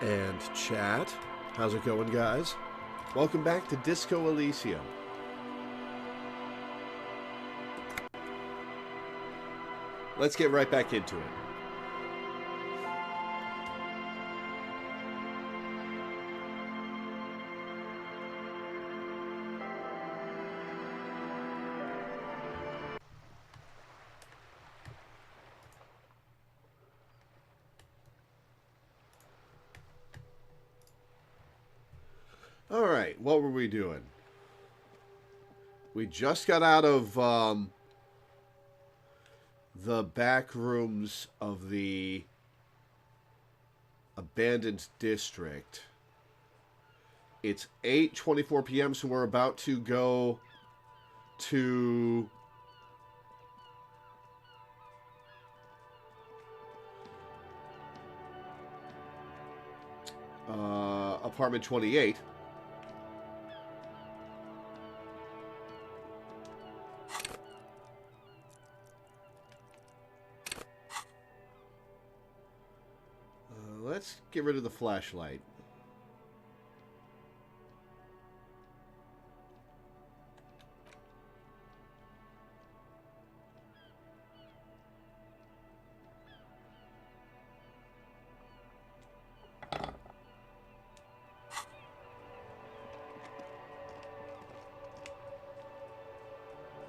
And chat. How's it going, guys? Welcome back to Disco Elysium. Let's get right back into it. Alright, what were we doing? We just got out of the back rooms of the abandoned district. It's 8:24 p.m., so we're about to go to apartment 28. Let's get rid of the flashlight.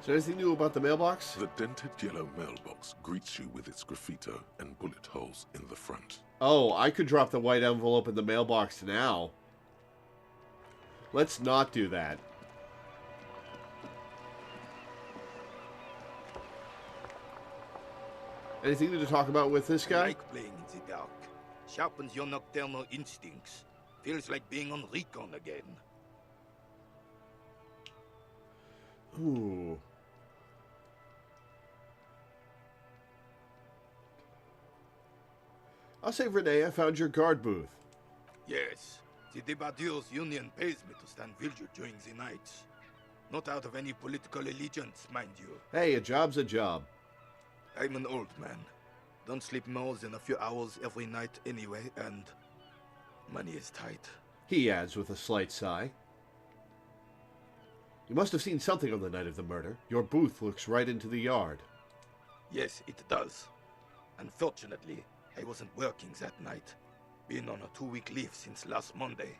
Is there anything new about the mailbox? The dented yellow mailbox greets you with its graffito and bullet holes in the front. Oh, I could drop the white envelope in the mailbox now. Let's not do that. Anything to talk about with this guy? I like playing in the dark. Sharpens your nocturnal instincts. Feels like being on recon again. Ooh. I'll say, Renee, I found your guard booth. Yes, the Debardeurs Union pays me to stand vigil during the nights. Not out of any political allegiance, mind you. Hey, a job's a job. I'm an old man. Don't sleep more than a few hours every night anyway, and money is tight. He adds with a slight sigh. You must have seen something on the night of the murder. Your booth looks right into the yard. Yes, it does. Unfortunately, I wasn't working that night. Been on a 2-week leave since last Monday.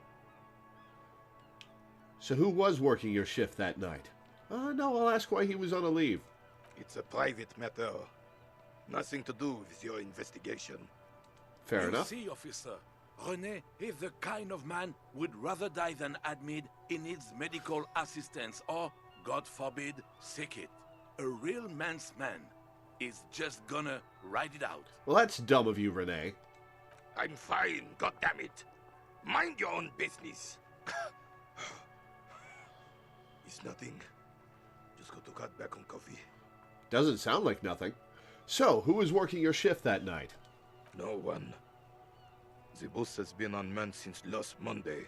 So who was working your shift that night? No, I'll ask why he was on a leave. It's a private matter. Nothing to do with your investigation. Fair enough. You see, officer, René is the kind of man would rather die than admit he needs medical assistance or, God forbid, sick it. A real man's man is just gonna ride it out. Well, that's dumb of you, Renee. I'm fine, goddammit. Mind your own business. It's nothing. Just got to cut back on coffee. Doesn't sound like nothing. So, who was working your shift that night? No one. The bus has been unmanned since last Monday.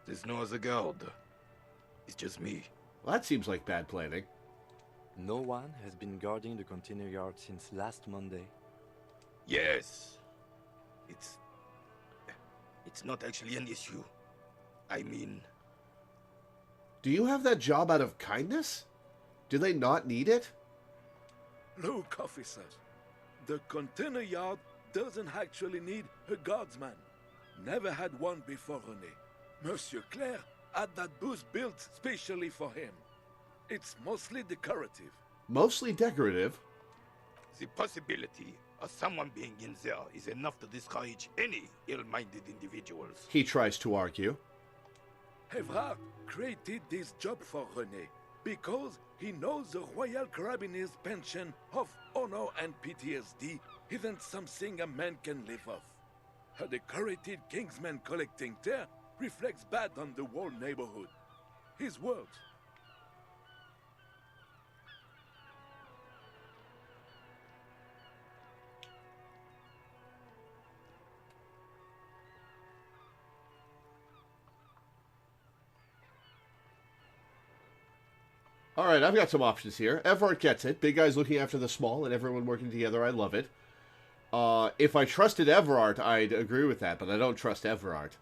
There's no other guard. It's just me. Well, that seems like bad planning. No one has been guarding the container yard since last Monday. Yes. It's not actually an issue. I mean... Do you have that job out of kindness? Do they not need it? Look, officer, the container yard doesn't actually need a guardsman. Never had one before René. Monsieur Claire had that booth built specially for him. It's mostly decorative. Mostly decorative? The possibility of someone being in there is enough to discourage any ill-minded individuals. He tries to argue. Evrard created this job for René because he knows the Royal Carabiniers' pension of honor and PTSD isn't something a man can live off. A decorated Kingsman collecting tear reflects bad on the whole neighborhood. His words. Alright, I've got some options here. Everett gets it. Big guys looking after the small and everyone working together. I love it. If I trusted Everard, I'd agree with that, but I don't trust Everard.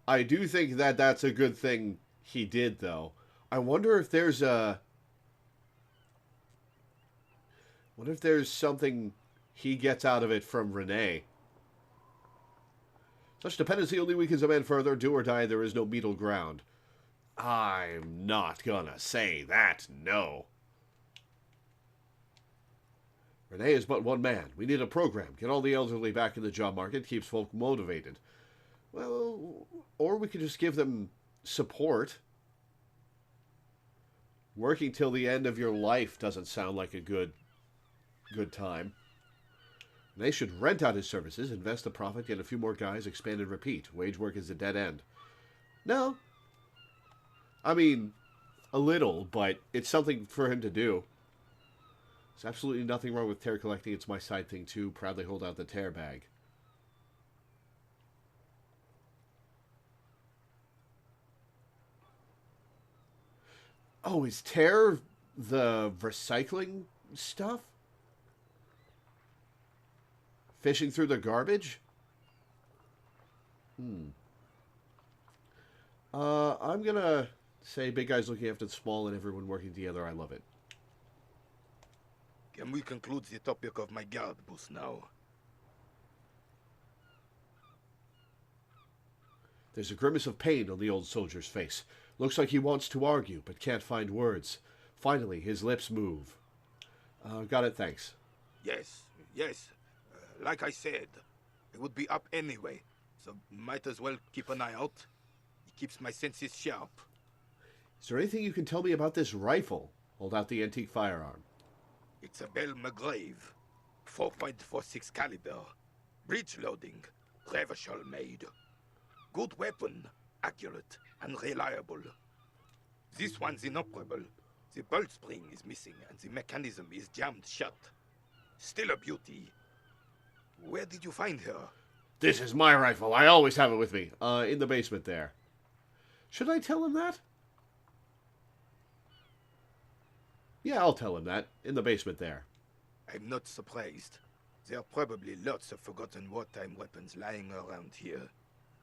I do think that that's a good thing he did, though. I wonder if there's a... What if there's something he gets out of it from Renee? Such dependency only weakens a man further. Do or die, there is no middle ground. I'm not gonna say that, no. Renee is but one man. We need a program. Get all the elderly back in the job market. Keeps folk motivated. Well, or we could just give them support. Working till the end of your life doesn't sound like a good time. They should rent out his services, invest the profit, get a few more guys, expand and repeat. Wage work is a dead end. No. I mean, a little, but it's something for him to do. There's absolutely nothing wrong with tear collecting. It's my side thing, too. Proudly hold out the tear bag. Oh, is tear the recycling stuff? Fishing through the garbage? I'm gonna say big guys looking after the small and everyone working together. I love it. Can we conclude the topic of my guard boost now? There's a grimace of pain on the old soldier's face. Looks like he wants to argue, but can't find words. Finally, his lips move. Got it, thanks. Yes. Like I said, it would be up anyway, so might as well keep an eye out. It keeps my senses sharp. Is there anything you can tell me about this rifle? Hold out the antique firearm. It's a Bell McGrave, 4.46 caliber, breech loading, Revachol made. Good weapon, accurate and reliable. This one's inoperable. The bolt spring is missing and the mechanism is jammed shut. Still a beauty. Where did you find her? This is my rifle. I always have it with me. In the basement there. Should I tell him that? Yeah, I'll tell him that. In the basement there. I'm not surprised. There are probably lots of forgotten wartime weapons lying around here.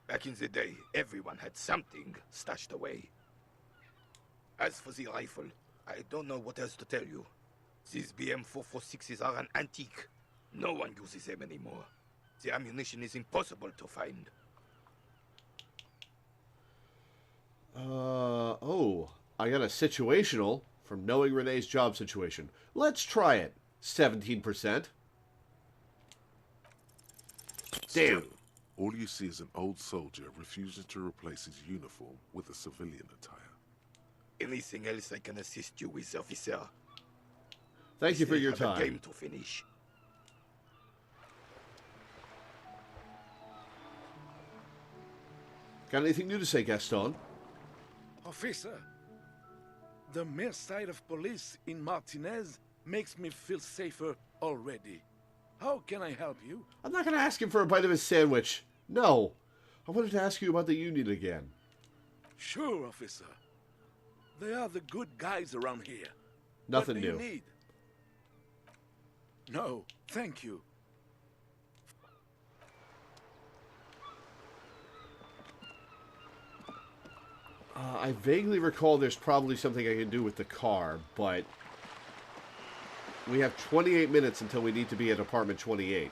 Back in the day, everyone had something stashed away. As for the rifle, I don't know what else to tell you. These BM-446s are an antique. No one uses them anymore. The ammunition is impossible to find. Oh, I got a situational from knowing Renee's job situation. Let's try it. 17%. Still, all you see is an old soldier refusing to replace his uniform with a civilian attire. Anything else I can assist you with, officer? Thank you for Still your have time. a game to finish. Got anything new to say, Gaston? Officer, the mere sight of police in Martinez makes me feel safer already. How can I help you? I'm not going to ask him for a bite of his sandwich. No. I wanted to ask you about the Union again. Sure, officer. They are the good guys around here. Nothing What do new. you need? No, thank you. I vaguely recall there's probably something I can do with the car, but we have 28 minutes until we need to be at apartment 28.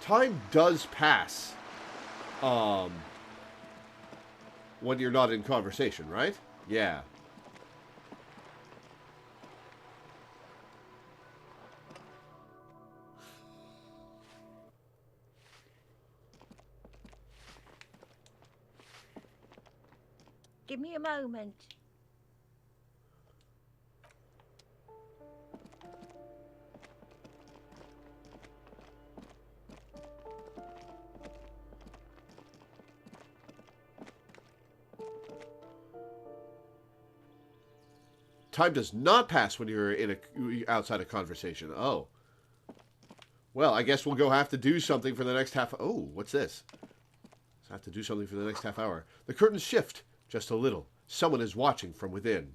Time does pass. When you're not in conversation, right? Yeah. Give me a moment. Time does not pass when you're outside a conversation. Oh. Well, I guess we'll go have to do something for the next half... Oh, what's this? I have to do something for the next half hour. The curtains shift just a little. Someone is watching from within.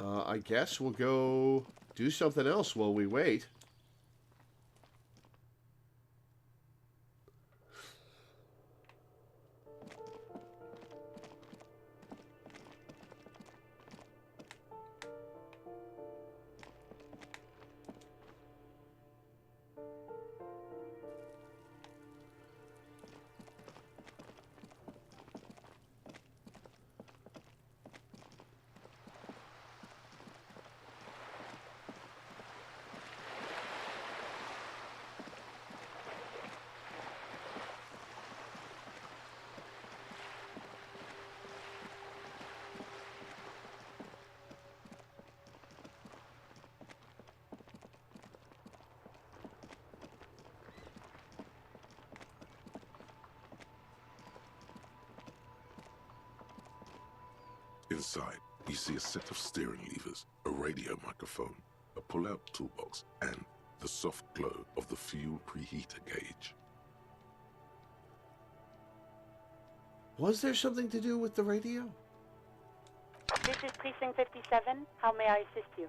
I guess we'll go do something else while we wait. Inside, you see a set of steering levers, a radio microphone, a pull-out toolbox, and the soft glow of the fuel preheater gauge. Was there something to do with the radio? This is Precinct 57. How may I assist you?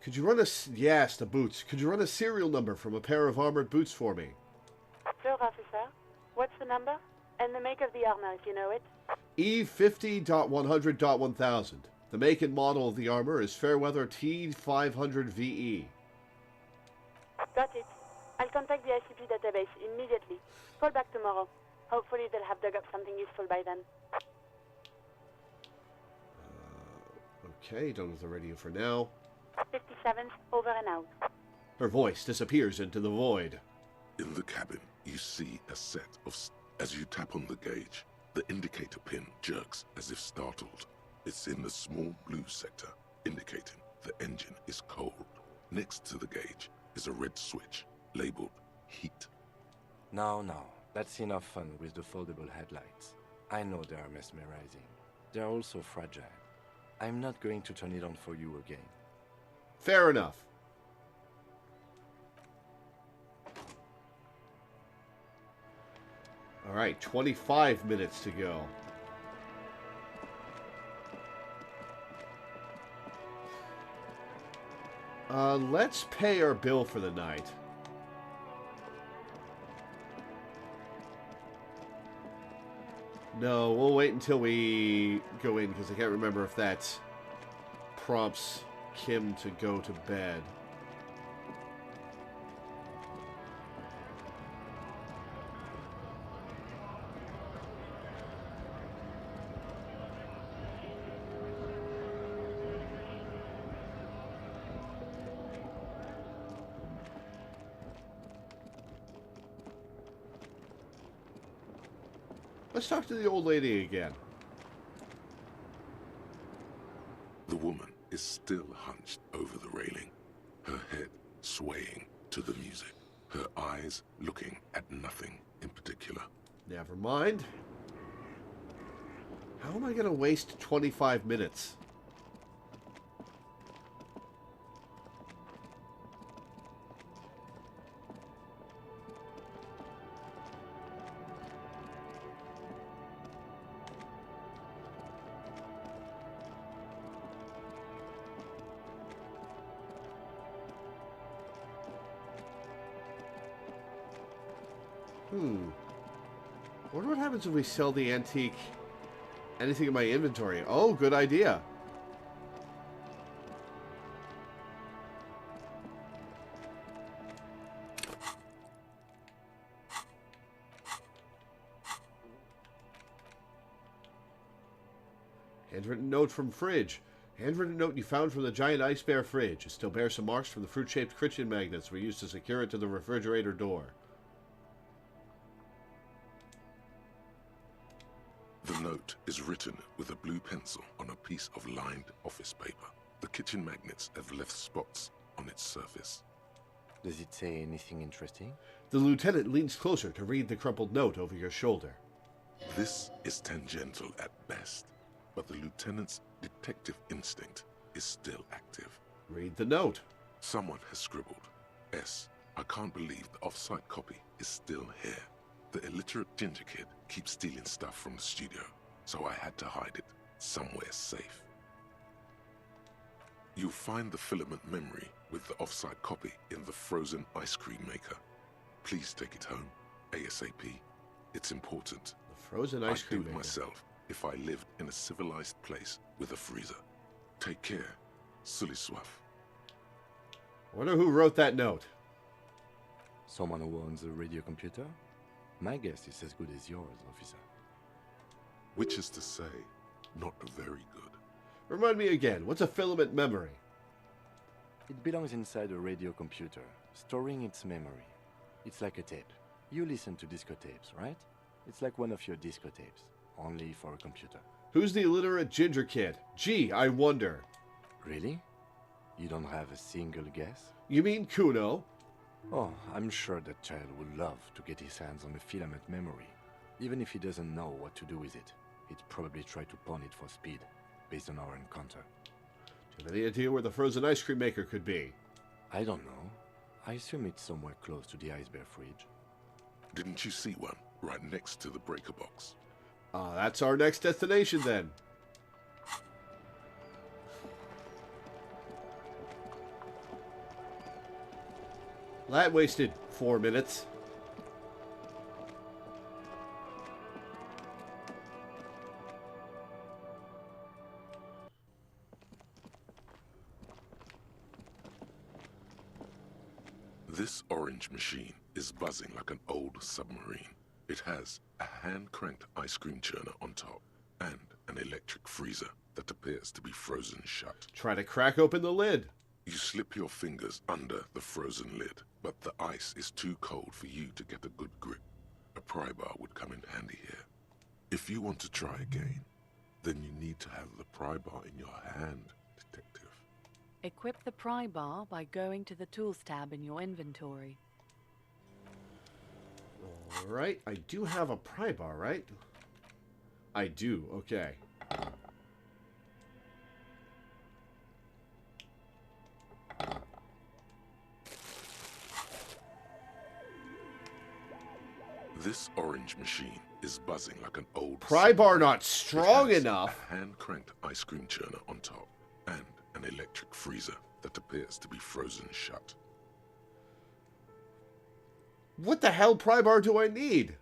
Could you run a... Yes, the boots. Could you run a serial number from a pair of armored boots for me? Sure, officer. What's the number? And the make of the armor, if you know it. E50.100.1000. The make and model of the armor is Fairweather T500VE. Got it. I'll contact the ICP database immediately. Call back tomorrow. Hopefully they'll have dug up something useful by then. Okay, done with the radio for now. 57th, over and out. Her voice disappears into the void. In the cabin, you see a set of... As you tap on the gauge, the indicator pin jerks as if startled. It's in the small blue sector, indicating the engine is cold. Next to the gauge is a red switch, labeled heat. Now, that's enough fun with the foldable headlights. I know they are mesmerizing. They're also fragile. I'm not going to turn it on for you again. Fair enough. All right, 25 minutes to go. Let's pay our bill for the night. No, we'll wait until we go in, because I can't remember if that prompts Kim to go to bed. Let's talk to the old lady again. The woman is still hunched over the railing, her head swaying to the music, her eyes looking at nothing in particular. Never mind. How am I going to waste 25 minutes? I wonder what happens if we sell the antique... anything in my inventory. Oh, good idea. Handwritten note from fridge. Handwritten note you found from the giant ice bear fridge. It still bears some marks from the fruit-shaped kitchen magnets we used to secure it to the refrigerator door. The note is written with a blue pencil on a piece of lined office paper. The kitchen magnets have left spots on its surface. Does it say anything interesting? The lieutenant leans closer to read the crumpled note over your shoulder. This is tangential at best, but the lieutenant's detective instinct is still active. Read the note. Someone has scribbled, S. I can't believe the off-site copy is still here. The illiterate ginger kid keeps stealing stuff from the studio, so I had to hide it somewhere safe. You'll find the filament memory with the off-site copy in the frozen ice cream maker. Please take it home, ASAP. It's important. The frozen ice cream I'd do it maker. myself if I lived in a civilized place with a freezer. Take care, Sully Swaff. Wonder who wrote that note. Someone who owns a radio computer? My guess is as good as yours, officer. Which is to say, not very good. Remind me again, what's a filament memory? It belongs inside a radio computer, storing its memory. It's like a tape. You listen to disco tapes, right? It's like one of your disco tapes, only for a computer. Who's the illiterate ginger kid? Gee, I wonder. Really? You don't have a single guess? You mean Kuno? Oh, I'm sure that child would love to get his hands on a filament memory. Even if he doesn't know what to do with it, he'd probably try to pawn it for speed, based on our encounter. Do you have any idea where the frozen ice cream maker could be? I don't know. I assume it's somewhere close to the Ice Bear fridge. Didn't you see one right next to the breaker box? That's our next destination then. That wasted 4 minutes. This orange machine is buzzing like an old submarine. It has a hand-cranked ice cream churner on top and an electric freezer that appears to be frozen shut. Try to crack open the lid. You slip your fingers under the frozen lid, but the ice is too cold for you to get a good grip. A pry bar would come in handy here. If you want to try again, then you need to have the pry bar in your hand, detective. Equip the pry bar by going to the Tools tab in your inventory. Alright, I do have a pry bar, right? I do, okay. This orange machine is buzzing like an old... Pry bar not It strong has enough. a hand-cranked ice cream churner on top and an electric freezer that appears to be frozen shut. What the hell pry bar do I need?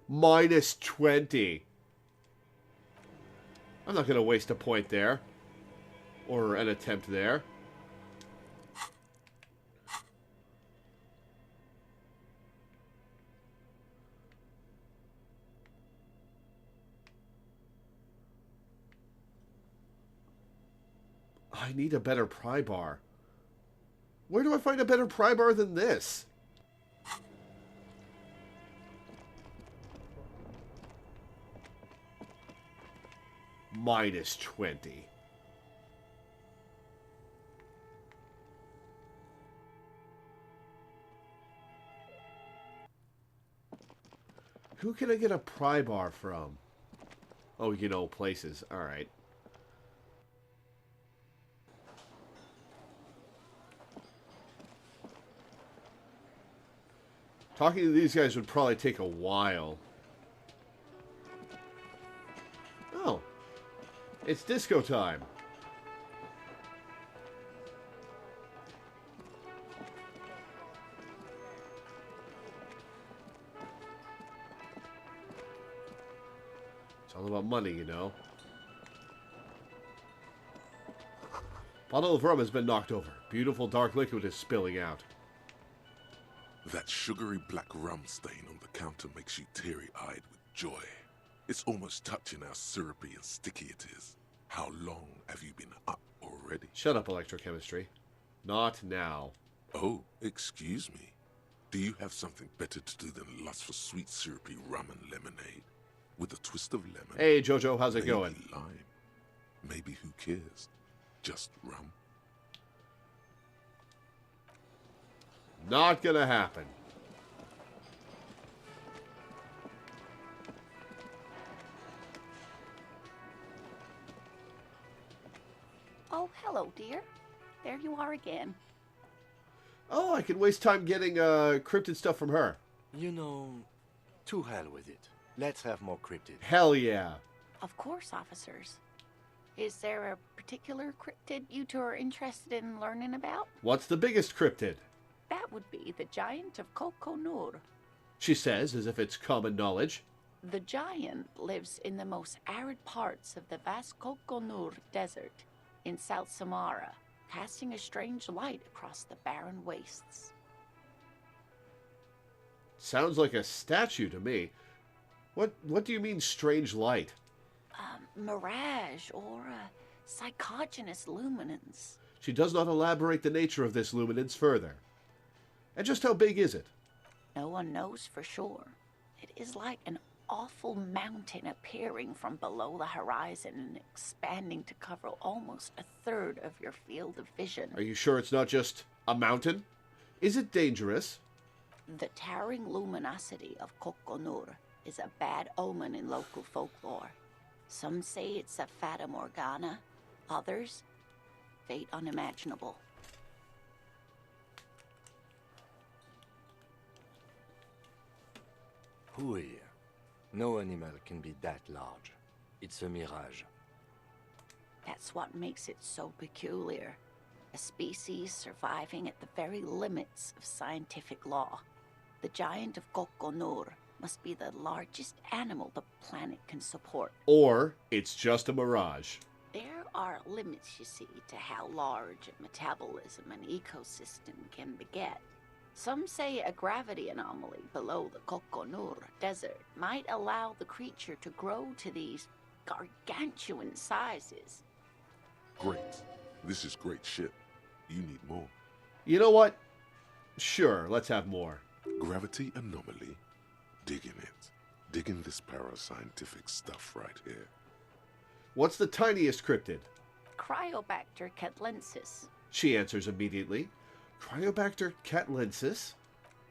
Minus 20. I'm not going to waste a point there. Or an attempt there. I need a better pry bar. Where do I find a better pry bar than this? Minus 20. Who can I get a pry bar from? Oh, you know, places. Alright. Talking to these guys would probably take a while. Oh. It's disco time. It's all about money, you know. Bottle of rum has been knocked over. Beautiful dark liquid is spilling out. That sugary black rum stain on the counter makes you teary-eyed with joy. It's almost touching how syrupy and sticky it is. How long have you been up already? Shut up, electrochemistry. Not now. Oh, excuse me. Do you have something better to do than lust for sweet syrupy rum and lemonade? With a twist of lemon. Hey, Jojo, how's it maybe going? lime. Maybe who cares? Just rum. Not gonna happen. Oh, hello, dear. There you are again. Oh, I can waste time getting cryptid stuff from her. You know, to hell with it. Let's have more cryptids. Hell yeah. Of course, officers. Is there a particular cryptid you two are interested in learning about? What's the biggest cryptid? That would be the Giant of Kokonur. She says, as if it's common knowledge. The giant lives in the most arid parts of the vast Kokonur Desert in South Samara, casting a strange light across the barren wastes. Sounds like a statue to me. What do you mean, strange light? Mirage or psychogenous luminance. She does not elaborate the nature of this luminance further. And just how big is it? No one knows for sure. It is like an awful mountain appearing from below the horizon and expanding to cover almost a third of your field of vision. Are you sure it's not just a mountain? Is it dangerous? The towering luminosity of Kokonur is a bad omen in local folklore. Some say it's a fata morgana, others, fate unimaginable. Who here? No animal can be that large. It's a mirage. That's what makes it so peculiar. A species surviving at the very limits of scientific law. The giant of Kokonur must be the largest animal the planet can support. Or it's just a mirage. There are limits, you see, to how large a metabolism an ecosystem can beget. Some say a gravity anomaly below the Kokonur Desert might allow the creature to grow to these gargantuan sizes. Great. This is great shit. You need more. You know what? Sure, let's have more. Gravity anomaly? Digging it. Digging this parascientific stuff right here. What's the tiniest cryptid? Cryobacter catlensis. She answers immediately. Cryobacter catlensis?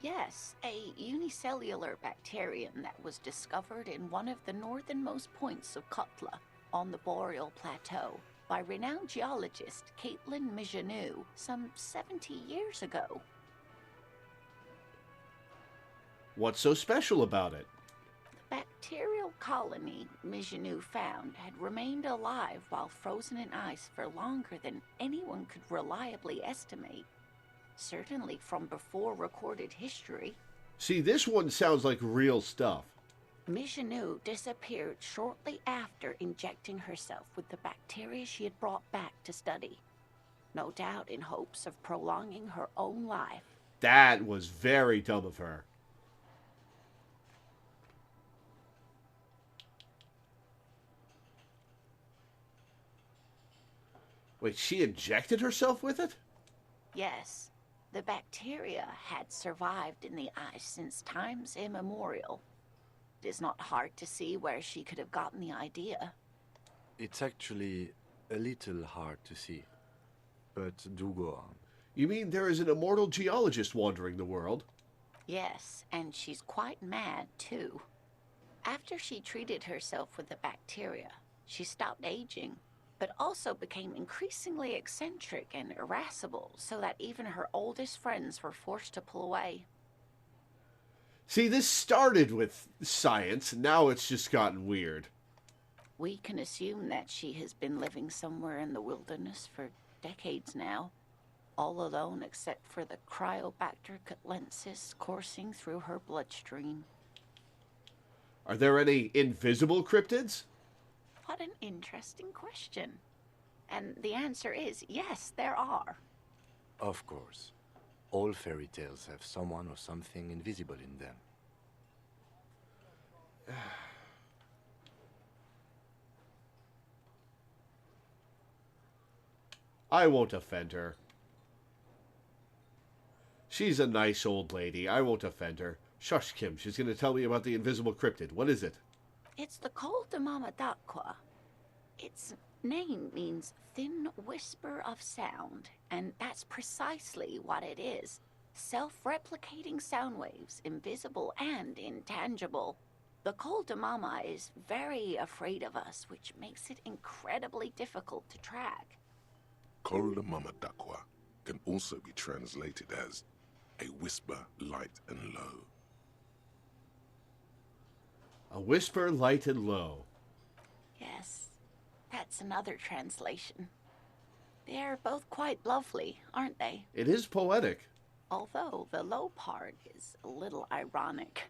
Yes, a unicellular bacterium that was discovered in one of the northernmost points of Kotla on the Boreal Plateau by renowned geologist Caitlin Mijanou some 70 years ago. What's so special about it? The bacterial colony Mijanou found had remained alive while frozen in ice for longer than anyone could reliably estimate. Certainly from before recorded history. See, this one sounds like real stuff. Mijanou disappeared shortly after injecting herself with the bacteria she had brought back to study. No doubt in hopes of prolonging her own life. That was very dumb of her. Wait, she injected herself with it? Yes, the bacteria had survived in the ice since times immemorial. It is not hard to see where she could have gotten the idea. It's actually a little hard to see. But do go on. You mean there is an immortal geologist wandering the world? Yes, and she's quite mad, too. After she treated herself with the bacteria, she stopped aging, but also became increasingly eccentric and irascible, so that even her oldest friends were forced to pull away. See, this started with science, and now it's just gotten weird. We can assume that she has been living somewhere in the wilderness for decades now, all alone except for the Cryobacter catlensis coursing through her bloodstream. Are there any invisible cryptids? What an interesting question. And the answer is yes, there are. Of course. All fairy tales have someone or something invisible in them. I won't offend her. She's a nice old lady. I won't offend her. Shush, Kim. She's going to tell me about the invisible cryptid. What is it? It's the Col de Mamadakwa. Its name means thin whisper of sound, and that's precisely what it is. Self-replicating sound waves, invisible and intangible. The Col de Mama is very afraid of us, which makes it incredibly difficult to track. Kol Mama Dakwa can also be translated as a whisper, light and low. A whisper, light and low. Yes, that's another translation. They're both quite lovely, aren't they? It is poetic. Although the low part is a little ironic.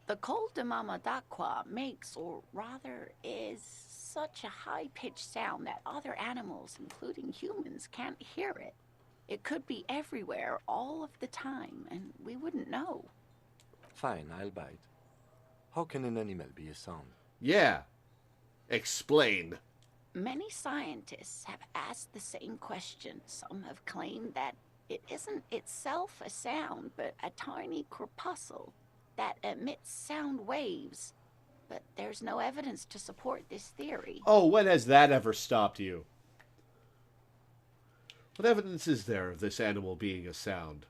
The Col de Mama Dakwa makes, or rather is, such a high-pitched sound that other animals, including humans, can't hear it. It could be everywhere, all of the time, and we wouldn't know. Fine, I'll bite. How can an animal be a sound? Yeah. Explain. Many scientists have asked the same question. Some have claimed that it isn't itself a sound, but a tiny corpuscle that emits sound waves. But there's no evidence to support this theory. Oh, when has that ever stopped you? What evidence is there of this animal being a sound?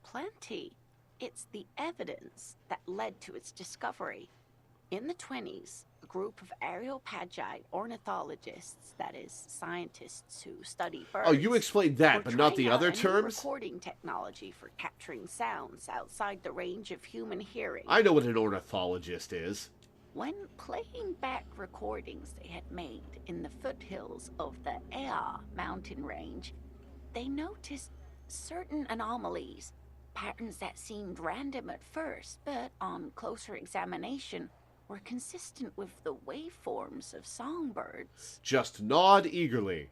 Plenty. It's the evidence that led to its discovery. In the 20s, a group of Areopagite ornithologists, that is, scientists who study birds... Oh, you explained that, were but not the trying out other a new terms? recording technology for capturing sounds outside the range of human hearing. I know what an ornithologist is. When playing back recordings they had made in the foothills of the Ea mountain range, they noticed certain anomalies, patterns that seemed random at first, but on closer examination were consistent with the waveforms of songbirds. Just nod eagerly.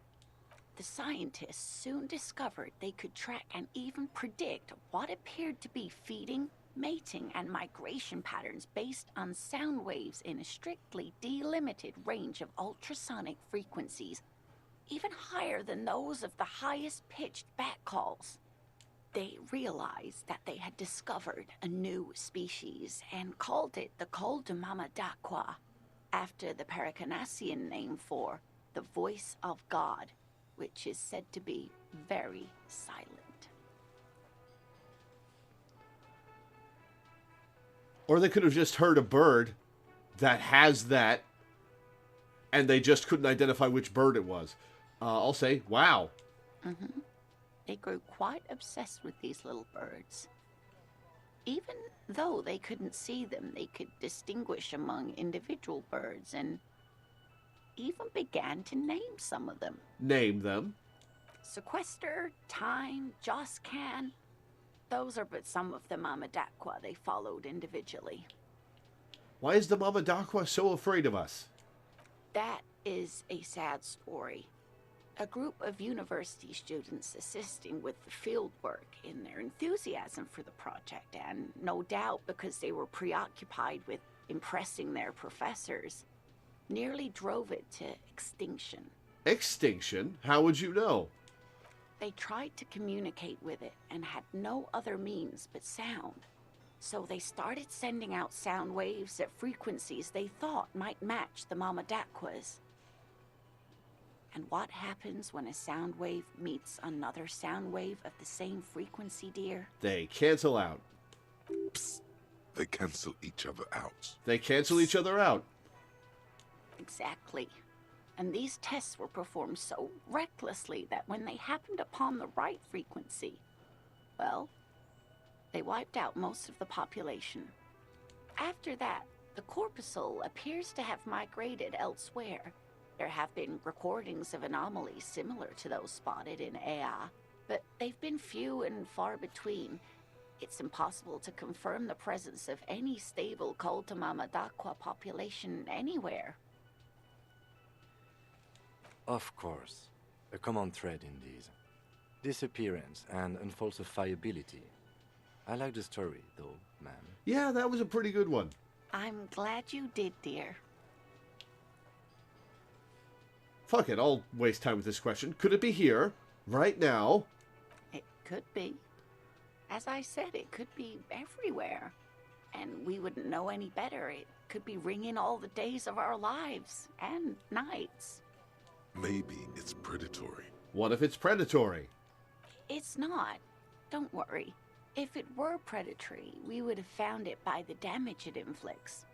The scientists soon discovered they could track and even predict what appeared to be feeding, mating, and migration patterns based on sound waves in a strictly delimited range of ultrasonic frequencies, even higher than those of the highest pitched bat calls. They realized that they had discovered a new species and called it the Col de Mama Dakwa, after the Paracanassian name for the voice of God, which is said to be very silent. Or they could have just heard a bird that has that, and they just couldn't identify which bird it was. I'll say, wow. Mm-hmm. They grew quite obsessed with these little birds. Even though they couldn't see them, they could distinguish among individual birds and even began to name some of them. Name them. Sequester, Time, Joscan. Those are but some of the Mama Dakwa they followed individually. Why is the Mama Dakwa so afraid of us? That is a sad story. A group of university students assisting with the field work in their enthusiasm for the project, and no doubt because they were preoccupied with impressing their professors, nearly drove it to extinction. Extinction? How would you know? They tried to communicate with it and had no other means but sound. So they started sending out sound waves at frequencies they thought might match the Mama Dakwas. And what happens when a sound wave meets another sound wave of the same frequency, dear? They cancel out. Psst. They cancel each other out. They cancel each other out. Exactly. And these tests were performed so recklessly that when they happened upon the right frequency, well, they wiped out most of the population. After that, the corpuscle appears to have migrated elsewhere. There have been recordings of anomalies similar to those spotted in Ea, but they've been few and far between. It's impossible to confirm the presence of any stable Col de Mama Dakwa population anywhere. Of course. A common thread in these. Disappearance and unfalsifiability. I like the story, though, man. Yeah, that was a pretty good one. I'm glad you did, dear. Fuck it, I'll waste time with this question. Could it be here? Right now? It could be. As I said, it could be everywhere. And we wouldn't know any better. It could be ringing all the days of our lives and nights. Maybe it's predatory. What if it's predatory? It's not. Don't worry. If it were predatory, we would have found it by the damage it inflicts.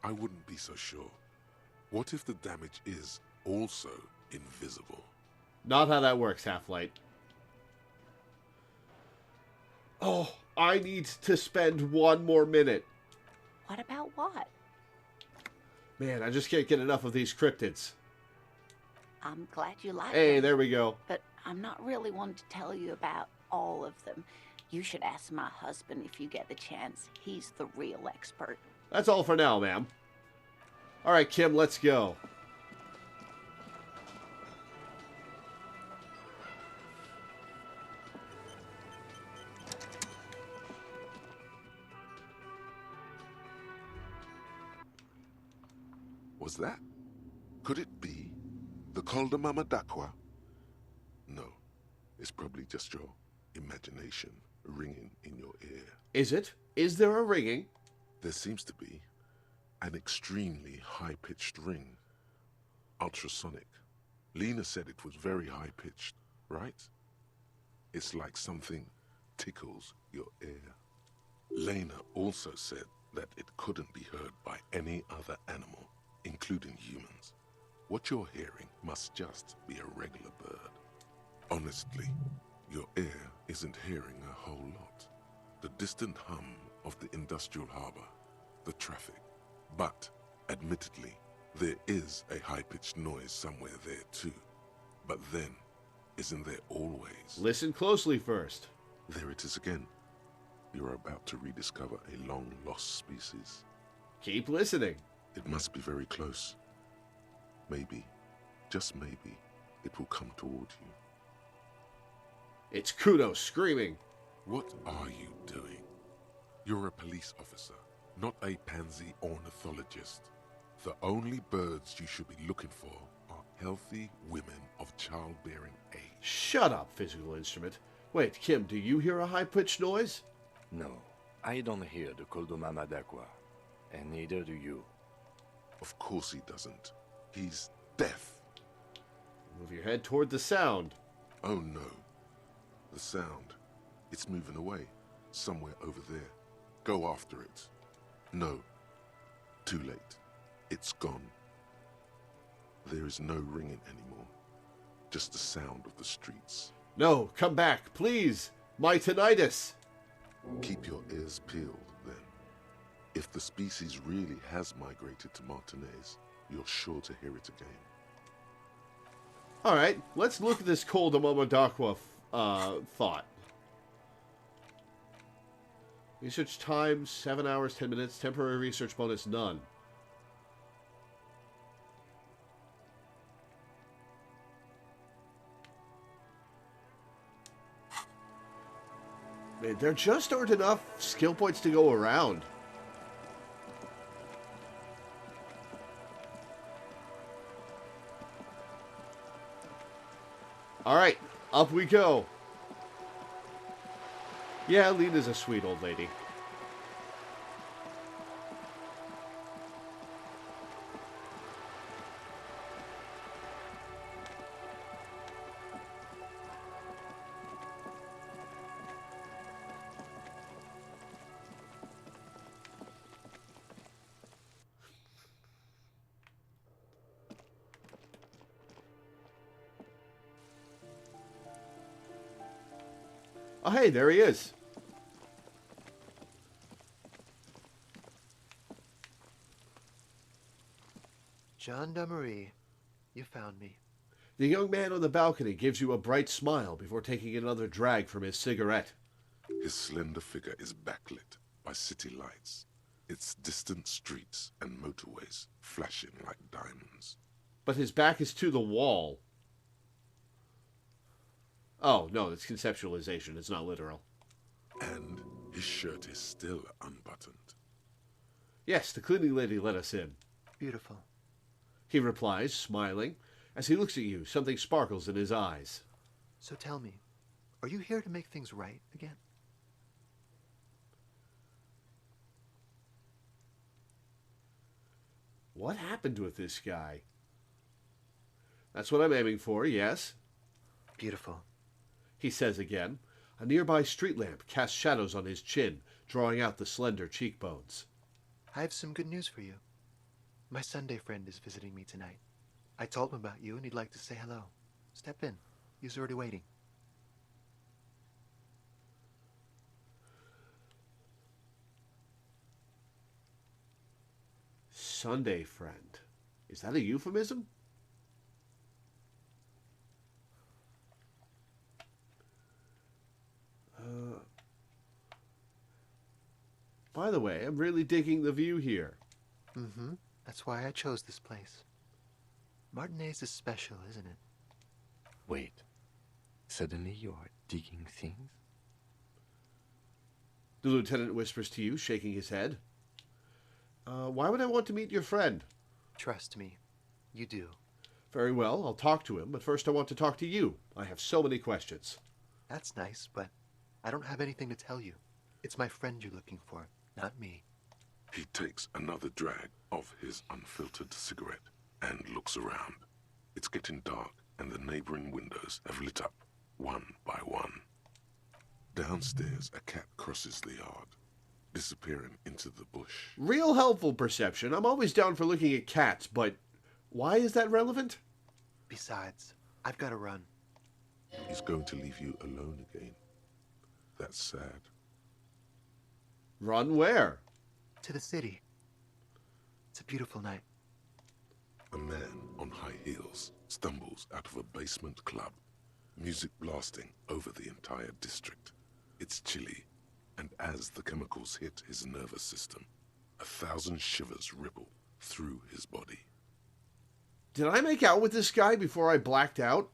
I wouldn't be so sure. What if the damage is also invisible? Not how that works, Half-Light. Oh, I need to spend one more minute. What about what? Man, I just can't get enough of these cryptids. I'm glad you like Hey, them, there we go. but I'm not really one to tell you about all of them. You should ask my husband if you get the chance. He's the real expert. That's all for now, ma'am. All right, Kim, let's go. Was that? Could it be the Coldamama Dakwa? No, it's probably just your imagination ringing in your ear. Is it? Is there a ringing? There seems to be an extremely high-pitched ring. Ultrasonic. Lena said it was very high-pitched, right? It's like something tickles your ear. Lena also said that it couldn't be heard by any other animal, including humans. What you're hearing must just be a regular bird. Honestly, your ear isn't hearing a whole lot. The distant hum of the industrial harbor, the traffic. But, admittedly, there is a high-pitched noise somewhere there too. But then, isn't there always? Listen closely first. There it is again. You're about to rediscover a long-lost species. Keep listening. It must be very close. Maybe, just maybe, it will come toward you. It's Kuno screaming. What are you doing? You're a police officer, not a pansy ornithologist. The only birds you should be looking for are healthy women of childbearing age. Shut up, physical instrument. Wait, Kim, do you hear a high-pitched noise? No, I don't hear the Coldomama Dakwa, and neither do you. Of course he doesn't. He's deaf. Move your head toward the sound. Oh no. The sound. It's moving away. Somewhere over there. Go after it. No. Too late. It's gone. There is no ringing anymore. Just the sound of the streets. No, come back, please. My tinnitus. Keep your ears peeled, then. If the species really has migrated to Martinez, you're sure to hear it again. All right, let's look at this Coldamama Dakwa thought. Research time, 7 hours, 10 minutes. Temporary research bonus, none. Man, there just aren't enough skill points to go around. All right, up we go. Yeah, Lena's a sweet old lady. Oh, hey, there he is. Gendarmerie, you found me. The young man on the balcony gives you a bright smile before taking another drag from his cigarette. His slender figure is backlit by city lights, its distant streets and motorways flashing like diamonds. But his back is to the wall. Oh, no, it's conceptualization. It's not literal. And his shirt is still unbuttoned. Yes, the cleaning lady let us in. Beautiful. He replies, smiling. As he looks at you, something sparkles in his eyes. So tell me, are you here to make things right again? What happened with this guy? That's what I'm aiming for, yes. Beautiful. He says again. A nearby street lamp casts shadows on his chin, drawing out the slender cheekbones. I have some good news for you. My Sunday friend is visiting me tonight. I told him about you and he'd like to say hello. Step in. He's already waiting. Sunday friend. Is that a euphemism? By the way, I'm really digging the view here. Mm-hmm. That's why I chose this place. Martinez is special, isn't it? Wait. Suddenly you are digging things? The lieutenant whispers to you, shaking his head. Why would I want to meet your friend? Trust me. You do. Very well, I'll talk to him, but first I want to talk to you. I have so many questions. That's nice, but I don't have anything to tell you. It's my friend you're looking for, not me. He takes another drag of his unfiltered cigarette and looks around. It's getting dark, and the neighboring windows have lit up, one by one. Downstairs, a cat crosses the yard, disappearing into the bush. Real helpful perception. I'm always down for looking at cats, but why is that relevant? Besides, I've got to run. He's going to leave you alone again. That's sad. Run where? To the city. It's a beautiful night. A man on high heels stumbles out of a basement club, music blasting over the entire district. It's chilly, and as the chemicals hit his nervous system, 1,000 shivers ripple through his body. Did I make out with this guy before I blacked out?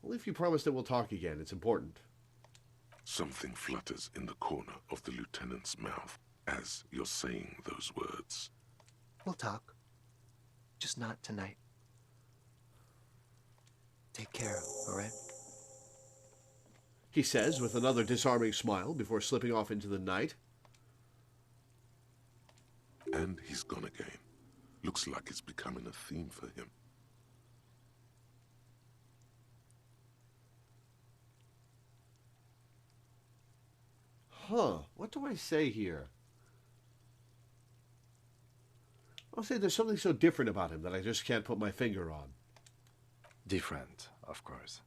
Well, if you promise that we'll talk again, it's important. Something flutters in the corner of the lieutenant's mouth as you're saying those words. We'll talk. Just not tonight. Take care, all right? He says with another disarming smile before slipping off into the night. And he's gone again. Looks like it's becoming a theme for him. Huh, what do I say here? I'll say there's something so different about him that I just can't put my finger on. Different, of course.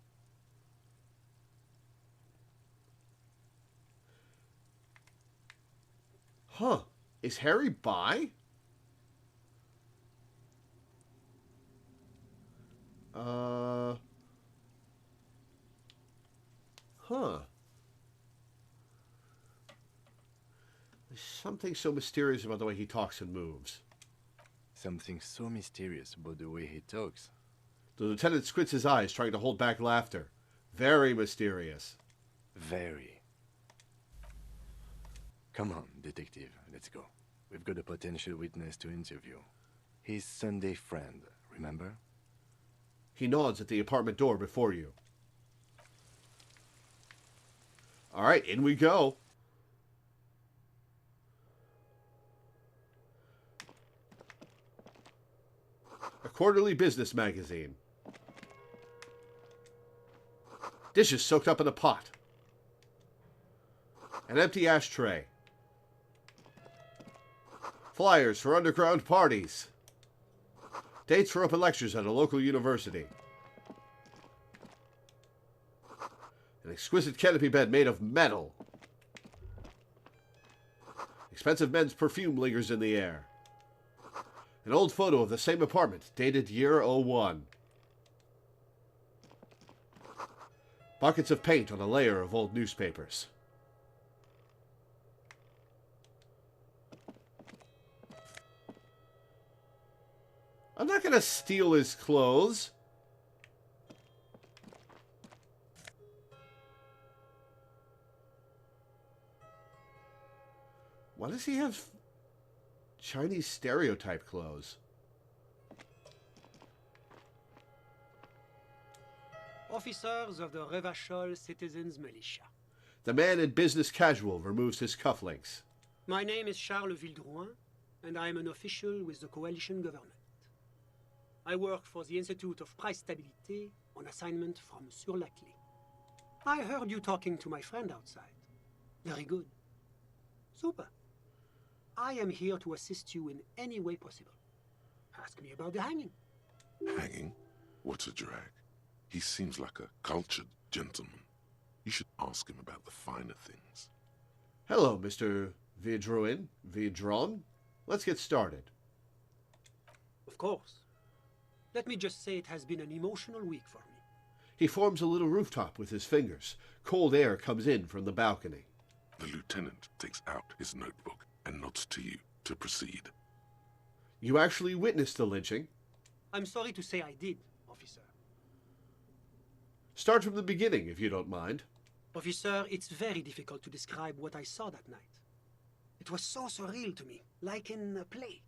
Huh, is Harry bi? Huh. There's something so mysterious about the way he talks and moves. Something so mysterious about the way he talks. The lieutenant squints his eyes, trying to hold back laughter. Very mysterious. Very. Come on, detective, let's go. We've got a potential witness to interview. His Sunday friend, remember? He nods at the apartment door before you. All right, in we go. A quarterly business magazine. Dishes soaked up in a pot. An empty ashtray. Flyers for underground parties. Dates for open lectures at a local university. An exquisite canopy bed made of metal. Expensive men's perfume lingers in the air. An old photo of the same apartment, dated year '01. Buckets of paint on a layer of old newspapers. I'm not going to steal his clothes. Why does he have Chinese stereotype clothes? Officers of the Revachol Citizens Militia. The man in business casual removes his cufflinks. My name is Charles Vildrouin, and I am an official with the coalition government. I work for the Institute of Price Stabilité on assignment from Sur la Clé. I heard you talking to my friend outside. Very good. Super. I am here to assist you in any way possible. Ask me about the hanging. Hanging? What a drag. He seems like a cultured gentleman. You should ask him about the finer things. Hello, Mr. Vidron. Let's get started. Of course. Let me just say it has been an emotional week for me. He forms a little rooftop with his fingers. Cold air comes in from the balcony. The lieutenant takes out his notebook and nods to you to proceed. You actually witnessed the lynching? I'm sorry to say I did, officer. Start from the beginning, if you don't mind. Officer, it's very difficult to describe what I saw that night. It was so surreal to me, like in a play.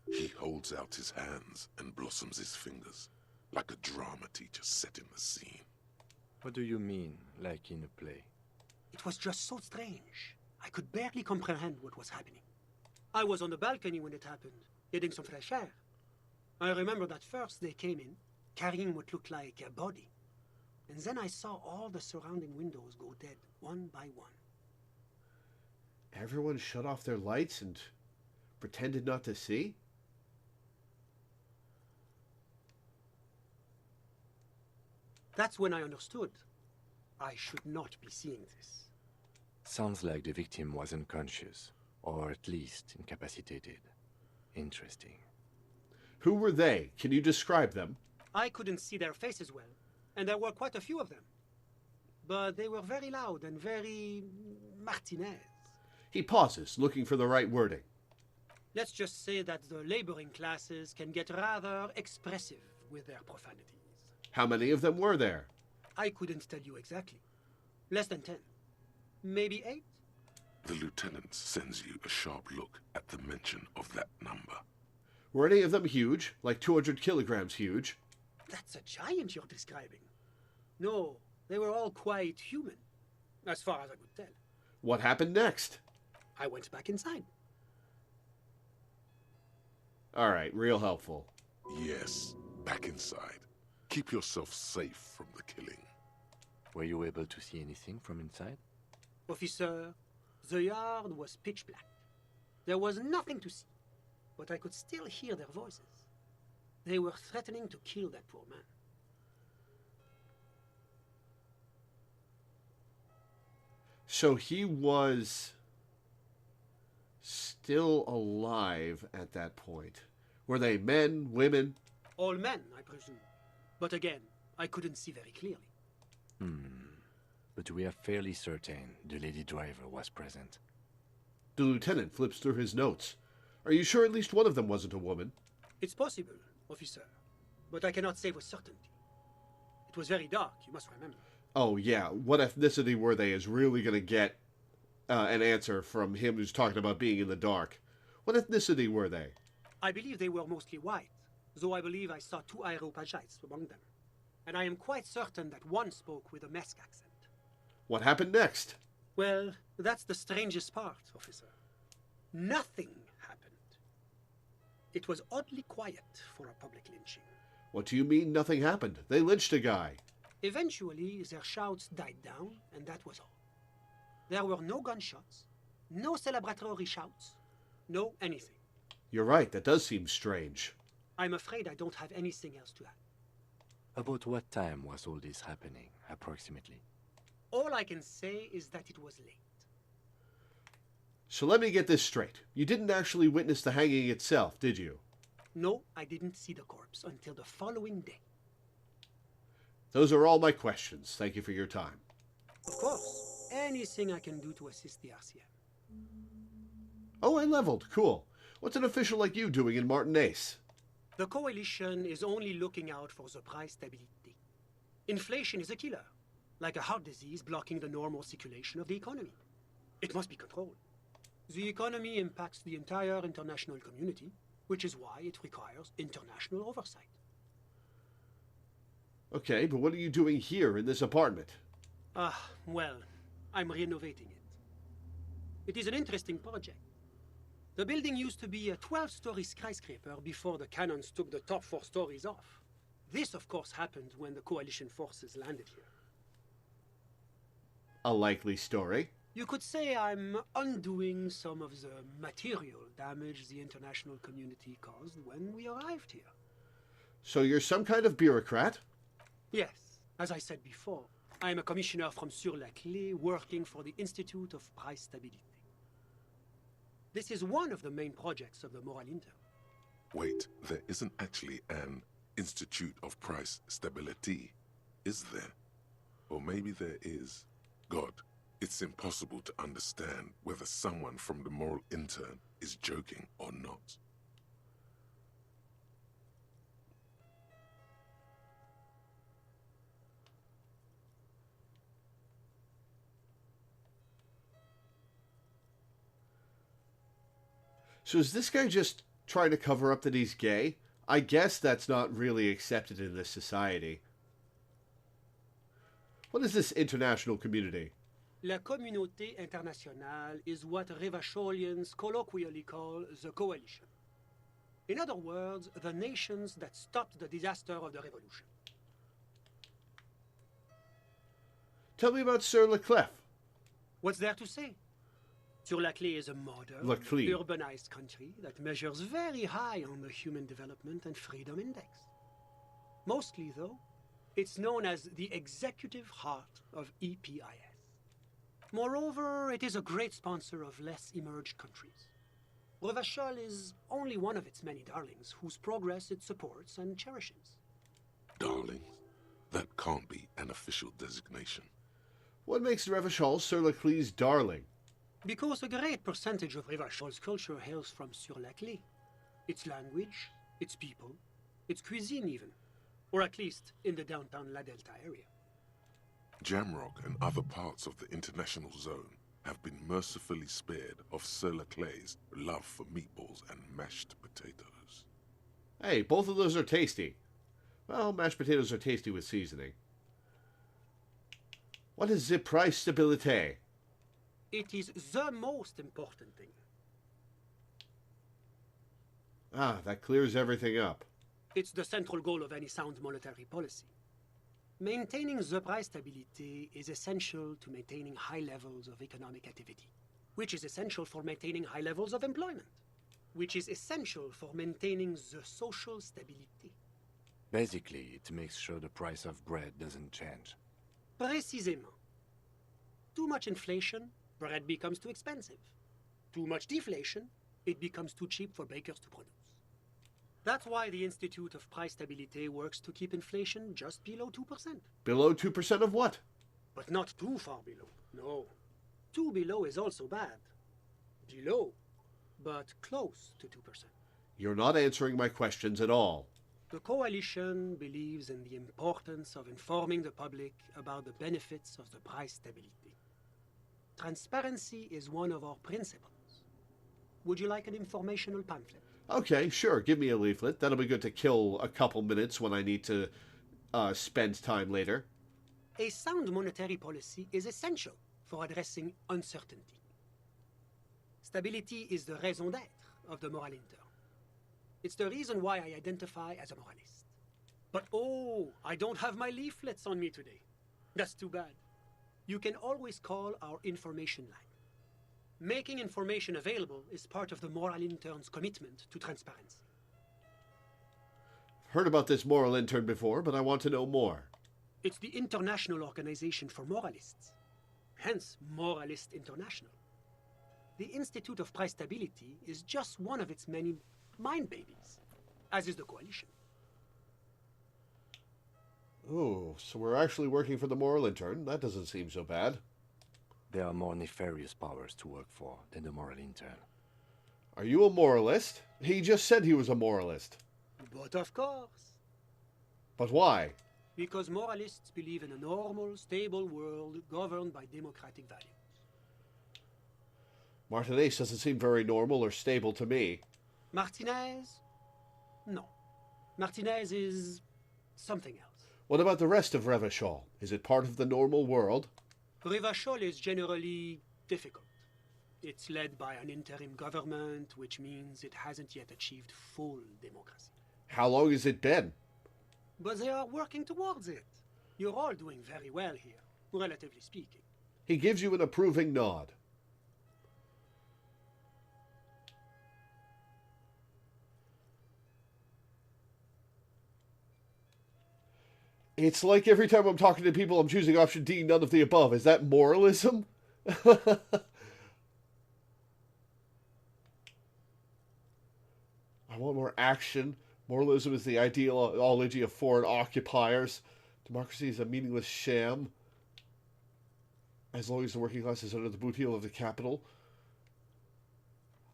He holds out his hands and blossoms his fingers, like a drama teacher setting the scene. What do you mean, like in a play? It was just so strange. I could barely comprehend what was happening. I was on the balcony when it happened, getting some fresh air. I remember that first they came in, carrying what looked like a body. And then I saw all the surrounding windows go dead, one by one. Everyone shut off their lights and pretended not to see? That's when I understood. I should not be seeing this. Sounds like the victim was unconscious, or at least incapacitated. Interesting. Who were they? Can you describe them? I couldn't see their faces well, and there were quite a few of them. But they were very loud and very Martinez. He pauses, looking for the right wording. Let's just say that the laboring classes can get rather expressive with their profanities. How many of them were there? I couldn't tell you exactly. Less than 10. Maybe 8? The lieutenant sends you a sharp look at the mention of that number. Were any of them huge? Like 200 kilograms huge? That's a giant you're describing. No, they were all quite human, as far as I could tell. What happened next? I went back inside. All right, real helpful. Yes, back inside. Keep yourself safe from the killing. Were you able to see anything from inside? Officer, the yard was pitch black. There was nothing to see, but I could still hear their voices. They were threatening to kill that poor man. So he was still alive at that point. Were they men, women? All men, I presume. But again, I couldn't see very clearly. But we are fairly certain the lady driver was present. The lieutenant flips through his notes. Are you sure at least one of them wasn't a woman? It's possible, officer, but I cannot say with certainty. It was very dark, you must remember. Oh, yeah. What ethnicity were they is really going to get an answer from him who's talking about being in the dark. What ethnicity were they? I believe they were mostly white, though I believe I saw 2 Areopagites among them. And I am quite certain that one spoke with a Mesk accent. What happened next? Well, that's the strangest part, officer. Nothing happened. It was oddly quiet for a public lynching. What do you mean nothing happened? They lynched a guy. Eventually, their shouts died down, and that was all. There were no gunshots, no celebratory shouts, no anything. You're right, that does seem strange. I'm afraid I don't have anything else to add. About what time was all this happening, approximately? All I can say is that it was late. So let me get this straight. You didn't actually witness the hanging itself, did you? No, I didn't see the corpse until the following day. Those are all my questions. Thank you for your time. Of course. Anything I can do to assist the RCM. Oh, I leveled. Cool. What's an official like you doing in Martinaise? The Coalition is only looking out for the price stability. Inflation is a killer, like a heart disease blocking the normal circulation of the economy. It must be controlled. The economy impacts the entire international community, which is why it requires international oversight. Okay, but what are you doing here in this apartment? Well, I'm renovating it. It is an interesting project. The building used to be a 12-story skyscraper before the cannons took the top 4 stories off. This, of course, happened when the Coalition forces landed here. A likely story. You could say I'm undoing some of the material damage the international community caused when we arrived here. So you're some kind of bureaucrat? Yes, As I said before, I am a commissioner from Sur-la-Clé working for the Institute of Price Stability. This is one of the main projects of the Moral Intern. Wait, there isn't actually an Institute of Price Stability, is there? Or maybe there is. God, it's impossible to understand whether someone from the Moral Intern is joking or not. So is this guy just trying to cover up that he's gay? I guess that's not really accepted in this society. What is this international community? La Communauté Internationale is what Revacholians colloquially call the Coalition. In other words, the nations that stopped the disaster of the Revolution. Tell me about Sir Leclerc. What's there to say? Sur-la-Clé is a modern, urbanized country that measures very high on the Human Development and Freedom Index. Mostly, though, it's known as the executive heart of EPIS. Moreover, it is a great sponsor of less emerged countries. Revachol is only one of its many darlings whose progress it supports and cherishes. Darlings? That can't be an official designation. What makes Revachol Sir Leclerc's darling? Because a great percentage of Revachol's culture hails from Sur-la-Clé. Its language, its people, its cuisine even. Or at least in the downtown La Delta area. Jamrock and other parts of the international zone have been mercifully spared of Sir Leclerc's love for meatballs and mashed potatoes. Hey, both of those are tasty. Well, mashed potatoes are tasty with seasoning. What is the price stability? It is the most important thing. Ah, that clears everything up. It's the central goal of any sound monetary policy. Maintaining the price stability is essential to maintaining high levels of economic activity, which is essential for maintaining high levels of employment, which is essential for maintaining the social stability. Basically, it makes sure the price of bread doesn't change. Précisément. Too much inflation, bread becomes too expensive. Too much deflation, it becomes too cheap for bakers to produce. That's why the Institute of Price Stability works to keep inflation just below 2%. Below 2% of what? But not too far below, no. Too below is also bad. Below, but close to 2%. You're not answering my questions at all. The Coalition believes in the importance of informing the public about the benefits of the price stability. Transparency is one of our principles. Would you like an informational pamphlet? Okay, sure, give me a leaflet. That'll be good to kill a couple minutes when I need to spend time later. A sound monetary policy is essential for addressing uncertainty. Stability is the raison d'être of the Moral Intern. It's the reason why I identify as a moralist. But oh, I don't have my leaflets on me today. That's too bad. You can always call our information line. Making information available is part of the Moral Intern's commitment to transparency. Heard about this Moral Intern before, but I want to know more. It's the International Organization for Moralists, hence Moralist International. The Institute of Price Stability is just one of its many mind babies, as is the Coalition. Oh, so we're actually working for the Moral Intern? That doesn't seem so bad. There are more nefarious powers to work for than the Moral Intern. Are you a moralist? He just said he was a moralist. But of course. But why? Because moralists believe in a normal, stable world governed by democratic values. Martinez doesn't seem very normal or stable to me. Martinez? No. Martinez is something else. What about the rest of Revachol? Is it part of the normal world? Revachol is generally difficult. It's led by an interim government, which means it hasn't yet achieved full democracy. How long has it been? But they are working towards it. You're all doing very well here, relatively speaking. He gives you an approving nod. It's like every time I'm talking to people, I'm choosing option D, none of the above. Is that moralism? I want more action. Moralism is the ideology of foreign occupiers. Democracy is a meaningless sham. As long as the working class is under the boot heel of the capital.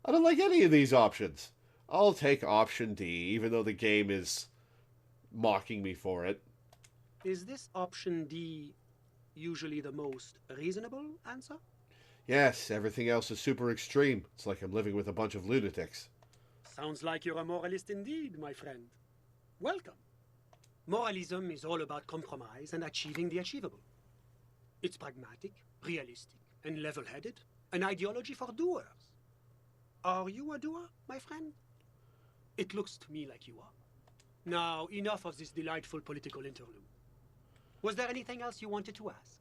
I don't like any of these options. I'll take option D, even though the game is mocking me for it. Is this option D usually the most reasonable answer? Yes, everything else is super extreme. It's like I'm living with a bunch of lunatics. Sounds like you're a moralist indeed, my friend. Welcome. Moralism is all about compromise and achieving the achievable. It's pragmatic, realistic, and level-headed, an ideology for doers. Are you a doer, my friend? It looks to me like you are. Now, enough of this delightful political interlude. Was there anything else you wanted to ask?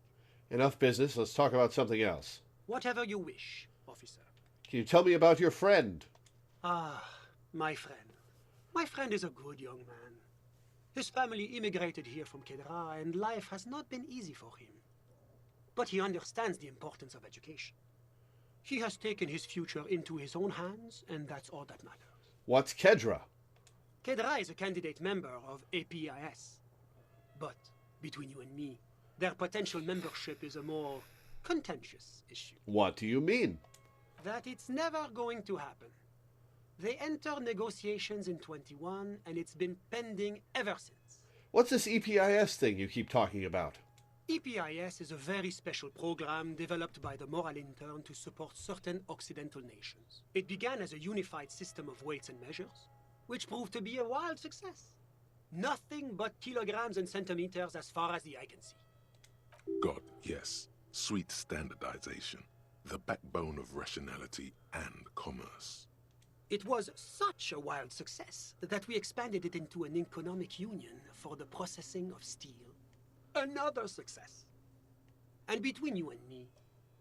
Enough business, let's talk about something else. Whatever you wish, officer. Can you tell me about your friend? Ah, my friend. My friend is a good young man. His family immigrated here from Kedra, and life has not been easy for him. But he understands the importance of education. He has taken his future into his own hands, and that's all that matters. What's Kedra? Kedra is a candidate member of APIS. But, between you and me, their potential membership is a more contentious issue. What do you mean? That it's never going to happen. They entered negotiations in 21, and it's been pending ever since. What's this EPIS thing you keep talking about? EPIS is a very special program developed by the Moral Intern to support certain Occidental nations. It began as a unified system of weights and measures, which proved to be a wild success. Nothing but kilograms and centimeters as far as the eye can see. God, yes. Sweet standardization. The backbone of rationality and commerce. It was such a wild success that we expanded it into an economic union for the processing of steel. Another success. And between you and me,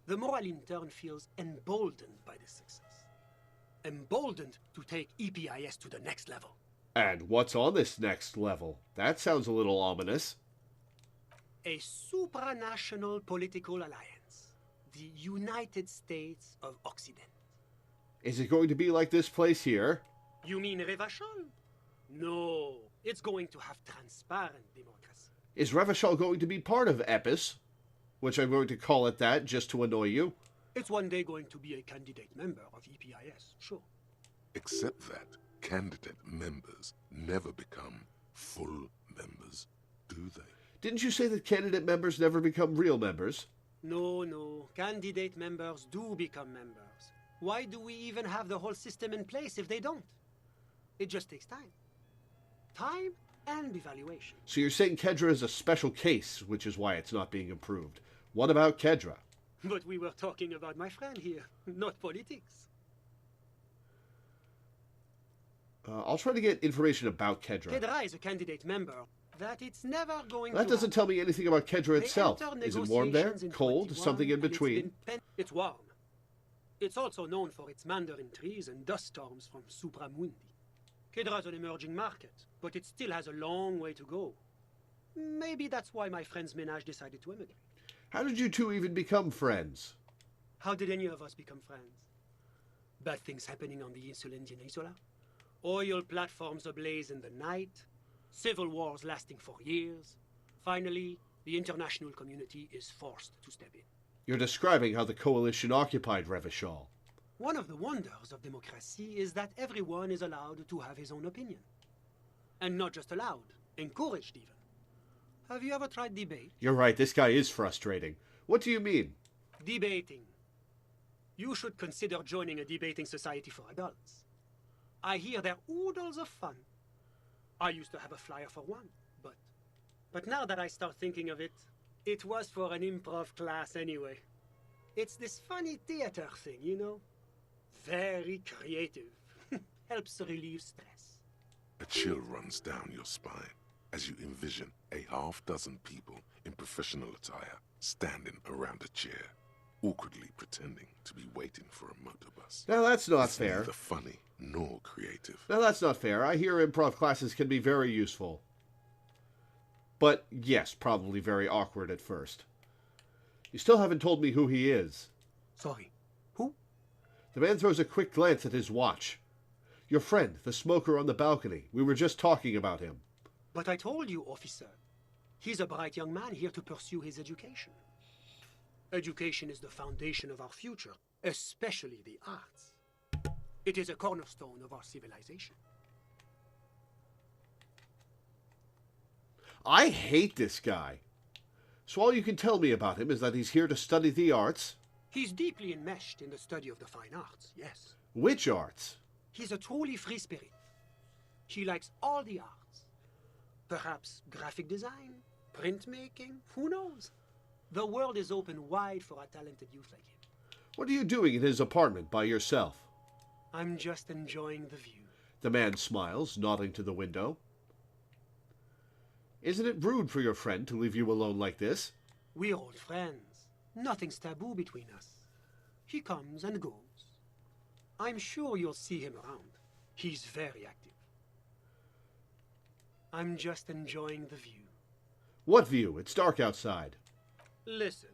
the Moral Intern feels emboldened by this success. Emboldened to take EPIS to the next level. And what's on this next level? That sounds a little ominous. A supranational political alliance. The United States of Occident. Is it going to be like this place here? You mean Revachol? No, it's going to have transparent democracy. Is Revachol going to be part of EPIS? Which I'm going to call it that just to annoy you. It's one day going to be a candidate member of EPIS, sure. Except that candidate members never become full members, do they? Didn't you say that candidate members never become real members? No. Candidate members do become members. Why do we even have the whole system in place if they don't? It just takes time. Time and evaluation. So you're saying Kedra is a special case, which is why it's not being improved. What about Kedra? But we were talking about my friend here, not politics. I'll try to get information about Kedra. Kedra is a candidate member. That it's never going That to doesn't tell me anything about Kedra itself. Is it warm there? negotiations in Cold? 21, Something in and between? It's warm. It's also known for its mandarin trees and dust storms from Supramundi. Kedra's an emerging market, but it still has a long way to go. Maybe that's why my friend's ménage decided to emigrate. How did you two even become friends? How did any of us become friends? Bad things happening on the Insulindian Isola? Oil platforms ablaze in the night? Civil wars lasting for years? Finally, the international community is forced to step in. You're describing how the coalition occupied Revachol. One of the wonders of democracy is that everyone is allowed to have his own opinion. And not just allowed, encouraged even. Have you ever tried debate? You're right, this guy is frustrating. What do you mean? Debating. You should consider joining a debating society for adults. I hear they're oodles of fun. I used to have a flyer for one, but now that I start thinking of it, it was for an improv class anyway. It's this funny theater thing, you know? Very creative. Helps relieve stress. A chill runs down your spine as you envision a half-dozen people in professional attire standing around a chair, awkwardly pretending to be waiting for a motor bus. Now that's not It's fair. neither funny nor creative. Now that's not fair. I hear improv classes can be very useful. But yes, probably very awkward at first. You still haven't told me who he is. Sorry. Who? The man throws a quick glance at his watch. Your friend, the smoker on the balcony. We were just talking about him. But I told you, officer. He's a bright young man here to pursue his education. Education is the foundation of our future, especially the arts. It is a cornerstone of our civilization. I hate this guy. So all you can tell me about him is that he's here to study the arts? He's deeply enmeshed in the study of the fine arts, yes. Which arts? He's a truly free spirit. He likes all the arts. Perhaps graphic design, printmaking, who knows? The world is open wide for a talented youth like him. What are you doing in his apartment by yourself? I'm just enjoying the view. The man smiles, nodding to the window. Isn't it rude for your friend to leave you alone like this? We're old friends. Nothing's taboo between us. He comes and goes. I'm sure you'll see him around. He's very active. I'm just enjoying the view. What view? It's dark outside. Listen,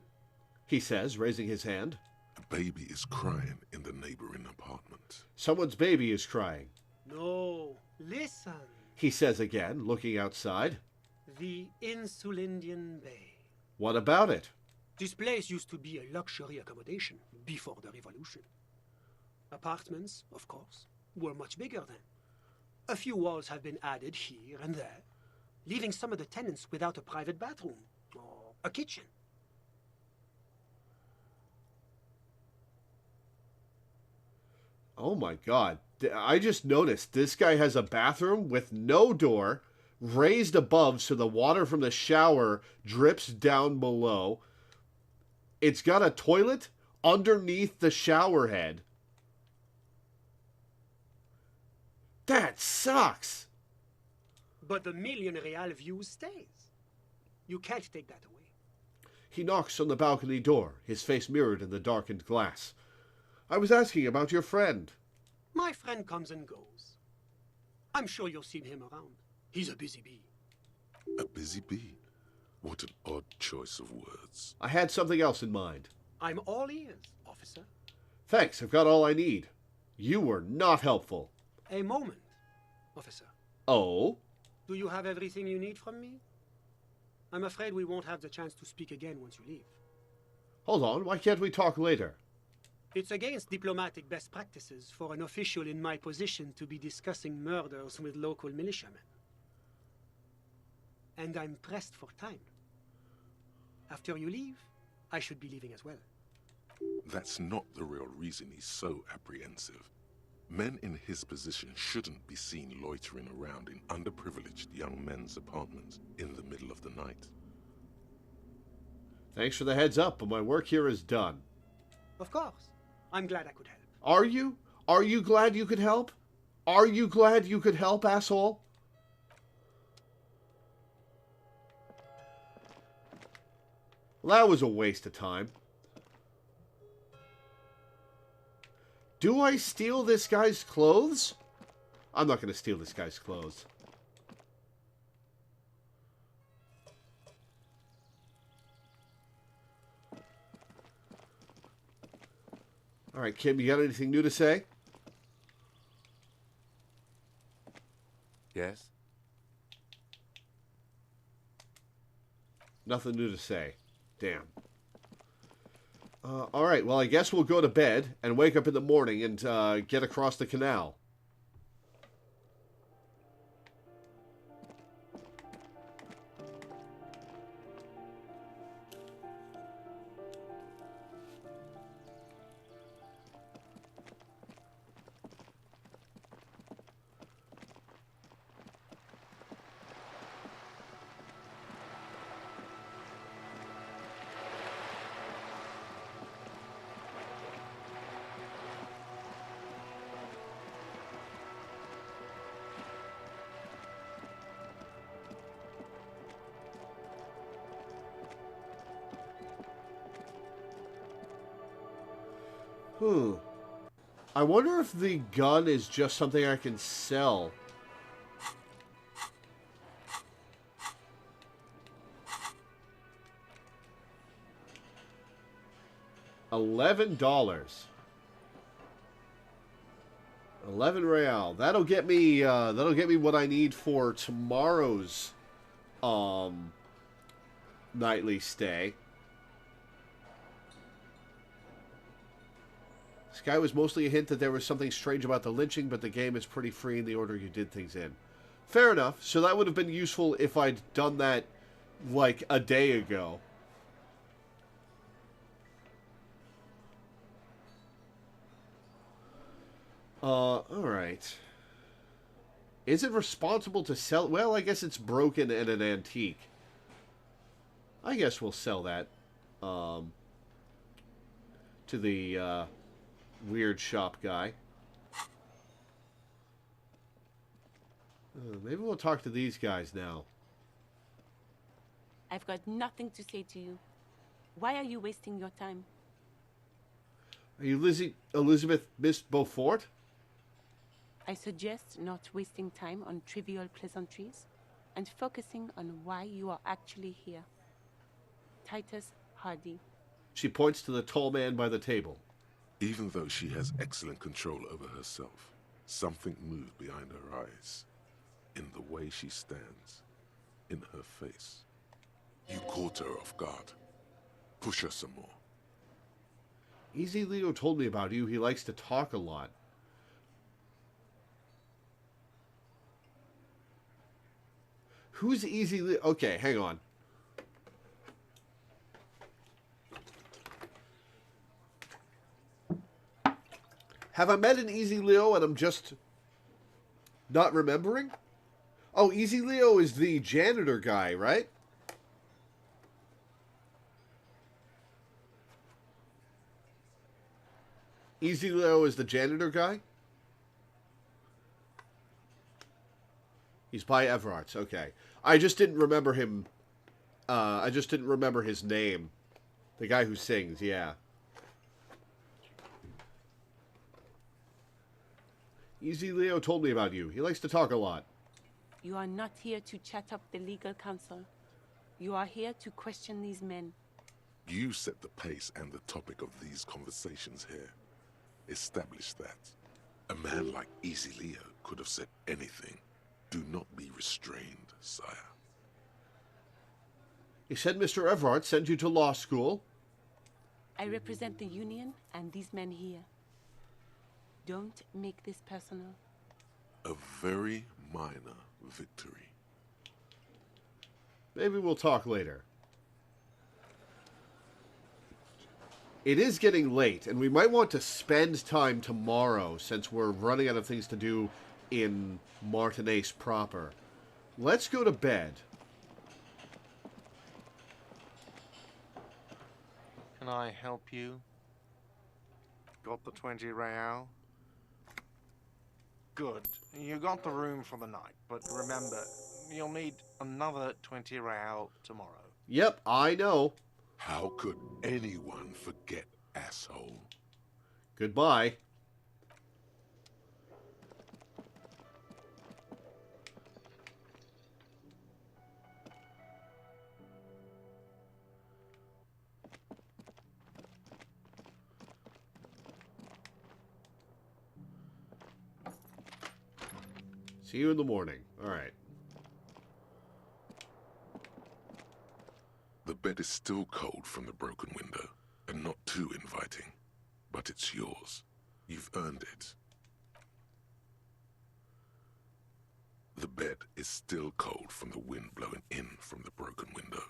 He says, raising his hand. A baby is crying in the neighboring apartment. Someone's baby is crying. no, listen. He says again, looking outside. The Insulindian Bay. What about it? This place used to be a luxury accommodation before the revolution. Apartments, of course, were much bigger then. A few walls have been added here and there, leaving some of the tenants without a private bathroom or a kitchen. Oh my god. I just noticed this guy has a bathroom with no door, raised above so the water from the shower drips down below. It's got a toilet underneath the shower head. That sucks. But the million real view stays. You can't take that away. He knocks on the balcony door, his face mirrored in the darkened glass. I was asking about your friend. My friend comes and goes. I'm sure you'll see him around. He's a busy bee. A busy bee? What an odd choice of words. I had something else in mind. I'm all ears, officer. Thanks, I've got all I need. You were not helpful. A moment, officer. Oh? Do you have everything you need from me? I'm afraid we won't have the chance to speak again once you leave. Hold on, why can't we talk later? It's against diplomatic best practices for an official in my position to be discussing murders with local militiamen. And I'm pressed for time. After you leave, I should be leaving as well. That's not the real reason he's so apprehensive. Men in his position shouldn't be seen loitering around in underprivileged young men's apartments in the middle of the night. Thanks for the heads up, but my work here is done. Of course. I'm glad I could help. Are you? Are you glad you could help? Are you glad you could help, asshole? Well, that was a waste of time. Do I steal this guy's clothes? I'm not going to steal this guy's clothes. All right, Kim, you got anything new to say? Yes? Nothing new to say. Damn. All right, well, I guess we'll go to bed and wake up in the morning and get across the canal. I wonder if the gun is just something I can sell. $11. 11 real. That'll get me what I need for tomorrow's nightly stay. Sky was mostly a hint that there was something strange about the lynching, but the game is pretty free in the order you did things in. Fair enough. So that would have been useful if I'd done that like a day ago. Alright. Is it responsible to sell? Well, I guess it's broken and an antique. I guess we'll sell that to the weird shop guy. Maybe we'll talk to these guys now. I've got nothing to say to you. Why are you wasting your time? Are you Elizabeth Miss Beaufort? I suggest not wasting time on trivial pleasantries and focusing on why you are actually here. Titus Hardy. She points to the tall man by the table. Even though she has excellent control over herself, something moved behind her eyes. In the way she stands. In her face. You caught her off guard. Push her some more. Easy Leo told me about you. He likes to talk a lot. Who's Easy Leo? Okay, hang on. Have I met an Easy Leo and I'm just not remembering? Oh, Easy Leo is the janitor guy, right? Easy Leo is the janitor guy? He's by Everart's, okay. I just didn't remember him. I just didn't remember his name. The guy who sings, yeah. Easy Leo told me about you. He likes to talk a lot. You are not here to chat up the legal counsel. You are here to question these men. You set the pace and the topic of these conversations here. Establish that. A man like Easy Leo could have said anything. Do not be restrained, sire. He said Mr. Everard sent you to law school. I represent the Union and these men here. Don't make this personal. A very minor victory. Maybe we'll talk later. It is getting late, and we might want to spend time tomorrow since we're running out of things to do in Martinaise proper. Let's go to bed. Can I help you? Got the 20 real? Good. You got the room for the night, but remember, you'll need another 20 real tomorrow. Yep, I know. How could anyone forget, asshole? Goodbye. See you in the morning. All right. The bed is still cold from the broken window, and not too inviting. But it's yours. You've earned it. The bed is still cold from the wind blowing in from the broken window.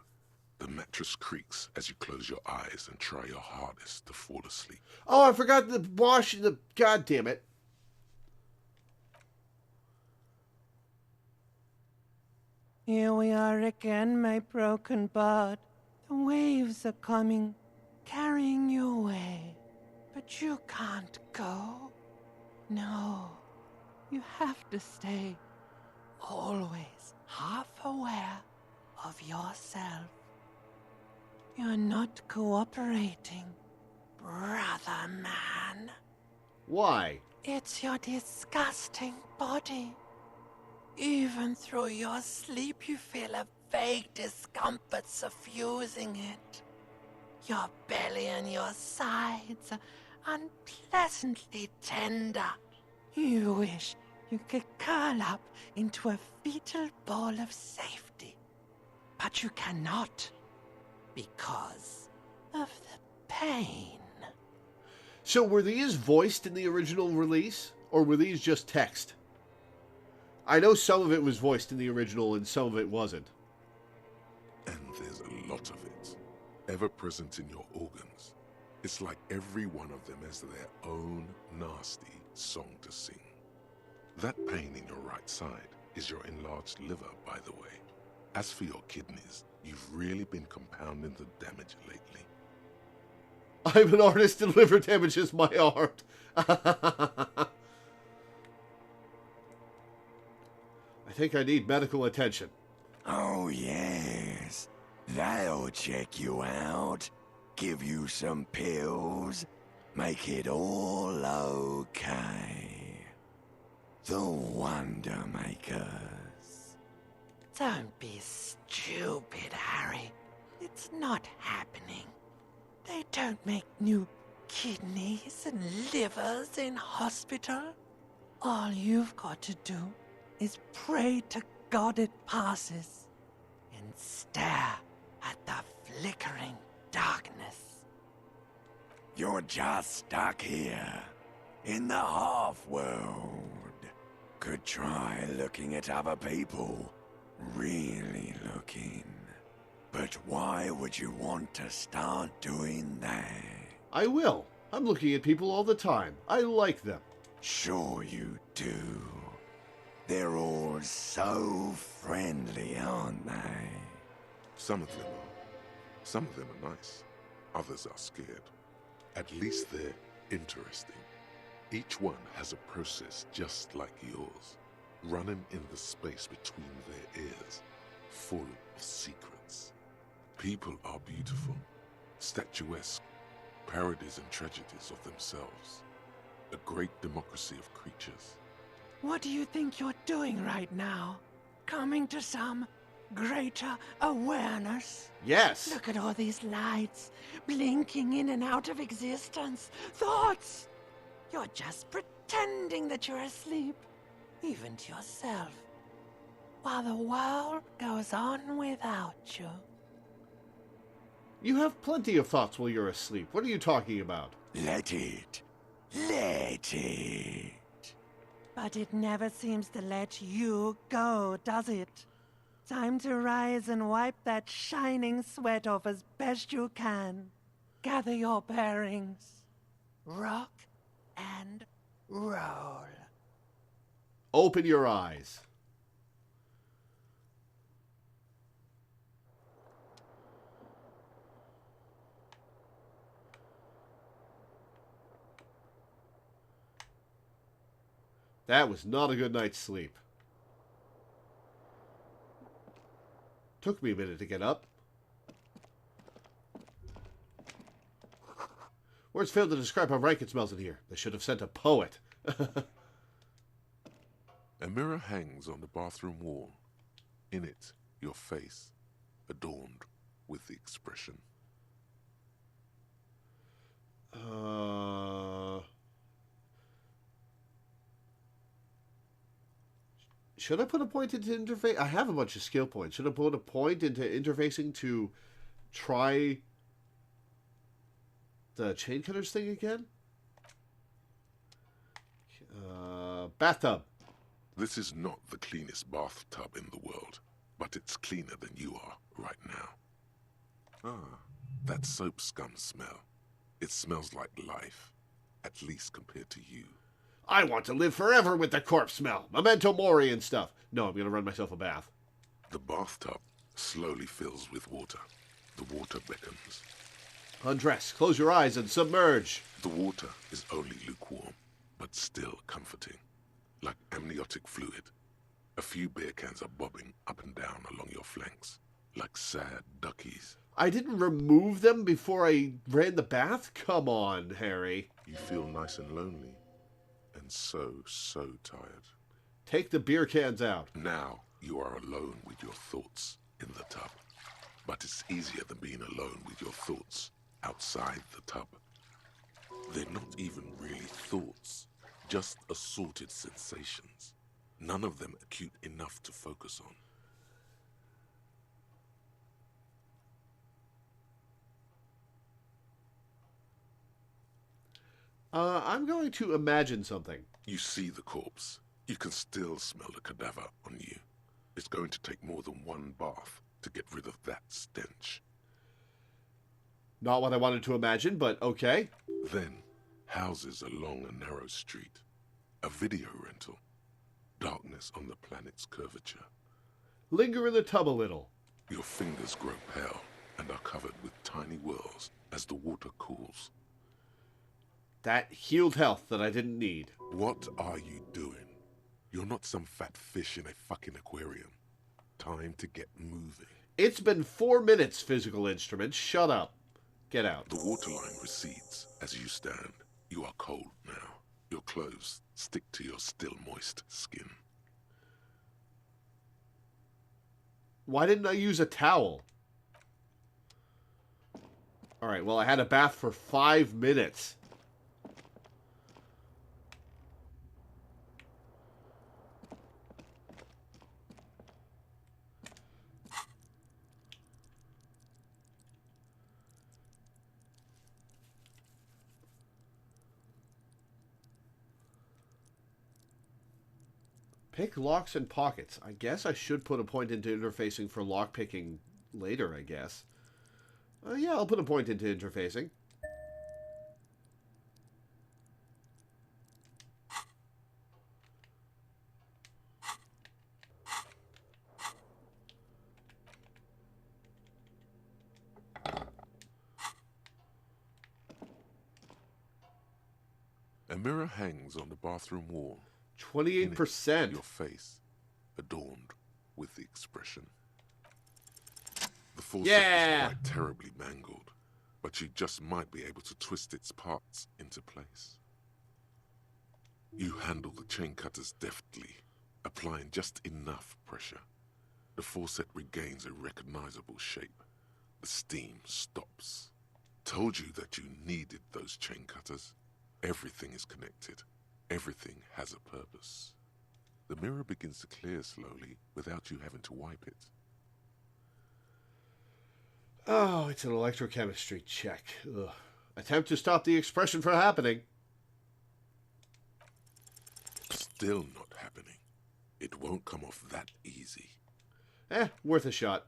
The mattress creaks as you close your eyes and try your hardest to fall asleep. Oh, I forgot to wash the... God damn it. Here we are again, my broken bud. The waves are coming, carrying you away. But you can't go. No, you have to stay. Always half aware of yourself. You're not cooperating, brother man. Why? It's your disgusting body. Even through your sleep, you feel a vague discomfort suffusing it. Your belly and your sides are unpleasantly tender. You wish you could curl up into a fetal ball of safety. But you cannot, because of the pain. So were these voiced in the original release, or were these just text? I know some of it was voiced in the original and some of it wasn't. And there's a lot of it, ever present in your organs. It's like every one of them has their own nasty song to sing. That pain in your right side is your enlarged liver, by the way. As for your kidneys, you've really been compounding the damage lately. I'm an artist and liver damage is my art. I think I need medical attention. Oh, yes. They'll check you out, give you some pills, make it all okay. The Wonder Makers. Don't be stupid, Harry. It's not happening. They don't make new kidneys and livers in hospital. All you've got to do is pray to God it passes and stare at the flickering darkness. You're just stuck here, in the half-world. Could try looking at other people, really looking. But why would you want to start doing that? I will. I'm looking at people all the time. I like them. Sure you do. They're all so friendly, aren't they? Some of them are. Some of them are nice. Others are scared. At least they're interesting. Each one has a process just like yours, running in the space between their ears, full of secrets. People are beautiful, statuesque, parodies and tragedies of themselves. A great democracy of creatures. What do you think you're doing right now? Coming to some greater awareness? Yes. Look at all these lights, blinking in and out of existence. Thoughts! You're just pretending that you're asleep, even to yourself, while the world goes on without you. You have plenty of thoughts while you're asleep. What are you talking about? Let it. Let it. But it never seems to let you go, does it? Time to rise and wipe that shining sweat off as best you can. Gather your bearings. Rock and roll. Open your eyes. That was not a good night's sleep. Took me a minute to get up. Words failed to describe how rank it smells in here. They should have sent a poet. A mirror hangs on the bathroom wall. In it, your face, adorned with the expression. Should I put a point into interface? I have a bunch of skill points. Should I put a point into interfacing to try the chain cutters thing again? Bathtub. This is not the cleanest bathtub in the world, but it's cleaner than you are right now. Ah, that soap scum smell. It smells like life, at least compared to you. I want to live forever with the corpse smell. Memento mori and stuff. No, I'm going to run myself a bath. The bathtub slowly fills with water. The water beckons. Undress, close your eyes, and submerge. The water is only lukewarm, but still comforting. Like amniotic fluid. A few beer cans are bobbing up and down along your flanks, like sad duckies. I didn't remove them before I ran the bath? Come on, Harry. You feel nice and lonely. And so tired. Take the beer cans out. Now you are alone with your thoughts in the tub. But it's easier than being alone with your thoughts outside the tub. They're not even really thoughts, just assorted sensations. None of them acute enough to focus on. I'm going to imagine something. You see the corpse. You can still smell the cadaver on you. It's going to take more than one bath to get rid of that stench. Not what I wanted to imagine, but okay. Then, houses along a narrow street. A video rental. Darkness on the planet's curvature. Linger in the tub a little. Your fingers grow pale and are covered with tiny whirls as the water cools. That healed health that I didn't need. What are you doing? You're not some fat fish in a fucking aquarium. Time to get moving. It's been 4 minutes, physical instruments. Shut up. Get out. The waterline recedes as you stand. You are cold now. Your clothes stick to your still moist skin. Why didn't I use a towel? Alright, well, I had a bath for 5 minutes. Pick locks and pockets. I guess I should put a point into interfacing for lockpicking later, I guess. Yeah, I'll put a point into interfacing. A mirror hangs on the bathroom wall. 28%. Your face, adorned with the expression. The faucet is quite terribly mangled, but you just might be able to twist its parts into place. You handle the chain cutters deftly, applying just enough pressure. The faucet regains a recognizable shape. The steam stops. Told you that you needed those chain cutters. Everything is connected. Everything has a purpose. The mirror begins to clear slowly without you having to wipe it. Oh, it's an electrochemistry check. Ugh. Attempt to stop the expression from happening. Still not happening. It won't come off that easy. Worth a shot.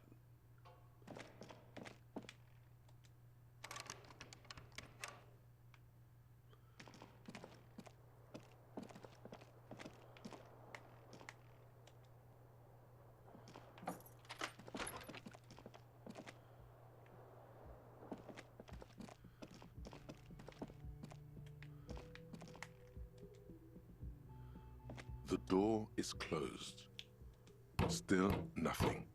The door is closed. Still nothing.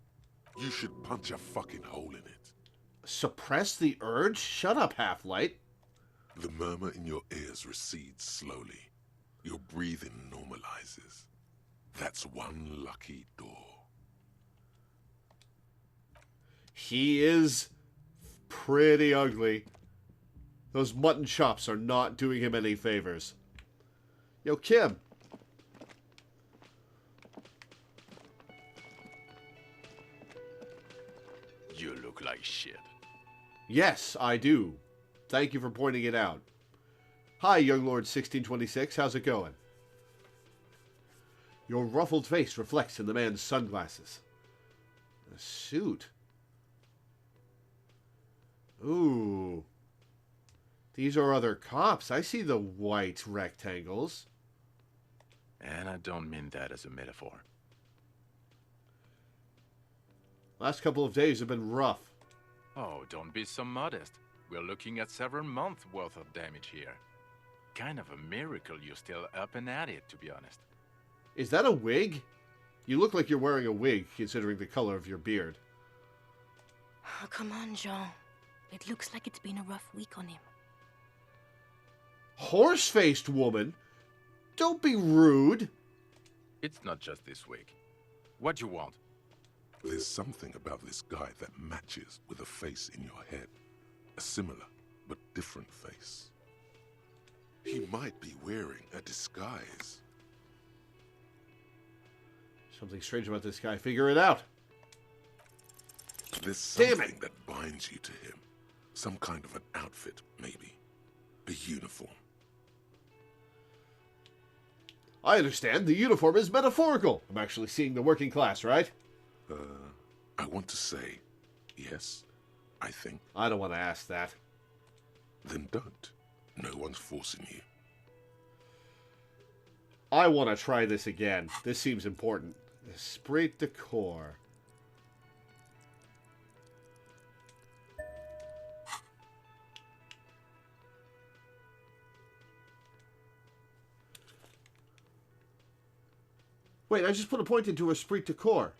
You should punch a fucking hole in it. Suppress the urge? Shut up, Half-Light. The murmur in your ears recedes slowly. Your breathing normalizes. That's one lucky door. He is pretty ugly. Those mutton chops are not doing him any favors. Yo, Kim. You look like shit. Yes, I do. Thank you for pointing it out. Hi, young Lord 1626. How's it going? Your ruffled face reflects in the man's sunglasses. A suit. Ooh. These are other cops. I see the white rectangles. And I don't mean that as a metaphor. Last couple of days have been rough. Oh, don't be so modest. We're looking at several months worth of damage here. Kind of a miracle you're still up and at it, to be honest. Is that a wig? You look like you're wearing a wig, considering the color of your beard. Oh, come on, Jean. It looks like it's been a rough week on him. Horse-faced woman? Don't be rude. It's not just this week. What you want? There's something about this guy that matches with a face in your head. A similar but different face. He might be wearing a disguise. Something strange about this guy. Figure it out. There's something that binds you to him. Some kind of an outfit, maybe. A uniform. I understand. The uniform is metaphorical. I'm actually seeing the working class, right? I want to say yes, I think. I don't want to ask that. Then don't. No one's forcing you. I want to try this again. This seems important. Esprit de corps. Wait, I just put a point into Esprit de corps.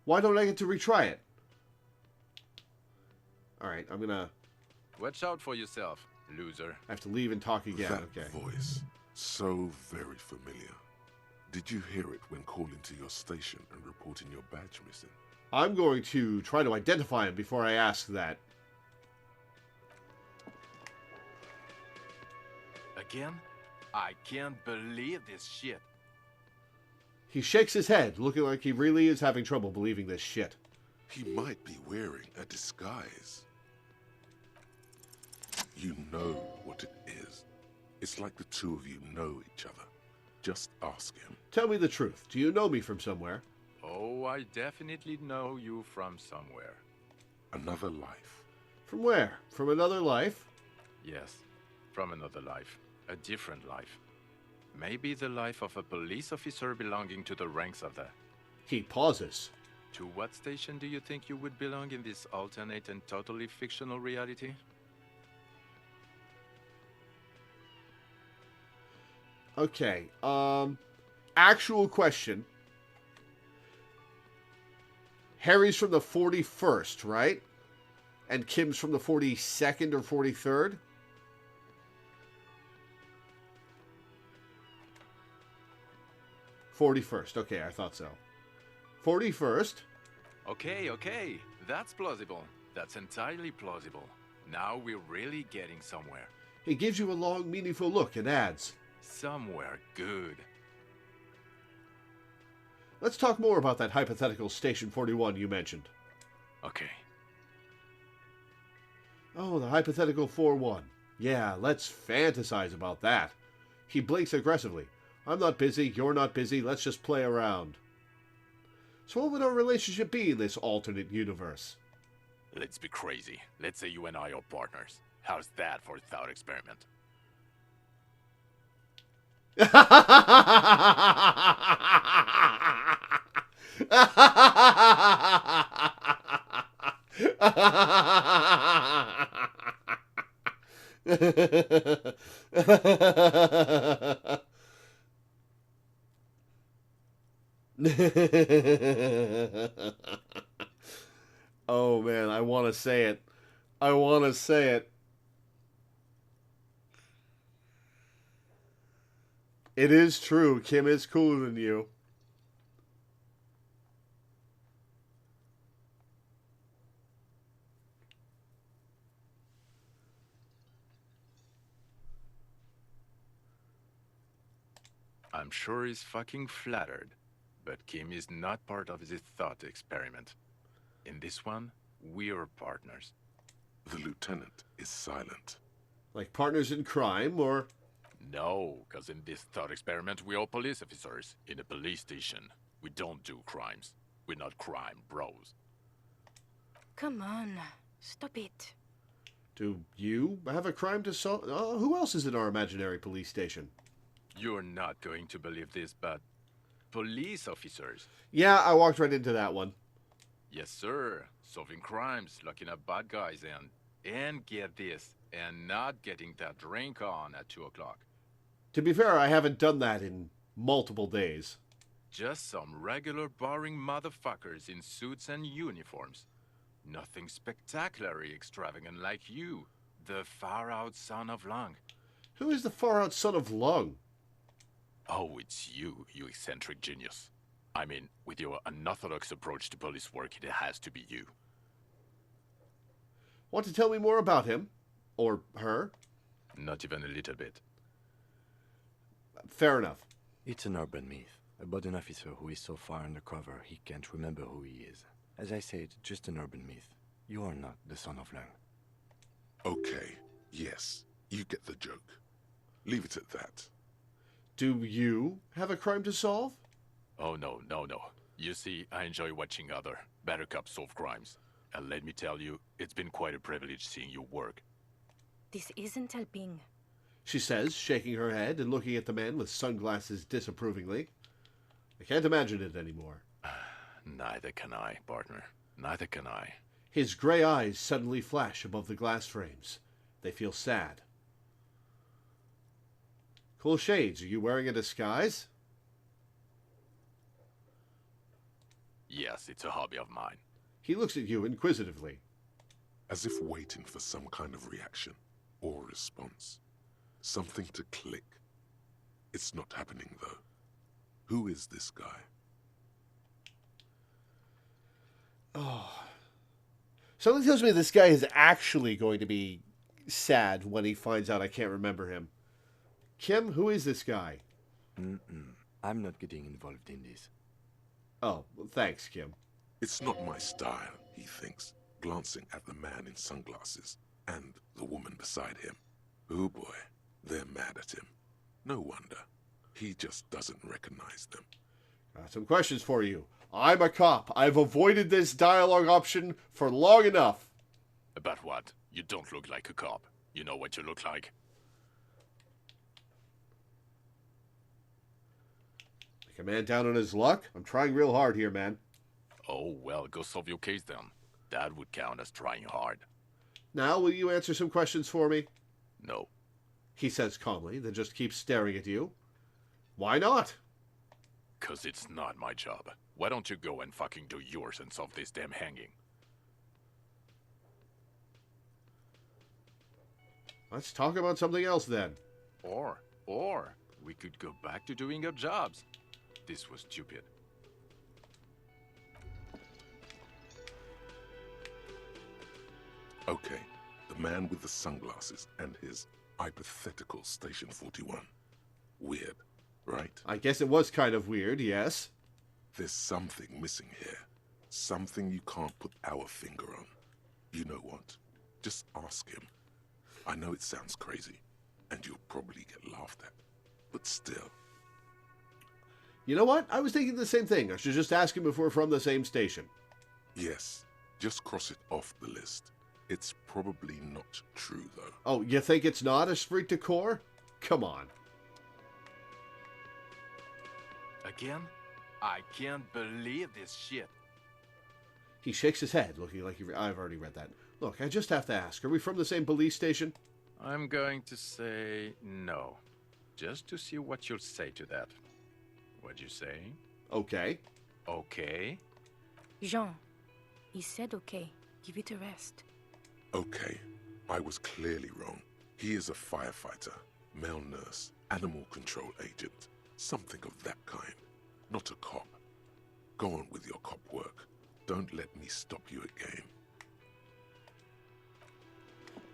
Why don't I get to retry it? Alright, I'm gonna... Watch out for yourself, loser. I have to leave and talk again. That Okay. voice, so very familiar. Did you hear it when calling to your station and reporting your badge missing? I'm going to try to identify him before I ask that. Again? I can't believe this shit. He shakes his head, looking like he really is having trouble believing this shit. He might be wearing a disguise. You know what it is. It's like the two of you know each other. Just ask him. Tell me the truth. Do you know me from somewhere? Oh, I definitely know you from somewhere. Another life. From where? From another life? Yes, from another life. A different life. Maybe the life of a police officer belonging to the ranks of the... He pauses. To what station do you think you would belong in this alternate and totally fictional reality? Okay, actual question. Harry's from the 41st, right? And Kim's from the 42nd or 43rd? '41st. Okay, I thought so. 41st. Okay. That's plausible. That's entirely plausible. Now we're really getting somewhere. He gives you a long, meaningful look and adds, Somewhere good. let's talk more about that hypothetical Station 41 you mentioned. Okay. Oh, the hypothetical 4-1. Yeah, let's fantasize about that. He blinks aggressively. I'm not busy, you're not busy, let's just play around. So what would our relationship be in this alternate universe? Let's be crazy. Let's say you and I are partners. How's that for a thought experiment? Oh man, I want to say it. I want to say it. It is true. Kim is cooler than you. I'm sure he's fucking flattered. But Kim is not part of this thought experiment. In this one, we're partners. The lieutenant is silent. Like partners in crime, or... No, because in this thought experiment, we're all police officers. In a police station, we don't do crimes. We're not crime bros. Come on, stop it. Do you have a crime to solve? Who else is in our imaginary police station? You're not going to believe this, but... police officers. Yeah, I walked right into that one. Yes, sir. Solving crimes, locking up bad guys, and get this, and not getting that drink on at 2 o'clock. To be fair, I haven't done that in multiple days. Just some regular boring motherfuckers in suits and uniforms. Nothing spectacularly extravagant like you, the far-out son of Lung. Who is the far-out son of Lung? Oh, it's you, you eccentric genius. I mean, with your unorthodox approach to police work, it has to be you. Want to tell me more about him? Or her? Not even a little bit. Fair enough. It's an urban myth about an officer who is so far undercover he can't remember who he is. As I said, just an urban myth. You are not the son of Lang. Okay, yes, you get the joke. Leave it at that. Do you have a crime to solve? Oh, no. You see, I enjoy watching other better cops solve crimes. And let me tell you, it's been quite a privilege seeing you work. This isn't helping. She says, shaking her head and looking at the man with sunglasses disapprovingly. I can't imagine it anymore. Neither can I, partner. Neither can I. His gray eyes suddenly flash above the glass frames. They feel sad. Cool shades. Are you wearing a disguise? Yes, it's a hobby of mine. He looks at you inquisitively. As if waiting for some kind of reaction or response. Something to click. It's not happening, though. Who is this guy? Oh. Something tells me this guy is actually going to be sad when he finds out I can't remember him. Kim, who is this guy? I'm not getting involved in this. Oh, well, thanks, Kim. It's not my style, he thinks, glancing at the man in sunglasses and the woman beside him. Oh boy, they're mad at him. No wonder. He just doesn't recognize them. Got some questions for you. I'm a cop. I've avoided this dialogue option for long enough. About what? You don't look like a cop. You know what you look like. Like a man down on his luck? I'm trying real hard here, man. Oh, well, go solve your case then. That would count as trying hard. Now, will you answer some questions for me? No. He says calmly, then just keeps staring at you. Why not? 'Cause it's not my job. Why don't you go and fucking do yours and solve this damn hanging? Let's talk about something else then. Or we could go back to doing our jobs. This was stupid. Okay, the man with the sunglasses and his hypothetical Station 41. Weird, right? I guess it was kind of weird, yes. There's something missing here. Something you can't put our finger on. You know what? Just ask him. I know it sounds crazy, and you'll probably get laughed at. But still. You know what? I was thinking the same thing. I should just ask him if we're from the same station. Yes, just cross it off the list. It's probably not true, though. Oh, you think it's not esprit de corps? Come on. Again? I can't believe this shit. He shakes his head, looking like I've already read that. Look, I just have to ask, are we from the same police station? I'm going to say no. Just to see what you'll say to that. What'd you say? Okay. Okay? Jean, he said okay. Give it a rest. Okay, I was clearly wrong. He is a firefighter, male nurse, animal control agent, something of that kind. Not a cop. Go on with your cop work. Don't let me stop you again.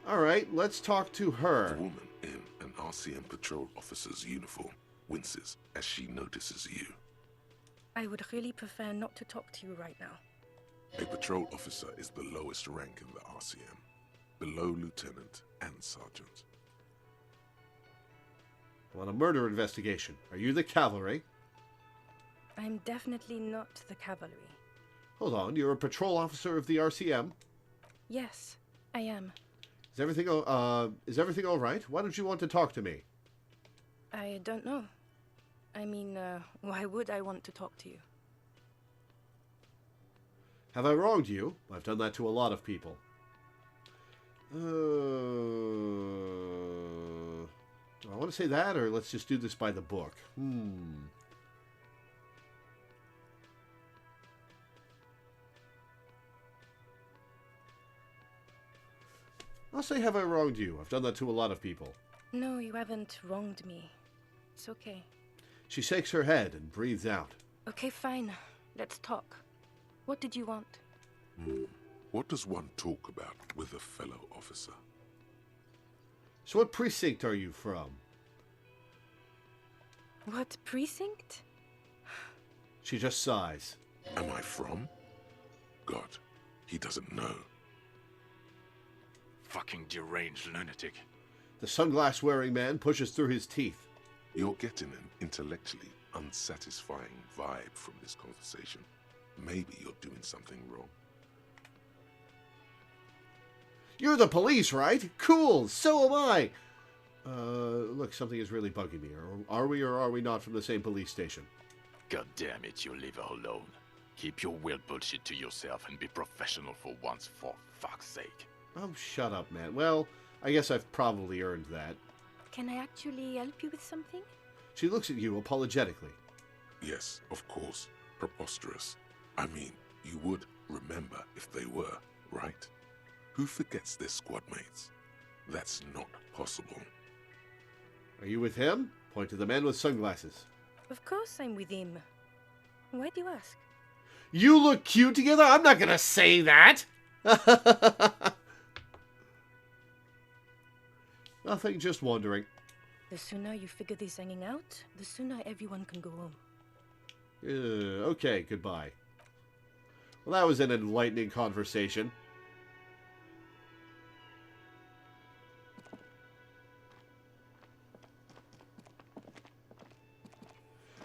All right, let's talk to her. The woman in an RCM patrol officer's uniform winces as she notices you. I would really prefer not to talk to you right now. A patrol officer is the lowest rank in the RCM, below lieutenant and sergeant. On a murder investigation. Are you the cavalry? I'm definitely not the cavalry. Hold on, you're a patrol officer of the RCM? Yes, I am. Is everything all right? Why don't you want to talk to me? I don't know. I mean, why would I want to talk to you? Have I wronged you? I've done that to a lot of people. Do I want to say that, or let's just do this by the book? I'll say, have I wronged you? I've done that to a lot of people. No, you haven't wronged me. It's okay. She shakes her head and breathes out. Okay, fine. Let's talk. What did you want? What does one talk about with a fellow officer? So what precinct are you from? What precinct? She just sighs. Am I from? God, he doesn't know. Fucking deranged lunatic. The sunglass-wearing man pushes through his teeth. You're getting an intellectually unsatisfying vibe from this conversation. Maybe you're doing something wrong. You're the police, right? Cool, so am I. Look, something is really bugging me. Are we or are we not from the same police station? God damn it, you leave her alone. Keep your weird bullshit to yourself and be professional for once, for fuck's sake. Oh, shut up, man. Well, I guess I've probably earned that. Can I actually help you with something? She looks at you apologetically. Yes, of course. Preposterous. I mean, you would remember if they were, right? Who forgets their squad mates? That's not possible. Are you with him? Point to the man with sunglasses. Of course I'm with him. Why do you ask? You look cute together? I'm not gonna say that! Nothing, just wondering. The sooner you figure this hanging out, the sooner everyone can go home. Okay, goodbye. Well, that was an enlightening conversation.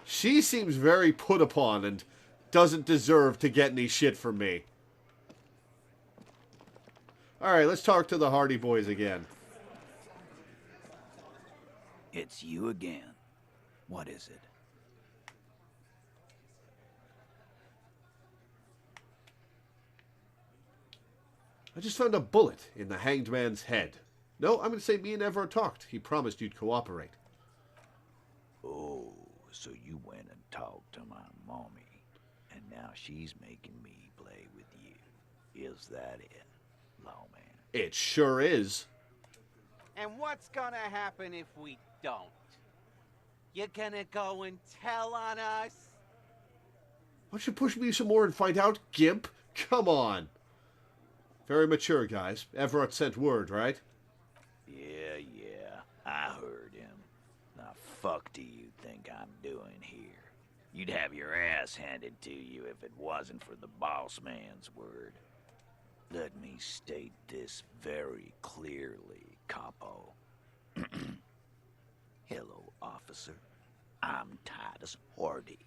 She seems very put upon and doesn't deserve to get any shit from me. Alright, let's talk to the Hardy Boys again. It's you again. What is it? I just found a bullet in the hanged man's head. No, I'm going to say me and Everett talked. He promised you'd cooperate. Oh, so you went and talked to my mommy, and now she's making me play with you. Is that it, lawman? It sure is. And what's gonna happen if we don't? You're gonna go and tell on us? Why don't you push me some more and find out, Gimp? Come on. Very mature, guys. Everett sent word, right? Yeah, I heard him. Now, fuck do you think I'm doing here? You'd have your ass handed to you if it wasn't for the boss man's word. Let me state this very clearly, Capo. Hello, officer. I'm Titus Hardy,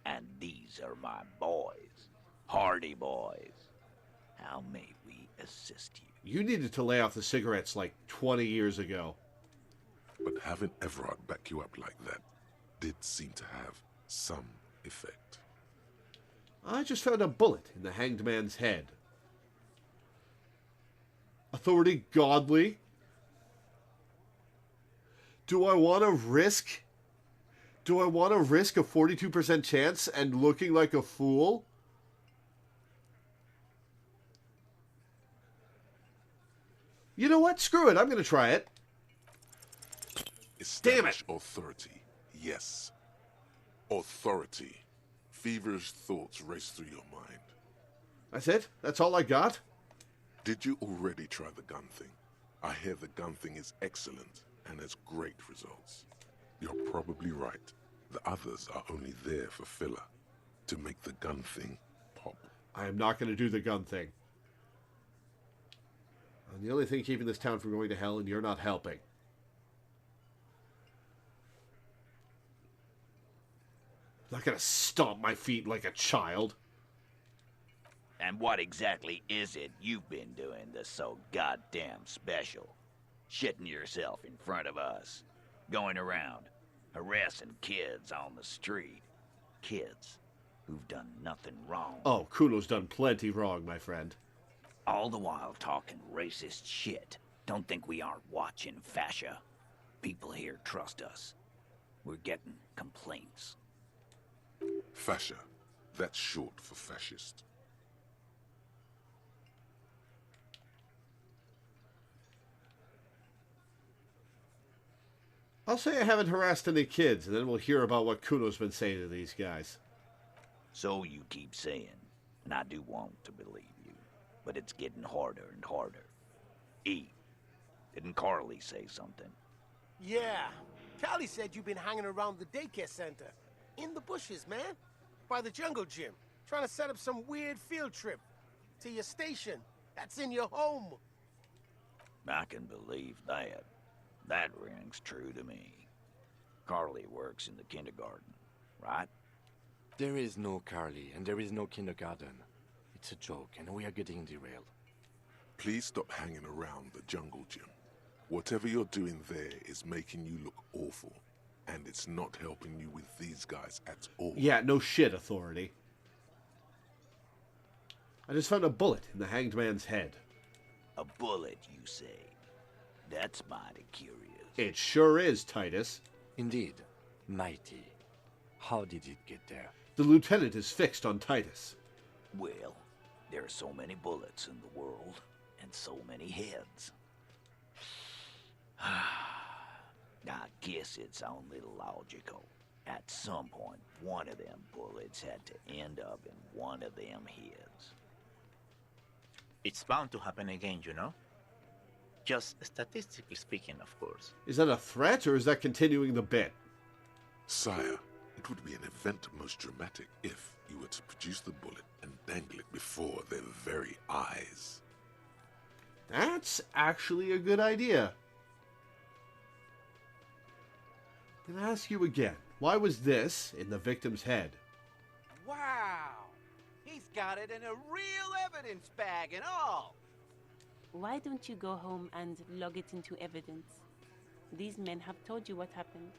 and these are my boys, Hardy Boys. How may we assist you? You needed to lay off the cigarettes like 20 years ago. But having Everard back you up like that did seem to have some effect. I just found a bullet in the hanged man's head. Authority godly? Do I want to risk? Do I want to risk a 42% chance and looking like a fool? You know what? Screw it. I'm going to try it. Establish authority. Yes. Authority. Feverish thoughts race through your mind. That's it? That's all I got? Did you already try the gun thing? I hear the gun thing is excellent and has great results. You're probably right. The others are only there for filler, to make the gun thing pop. I am not going to do the gun thing. I'm the only thing keeping this town from going to hell, and you're not helping. I'm not going to stomp my feet like a child. And what exactly is it you've been doing that's so goddamn special? Shitting yourself in front of us. Going around, harassing kids on the street. Kids who've done nothing wrong. Oh, Kuno's done plenty wrong, my friend. All the while talking racist shit. Don't think we aren't watching, fascia. People here trust us. We're getting complaints. Fascia. That's short for fascist. I'll say I haven't harassed any kids, and then we'll hear about what Kuno's been saying to these guys. So you keep saying, and I do want to believe you, but it's getting harder and harder. E, didn't Carly say something? Yeah. Callie said you've been hanging around the daycare center. In the bushes, man. By the jungle gym. Trying to set up some weird field trip. To your station. That's in your home. I can believe that. That rings true to me. Carly works in the kindergarten, right? There is no Carly, and there is no kindergarten. It's a joke, and we are getting derailed. Please stop hanging around the jungle gym. Whatever you're doing there is making you look awful, and it's not helping you with these guys at all. Yeah, no shit, Authority. I just found a bullet in the hanged man's head. A bullet, you say? That's mighty curious. It sure is, Titus. Indeed. Mighty. How did it get there? The lieutenant is fixed on Titus. Well, there are so many bullets in the world, and so many heads. I guess it's only logical. At some point, one of them bullets had to end up in one of them heads. It's bound to happen again, you know? Just statistically speaking, of course. Is that a threat, or is that continuing the bit? Sire, it would be an event most dramatic if you were to produce the bullet and dangle it before their very eyes. That's actually a good idea. I'm gonna ask you again. Why was this in the victim's head? Wow! He's got it in a real evidence bag and all! Why don't you go home and log it into evidence? These men have told you what happened.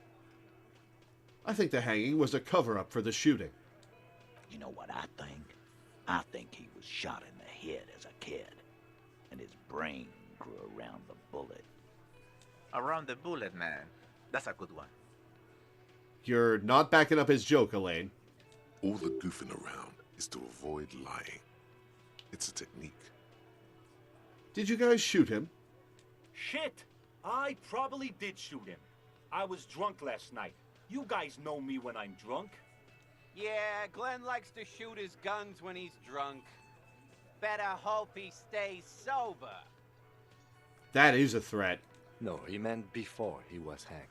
I think the hanging was a cover-up for the shooting. You know what I think? I think he was shot in the head as a kid, and his brain grew around the bullet. Around the bullet, man. That's a good one. You're not backing up his joke, Elaine. All the goofing around is to avoid lying. It's a technique. Did you guys shoot him? Shit! I probably did shoot him. I was drunk last night. You guys know me when I'm drunk. Yeah, Glenn likes to shoot his guns when he's drunk. Better hope he stays sober. That is a threat. No, he meant before he was hanged.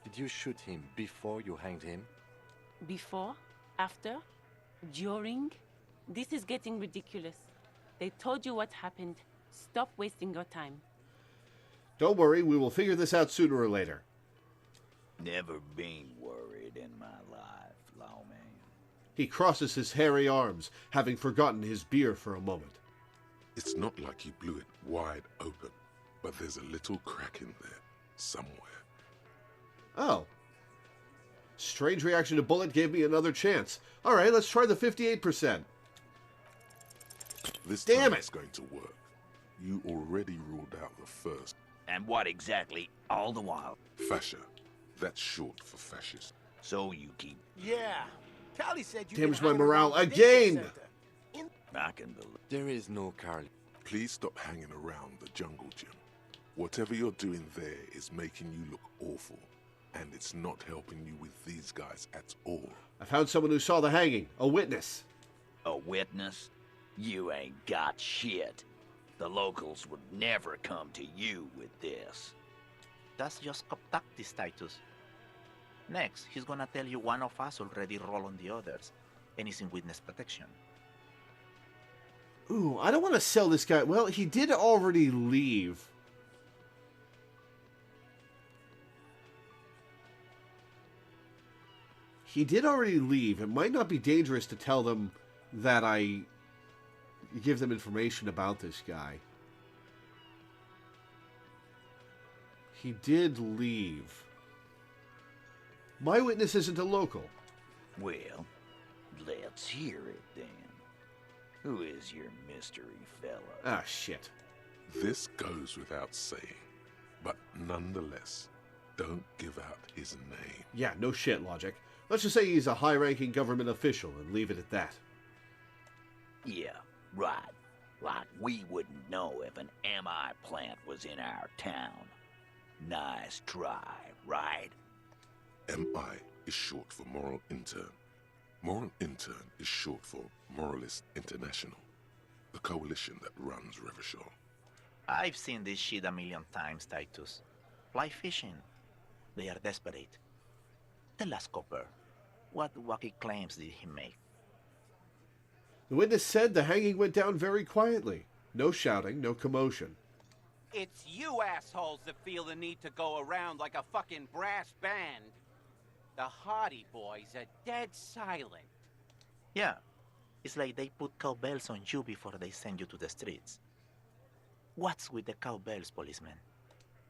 Did you shoot him before you hanged him? Before? After? During? This is getting ridiculous. They told you what happened. Stop wasting your time. Don't worry, we will figure this out sooner or later. Never been worried in my life, lawman. He crosses his hairy arms, having forgotten his beer for a moment. It's not like you blew it wide open, but there's a little crack in there, somewhere. Oh. Strange reaction to bullet gave me another chance. Alright, let's try the 58%. This Damn time it! it's going to work. You already ruled out the first. And what exactly all the while? Fascia. That's short for fascist. So you keep... Yeah. Callie said you Damage my morale again! I can believe... There is no Carly. Please stop hanging around the jungle gym. Whatever you're doing there is making you look awful. And it's not helping you with these guys at all. I found someone who saw the hanging. A witness. A witness? You ain't got shit. The locals would never come to you with this. That's just tactics, Titus. Next, he's gonna tell you one of us already rolled on the others, and he's in witness protection. Ooh, I don't want to sell this guy. Well, he did already leave. He did already leave. It might not be dangerous to tell them that I give them information about this guy. He did leave. My witness isn't a local. Well, let's hear it then. Who is your mystery fella? Ah, shit. This goes without saying, but nonetheless, don't give out his name. Yeah, no shit, Logic. Let's just say he's a high-ranking government official and leave it at that. Yeah, right. Like we wouldn't know if an MI plant was in our town. Nice try, right? MI is short for moral intern. Moral Intern is short for Moralist International, the coalition that runs Revachol. I've seen this shit a million times, Titus. Fly fishing. They are desperate. Tell us, Copper, what wacky claims did he make? The witness said the hanging went down very quietly. No shouting, no commotion. It's you assholes that feel the need to go around like a fucking brass band. The Hardy Boys are dead silent. Yeah, it's like they put cowbells on you before they send you to the streets. What's with the cowbells, policeman?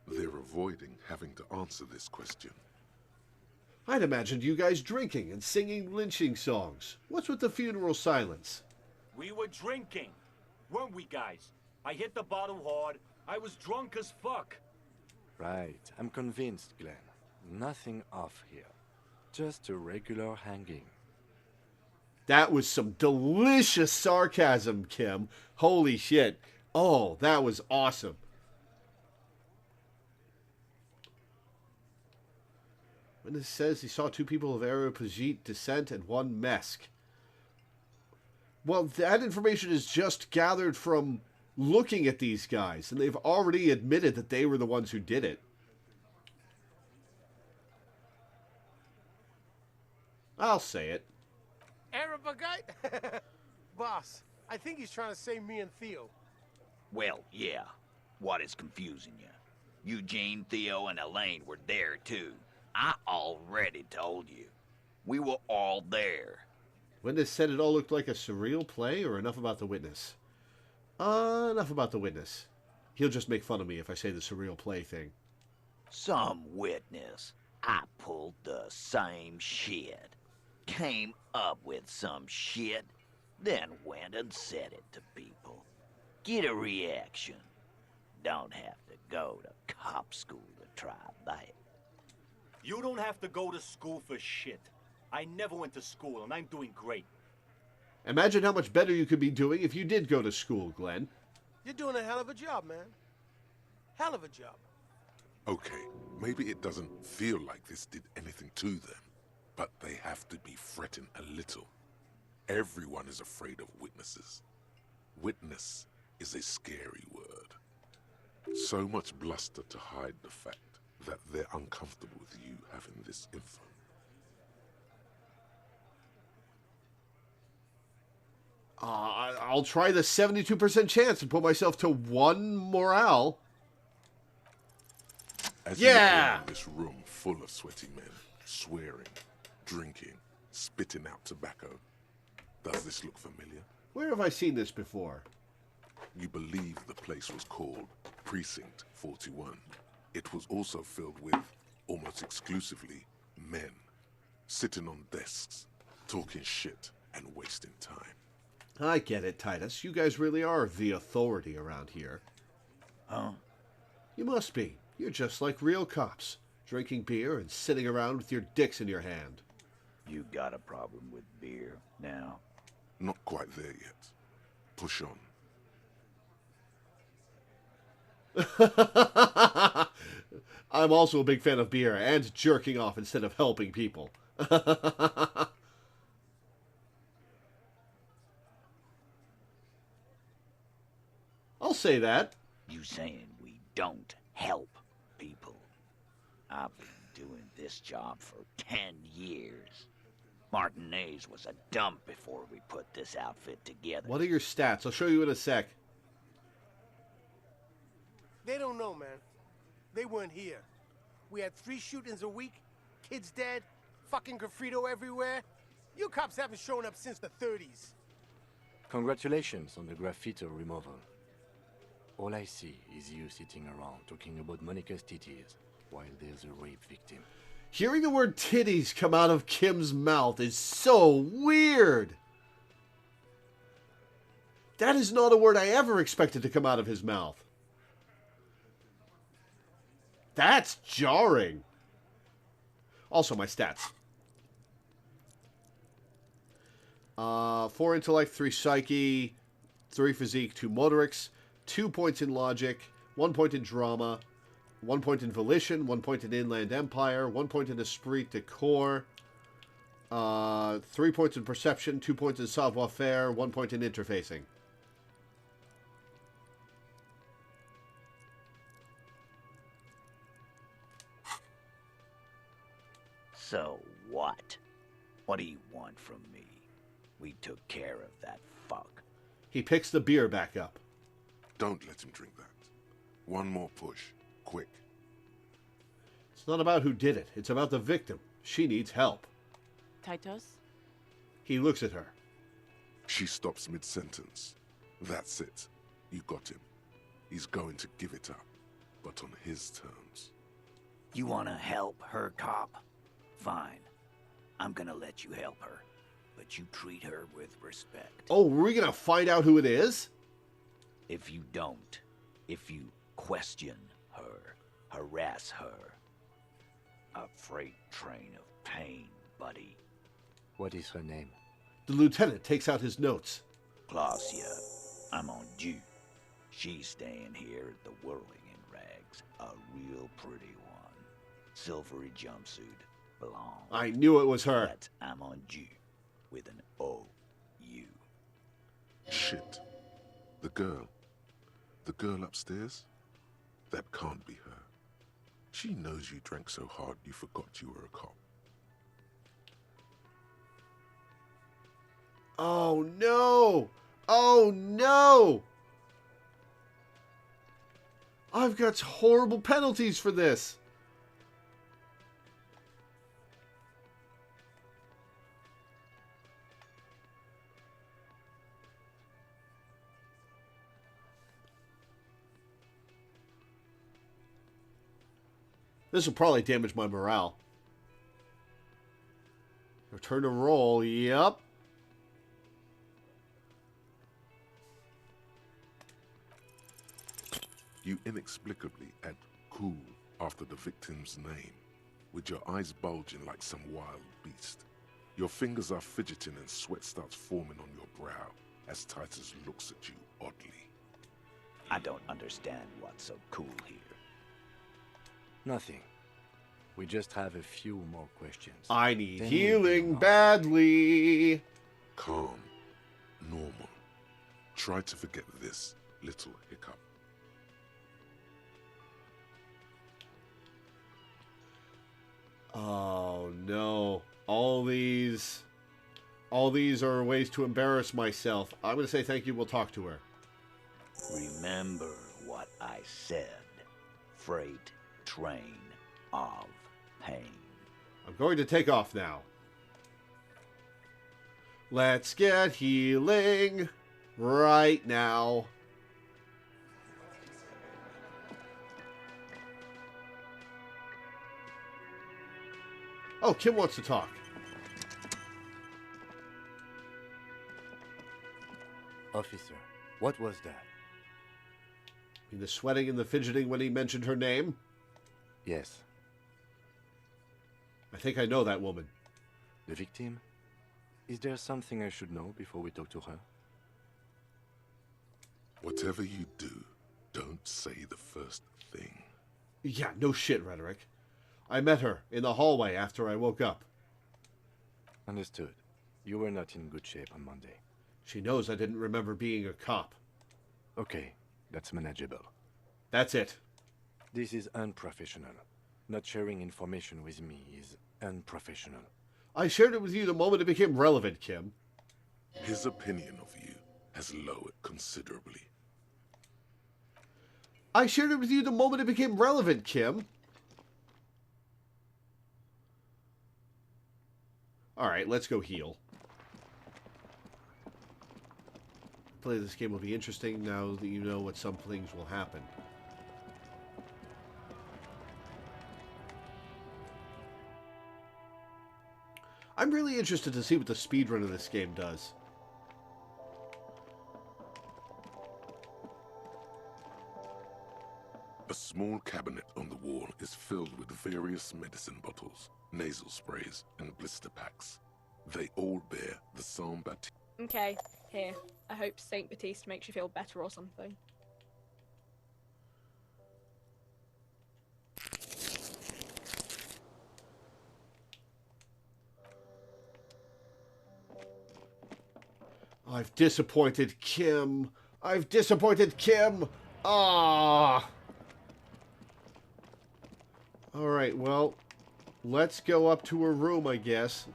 They're avoiding having to answer this question. I'd imagined you guys drinking and singing lynching songs. What's with the funeral silence? We were drinking, weren't we, guys? I hit the bottle hard. I was drunk as fuck. Right. I'm convinced, Glenn. Nothing off here. Just a regular hanging. That was some delicious sarcasm, Kim. Holy shit. Oh, that was awesome. Witness says he saw 2 people of Areopagite descent and 1 Mesk. Well, that information is just gathered from looking at these guys, and they've already admitted that they were the ones who did it. I'll say it. Arabagite? Boss, I think he's trying to say me and Theo. Well, yeah. What is confusing you? Eugene, Theo, and Elaine were there, too. I already told you. We were all there. Witness said it all looked like a surreal play, or enough about the witness? Enough about the witness. He'll just make fun of me if I say the surreal play thing. Some witness. I pulled the same shit. Came up with some shit, then went and said it to people. Get a reaction. Don't have to go to cop school to try that. You don't have to go to school for shit. I never went to school, and I'm doing great. Imagine how much better you could be doing if you did go to school, Glenn. You're doing a hell of a job, man. Hell of a job. Okay, maybe it doesn't feel like this did anything to them, but they have to be fretting a little. Everyone is afraid of witnesses. Witness is a scary word. So much bluster to hide the fact that they're uncomfortable with you having this info. I'll try the 72% chance and put myself to 1 morale. As you look around this room full of sweaty men, swearing, drinking, spitting out tobacco, does this look familiar? Where have I seen this before? You believe the place was called Precinct 41. It was also filled with, almost exclusively, men, sitting on desks, talking shit and wasting time. I get it, Titus. You guys really are the authority around here. Huh? You must be. You're just like real cops, drinking beer and sitting around with your dicks in your hand. You got a problem with beer now? Not quite there yet. Push on. I'm also a big fan of beer and jerking off instead of helping people. I'll say that. You saying we don't help people? I've been doing this job for 10 years. Martinez was a dump before we put this outfit together. What are your stats? I'll show you in a sec. They don't know, man. They weren't here. We had 3 shootings a week, kids dead, fucking graffito everywhere. You cops haven't shown up since the 30s. Congratulations on the graffito removal. All I see is you sitting around talking about Monica's titties while there's a rape victim. Hearing the word titties come out of Kim's mouth is so weird. That is not a word I ever expected to come out of his mouth. That's jarring. Also, my stats. 4 intellect, 3 psyche, 3 physique, 2 motorics, 2 points in logic, 1 point in drama, 1 point in volition, 1 point in inland empire, 1 point in esprit de corps, 3 points in perception, 2 points in savoir-faire, 1 point in interfacing. So what? What do you want from me? We took care of that fuck. He picks the beer back up. Don't let him drink that. One more push. Quick. It's not about who did it. It's about the victim. She needs help. Titus? He looks at her. She stops mid-sentence. That's it. You got him. He's going to give it up, but on his terms. You wanna help her, cop? Fine. I'm gonna let you help her. But you treat her with respect. Oh, were we gonna find out who it is? If you don't, if you question her, harass her, a freight train of pain, buddy. What is her name? The lieutenant takes out his notes. Glacia, I'm on due. She's staying here at the Whirling in Rags. A real pretty one. Silvery jumpsuit. Blonde. I knew it was her. That's I'm on due. With an O-U. Shit. The girl. The girl upstairs? That can't be her. She knows you drank so hard you forgot you were a cop. Oh no! Oh no! I've got horrible penalties for this. This will probably damage my morale. Return to roll. Yep. You inexplicably add cool after the victim's name, with your eyes bulging like some wild beast. Your fingers are fidgeting and sweat starts forming on your brow as Titus looks at you oddly. I don't understand what's so cool here. Nothing. We just have a few more questions. I need Then healing badly. Calm. Normal. Try to forget this little hiccup. Oh no. All these are ways to embarrass myself. I'm going to say thank you. We'll talk to her. Remember what I said. Freight train of pain. I'm going to take off now. Let's get healing right now. Oh, Kim wants to talk. Officer, what was that? You mean the sweating and the fidgeting when he mentioned her name? Yes. I think I know that woman. The victim? Is there something I should know before we talk to her? Whatever you do, don't say the first thing. Yeah, no shit, Rhetoric. I met her in the hallway after I woke up. Understood. You were not in good shape on Monday. She knows I didn't remember being a cop. Okay, that's manageable. That's it. This is unprofessional. Not sharing information with me is unprofessional. I shared it with you the moment it became relevant, Kim. His opinion of you has lowered considerably. I shared it with you the moment it became relevant, Kim. Alright, let's go heal. Play this game will be interesting now that you know what some things will happen. I'm really interested to see what the speedrun of this game does. A small cabinet on the wall is filled with various medicine bottles, nasal sprays, and blister packs. They all bear the Saint Baptiste. Okay, here. I hope Saint Baptiste makes you feel better or something. I've disappointed Kim. I've disappointed Kim. Ah. Alright, well, let's go up to her room, I guess.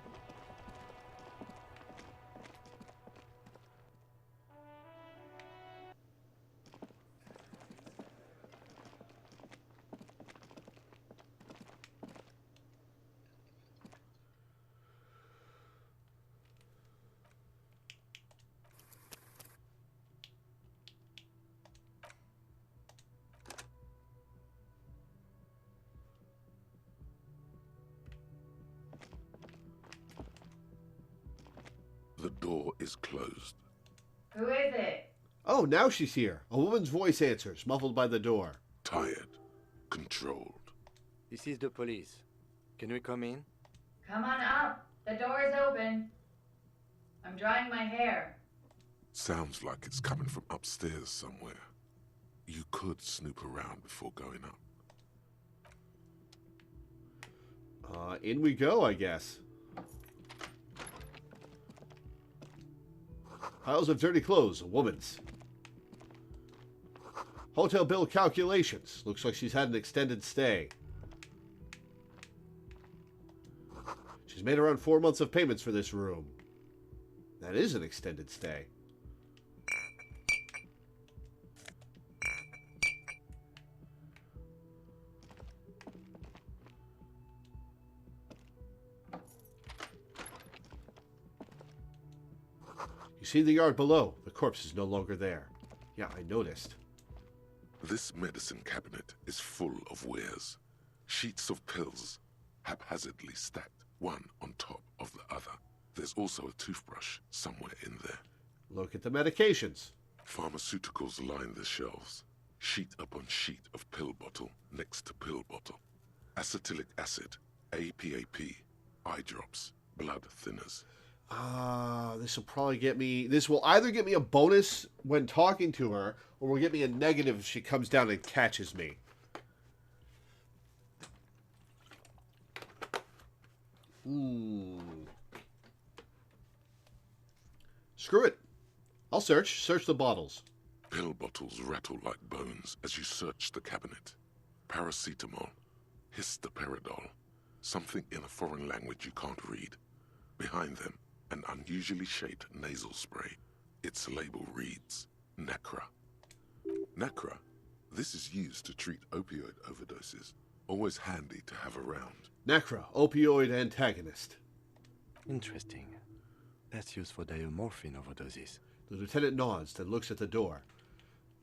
The door is closed. Who is it? Oh, now she's here. A woman's voice answers, muffled by the door. Tired. Controlled. This is the police. Can we come in? Come on up. The door is open. I'm drying my hair. Sounds like it's coming from upstairs somewhere. You could snoop around before going up. In we go, I guess. Piles of dirty clothes, a woman's. Hotel bill calculations. Looks like she's had an extended stay. She's made around 4 months of payments for this room. That is an extended stay. You see the yard below. The corpse is no longer there. Yeah, I noticed. This medicine cabinet is full of wares. Sheets of pills, haphazardly stacked, one on top of the other. There's also a toothbrush somewhere in there. Look at the medications. Pharmaceuticals line the shelves. Sheet upon sheet of pill bottle next to pill bottle. Acetylic acid, APAP, eye drops, blood thinners. This will probably get me... This will either get me a bonus when talking to her, or will get me a negative if she comes down and catches me. Screw it. I'll search. Search the bottles. Pill bottles rattle like bones as you search the cabinet. Paracetamol, histoperidol, something in a foreign language you can't read. Behind them, an unusually shaped nasal spray. Its label reads, Nacra. Nacra, this is used to treat opioid overdoses. Always handy to have around. Nacra, opioid antagonist. Interesting. That's used for diamorphine overdoses. The lieutenant nods, then looks at the door.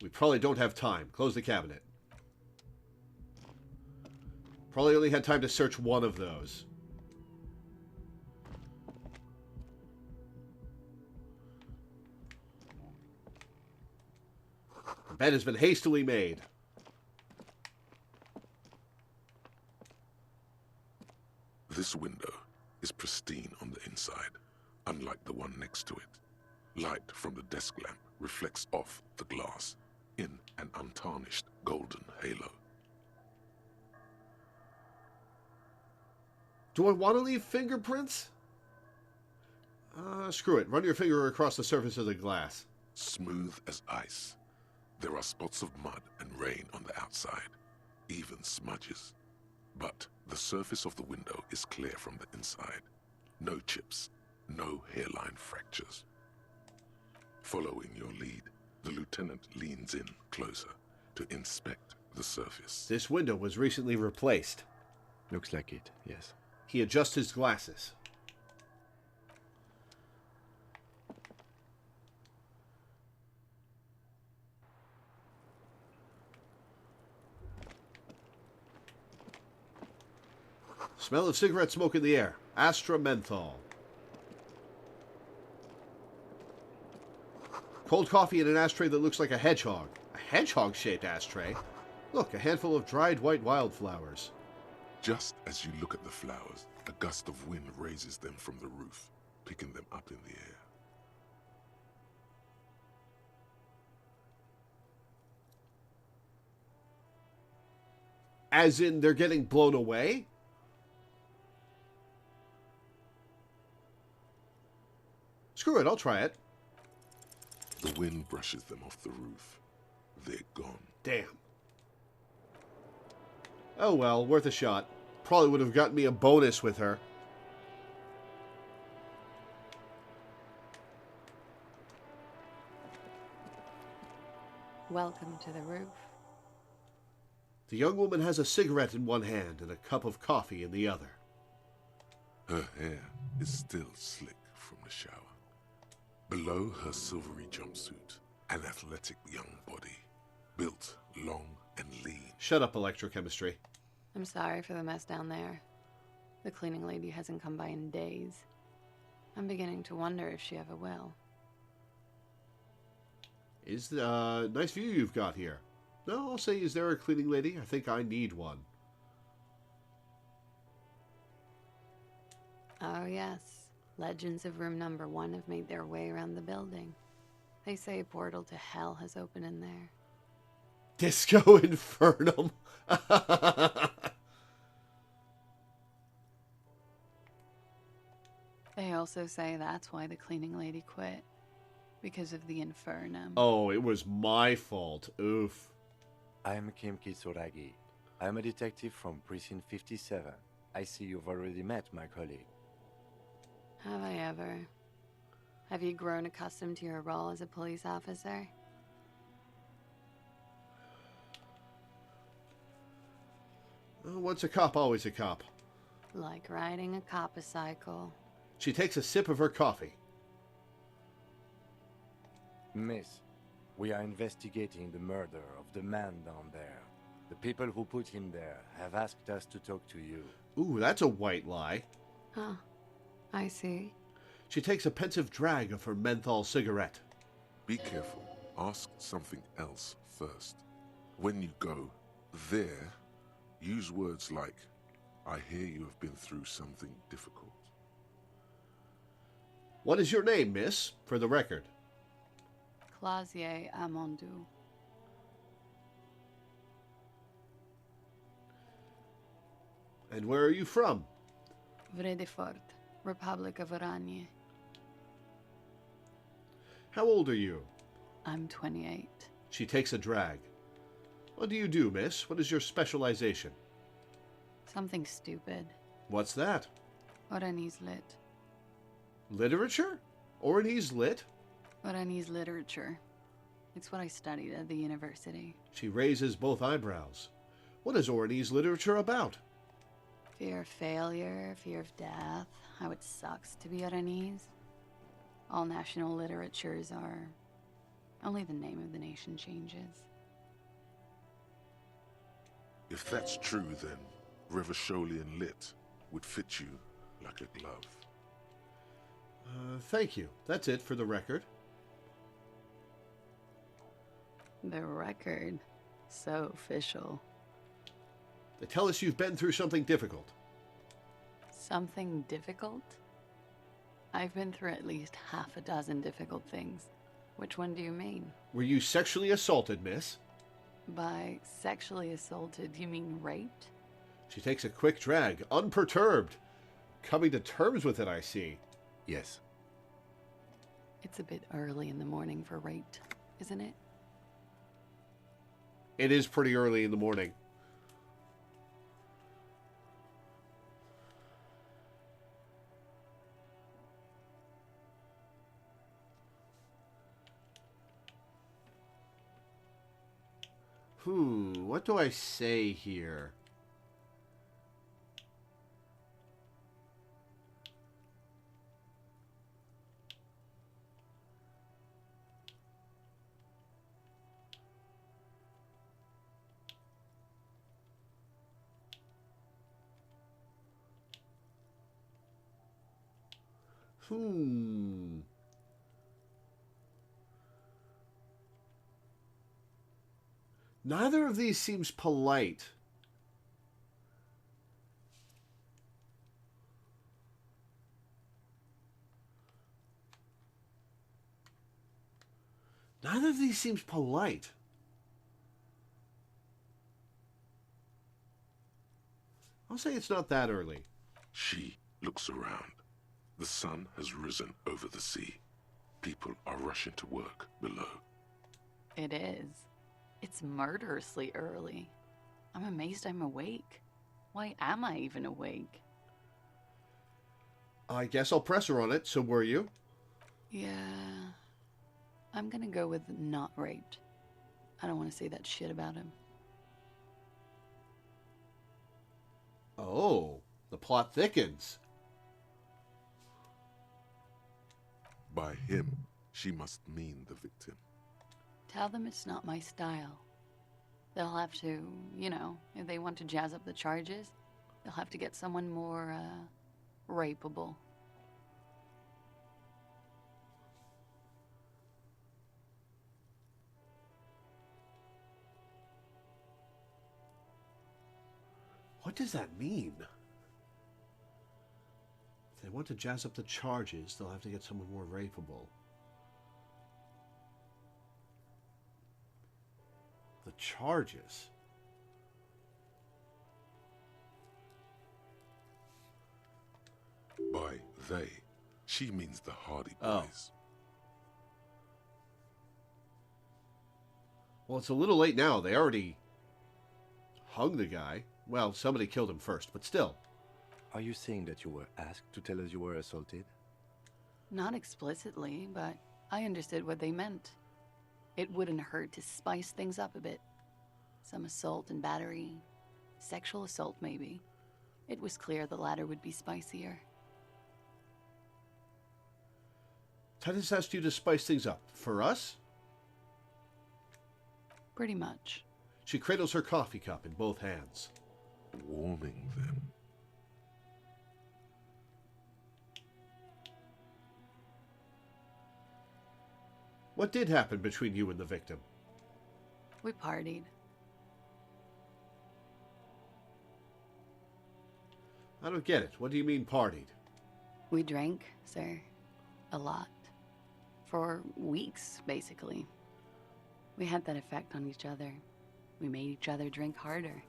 We probably don't have time. Close the cabinet. Probably only had time to search one of those. The bed has been hastily made. This window is pristine on the inside, unlike the one next to it. Light from the desk lamp reflects off the glass in an untarnished golden halo. Do I want to leave fingerprints? Screw it. Run your finger across the surface of the glass. Smooth as ice. There are spots of mud and rain on the outside, even smudges. But the surface of the window is clear from the inside. No chips, no hairline fractures. Following your lead, the lieutenant leans in closer to inspect the surface. This window was recently replaced. Looks like it, yes. He adjusts his glasses. Smell of cigarette smoke in the air. Astra menthol. Cold coffee in an ashtray that looks like a hedgehog. A hedgehog-shaped ashtray? Look, a handful of dried white wildflowers. Just as you look at the flowers, a gust of wind raises them from the roof, picking them up in the air. As in, they're getting blown away? Screw it, I'll try it. The wind brushes them off the roof. They're gone. Damn. Oh well, worth a shot. Probably would have gotten me a bonus with her. Welcome to the roof. The young woman has a cigarette in one hand and a cup of coffee in the other. Her hair is still slick from the shower. Below her silvery jumpsuit, an athletic young body, built long and lean. Shut up, electrochemistry. I'm sorry for the mess down there. The cleaning lady hasn't come by in days. I'm beginning to wonder if she ever will. Is nice view you've got here. No, I'll say, is there a cleaning lady? I think I need one. Oh yes, legends of room number 1 have made their way around the building. They say a portal to hell has opened in there. Disco Infernum. They also say that's why the cleaning lady quit. Because of the Infernum. Oh, it was my fault. Oof. I'm Kim Kitsuragi. I'm a detective from Precinct 57. I see you've already met my colleague. Have I ever? Have you grown accustomed to your role as a police officer? Once a cop, always a cop. Like riding a cop-a-cycle. She takes a sip of her coffee. Miss, we are investigating the murder of the man down there. The people who put him there have asked us to talk to you. Ooh, that's a white lie. Huh. I see. She takes a pensive drag of her menthol cigarette. Be careful. Ask something else first. When you go there, use words like, I hear you have been through something difficult. What is your name, miss, for the record? Clausier Amondou. And where are you from? Vredefort, Republic of Oranje. How old are you? I'm 28. She takes a drag. What do you do, miss? What is your specialization? Something stupid. What's that? Oranese lit. Literature? Oranese lit? Oranese literature. It's what I studied at the university. She raises both eyebrows. What is Oranese literature about? Fear of failure, fear of death, how it sucks to be Oranese. All national literatures are... only the name of the nation changes. If that's true, then Revacholian lit would fit you like a glove. Thank you. That's it for the record. The record. So official. They tell us you've been through something difficult. Something difficult? I've been through at least half a dozen difficult things. Which one do you mean? Were you sexually assaulted, miss? By sexually assaulted, you mean raped? She takes a quick drag, unperturbed. Coming to terms with it, I see. Yes. It's a bit early in the morning for raped, isn't it? It is pretty early in the morning. What do I say here? Neither of these seems polite. Neither of these seems polite. I'll say it's not that early. She looks around. The sun has risen over the sea. People are rushing to work below. It is. It's murderously early. I'm amazed I'm awake. Why am I even awake? I guess I'll press her on it, so were you? Yeah. I'm gonna go with not raped. I don't want to say that shit about him. Oh, the plot thickens. By him, she must mean the victim. Tell them it's not my style. They'll have to, you know, if they want to jazz up the charges, they'll have to get someone more, rapeable. What does that mean? If they want to jazz up the charges, they'll have to get someone more rapeable. The charges? By they, she means the Hardy Boys. Well, it's a little late now. They already hung the guy. Well, somebody killed him first, but still. Are you saying that you were asked to tell us you were assaulted? Not explicitly, but I understood what they meant. It wouldn't hurt to spice things up a bit. Some assault and battery. Sexual assault, maybe. It was clear the latter would be spicier. Titus asked you to spice things up. For us? Pretty much. She cradles her coffee cup in both hands. Warming them. What did happen between you and the victim? We partied. I don't get it. What do you mean partied? We drank, sir. A lot. For weeks, basically. We had that effect on each other. We made each other drink harder.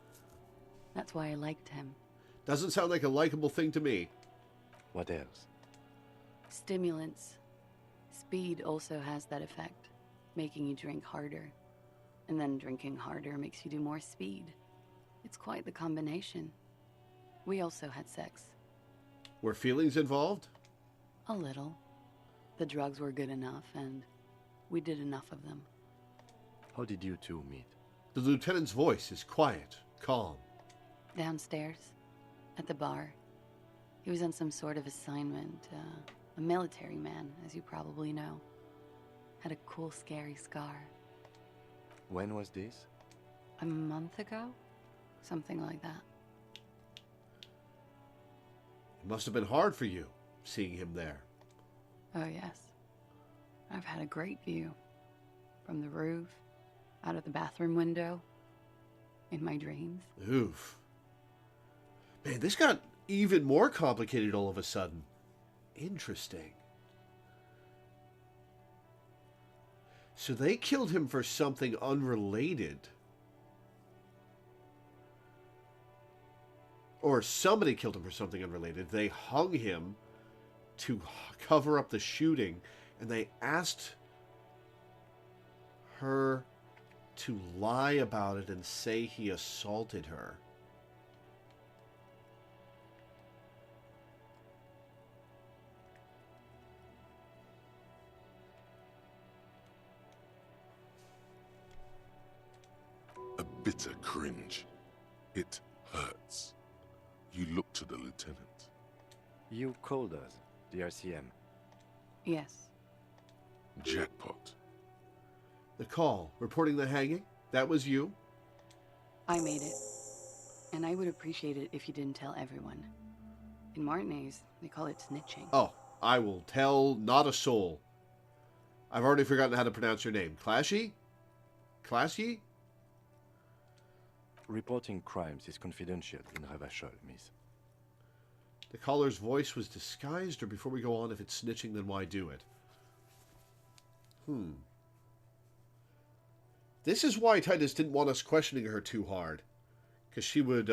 That's why I liked him. Doesn't sound like a likable thing to me. What else? Stimulants. Speed also has that effect, making you drink harder. And then drinking harder makes you do more speed. It's quite the combination. We also had sex. Were feelings involved? A little. The drugs were good enough, and we did enough of them. How did you two meet? The lieutenant's voice is quiet, calm. Downstairs, at the bar. He was on some sort of assignment, a military man, as you probably know. Had a cool, scary scar. When was this? A month ago? Something like that. It must have been hard for you, seeing him there. Oh, yes. I've had a great view. From the roof, out of the bathroom window, in my dreams. Oof. Man, this got even more complicated all of a sudden. Interesting. So they killed him for something unrelated. Or somebody killed him for something unrelated. They hung him to cover up the shooting, and they asked her to lie about it and say he assaulted her. A bitter cringe. It hurts. You look to the lieutenant. You called us, the RCM. Yes. Jackpot. The call, reporting the hanging, that was you? I made it. And I would appreciate it if you didn't tell everyone. In Martinez, they call it snitching. Oh, I will tell not a soul. I've already forgotten how to pronounce your name. Clashy? Classy? Reporting crimes is confidential in Ravachol, miss. The caller's voice was disguised, or before we go on, if it's snitching, then why do it? This is why Titus didn't want us questioning her too hard. Because she would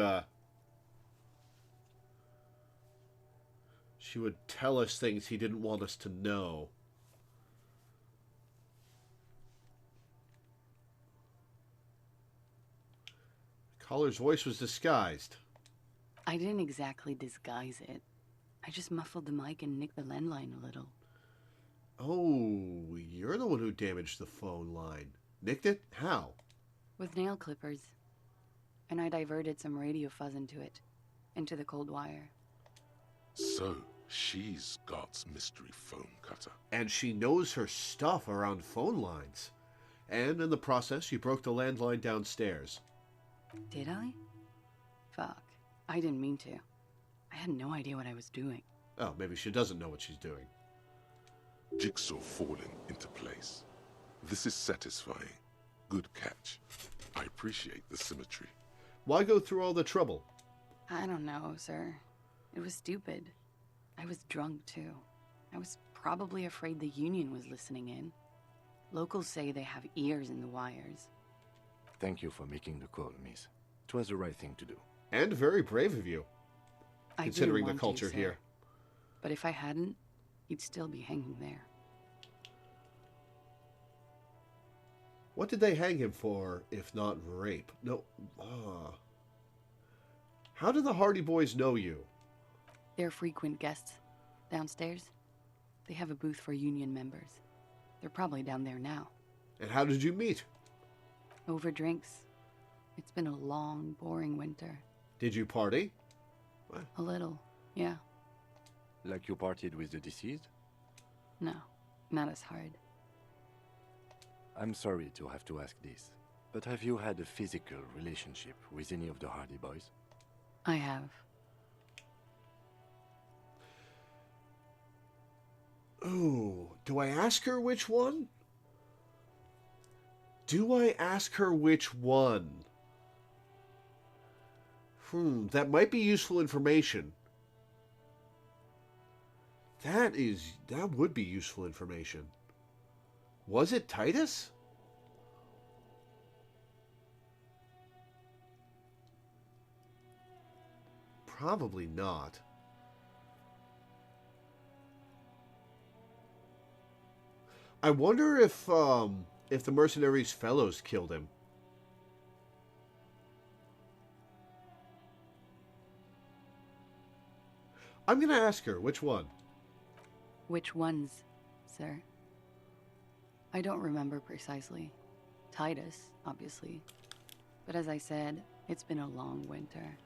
tell us things he didn't want us to know. Caller's voice was disguised. I didn't exactly disguise it. I just muffled the mic and nicked the landline a little. Oh, you're the one who damaged the phone line. Nicked it? How? With nail clippers. And I diverted some radio fuzz into it. Into the cold wire. So, she's God's mystery phone cutter. And she knows her stuff around phone lines. And in the process, you broke the landline downstairs. Did I? Fuck. I didn't mean to. I had no idea what I was doing. Oh, maybe she doesn't know what she's doing. Jigsaw falling into place. This is satisfying. Good catch. I appreciate the symmetry. Why go through all the trouble? I don't know, sir. It was stupid. I was drunk, too. I was probably afraid the Union was listening in. Locals say they have ears in the wires. Thank you for making the call, miss. It was the right thing to do. And very brave of you, considering the want culture to, sir. here. But if I hadn't, he'd still be hanging there. What did they hang him for, if not rape? No. How do the Hardy Boys know you? They're frequent guests downstairs. They have a booth for Union members. They're probably down there now. And how did you meet? Over drinks. It's been a long, boring winter. Did you party? What? A little, yeah. Like you partied with the deceased? No, not as hard. I'm sorry to have to ask this, but have you had a physical relationship with any of the Hardy Boys? I have. Ooh, do I ask her which one? Do I ask her which one? That might be useful information. That would be useful information. Was it Titus? Probably not. I wonder if the mercenaries' fellows killed him. I'm going to ask her which one. Which ones, sir? I don't remember precisely. Titus, obviously. But as I said, it's been a long winter.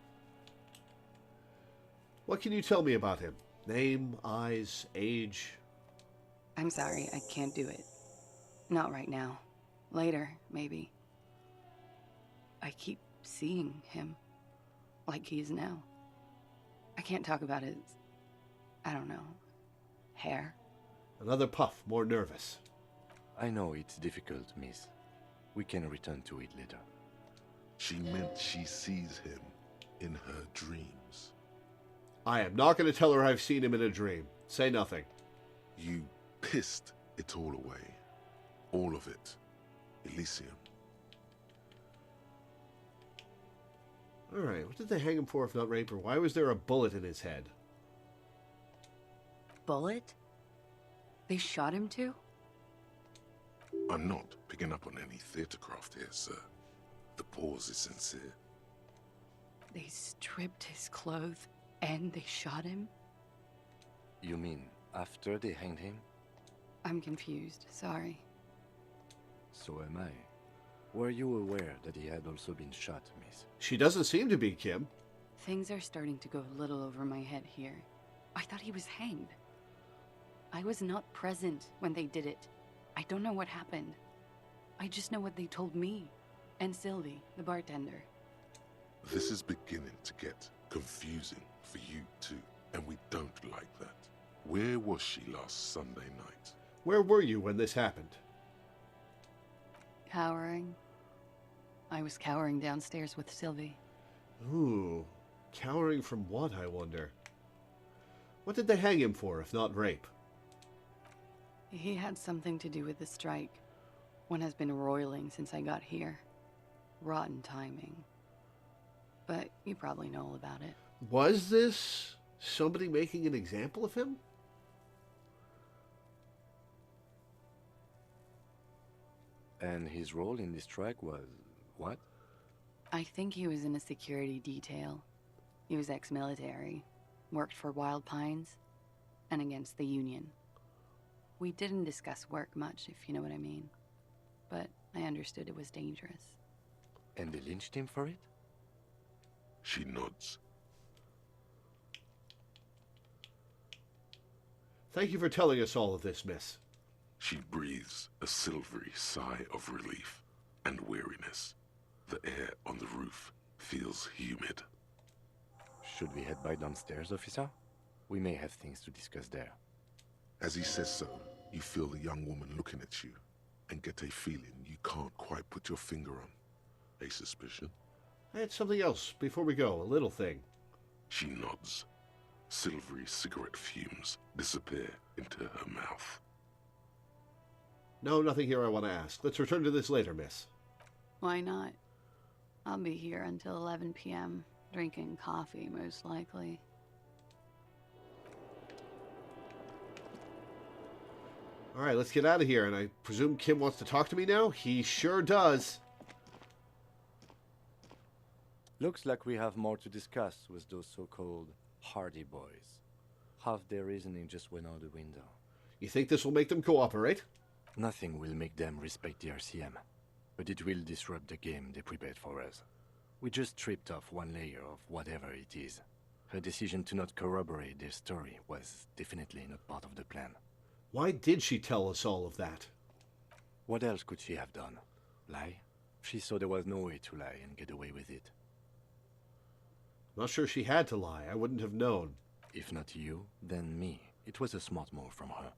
What can you tell me about him? Name, eyes, age? I'm sorry, I can't do it. Not right now. Later, maybe. I keep seeing him. Like he is now. I can't talk about his... I don't know. Hair? Another puff, more nervous. I know it's difficult, miss. We can return to it later. She meant she sees him in her dreams. I am not going to tell her I've seen him in a dream. Say nothing. You pissed it all away. All of it. Elysium. Alright, what did they hang him for if not rape, or why was there a bullet in his head? Bullet? They shot him too? I'm not picking up on any theatercraft here, sir. The pause is sincere. They stripped his clothes and they shot him? You mean after they hanged him? I'm confused, sorry. So am I. Were you aware that he had also been shot, miss? She doesn't seem to be, Kim. Things are starting to go a little over my head here. I thought he was hanged. I was not present when they did it. I don't know what happened. I just know what they told me. And Sylvie, the bartender. This is beginning to get confusing for you too, and we don't like that. Where was she last Sunday night? Where were you when this happened? Cowering. I was cowering downstairs with Sylvie. Ooh, cowering from what, I wonder? What did they hang him for, if not rape? He had something to do with the strike. One has been roiling since I got here. Rotten timing. But you probably know all about it. Was this somebody making an example of him? And his role in this strike was what? I think he was in a security detail. He was ex-military, worked for Wild Pines, and against the Union. We didn't discuss work much, if you know what I mean. But I understood it was dangerous. And they lynched him for it? She nods. Thank you for telling us all of this, miss. She breathes a silvery sigh of relief and weariness. The air on the roof feels humid. Should we head by downstairs, officer? We may have things to discuss there. As he says so, you feel the young woman looking at you and get a feeling you can't quite put your finger on. A suspicion? I had something else before we go, a little thing. She nods. Silvery cigarette fumes disappear into her mouth. No, nothing here I want to ask. Let's return to this later, miss. Why not? I'll be here until 11 p.m., drinking coffee, most likely. All right, let's get out of here, and I presume Kim wants to talk to me now? He sure does. Looks like we have more to discuss with those so-called Hardy Boys. Half their reasoning just went out the window. You think this will make them cooperate? Nothing will make them respect the RCM, but it will disrupt the game they prepared for us. We just stripped off one layer of whatever it is. Her decision to not corroborate their story was definitely not part of the plan. Why did she tell us all of that? What else could she have done? Lie? She saw there was no way to lie and get away with it. Not sure she had to lie. I wouldn't have known. If not you, then me. It was a smart move from her.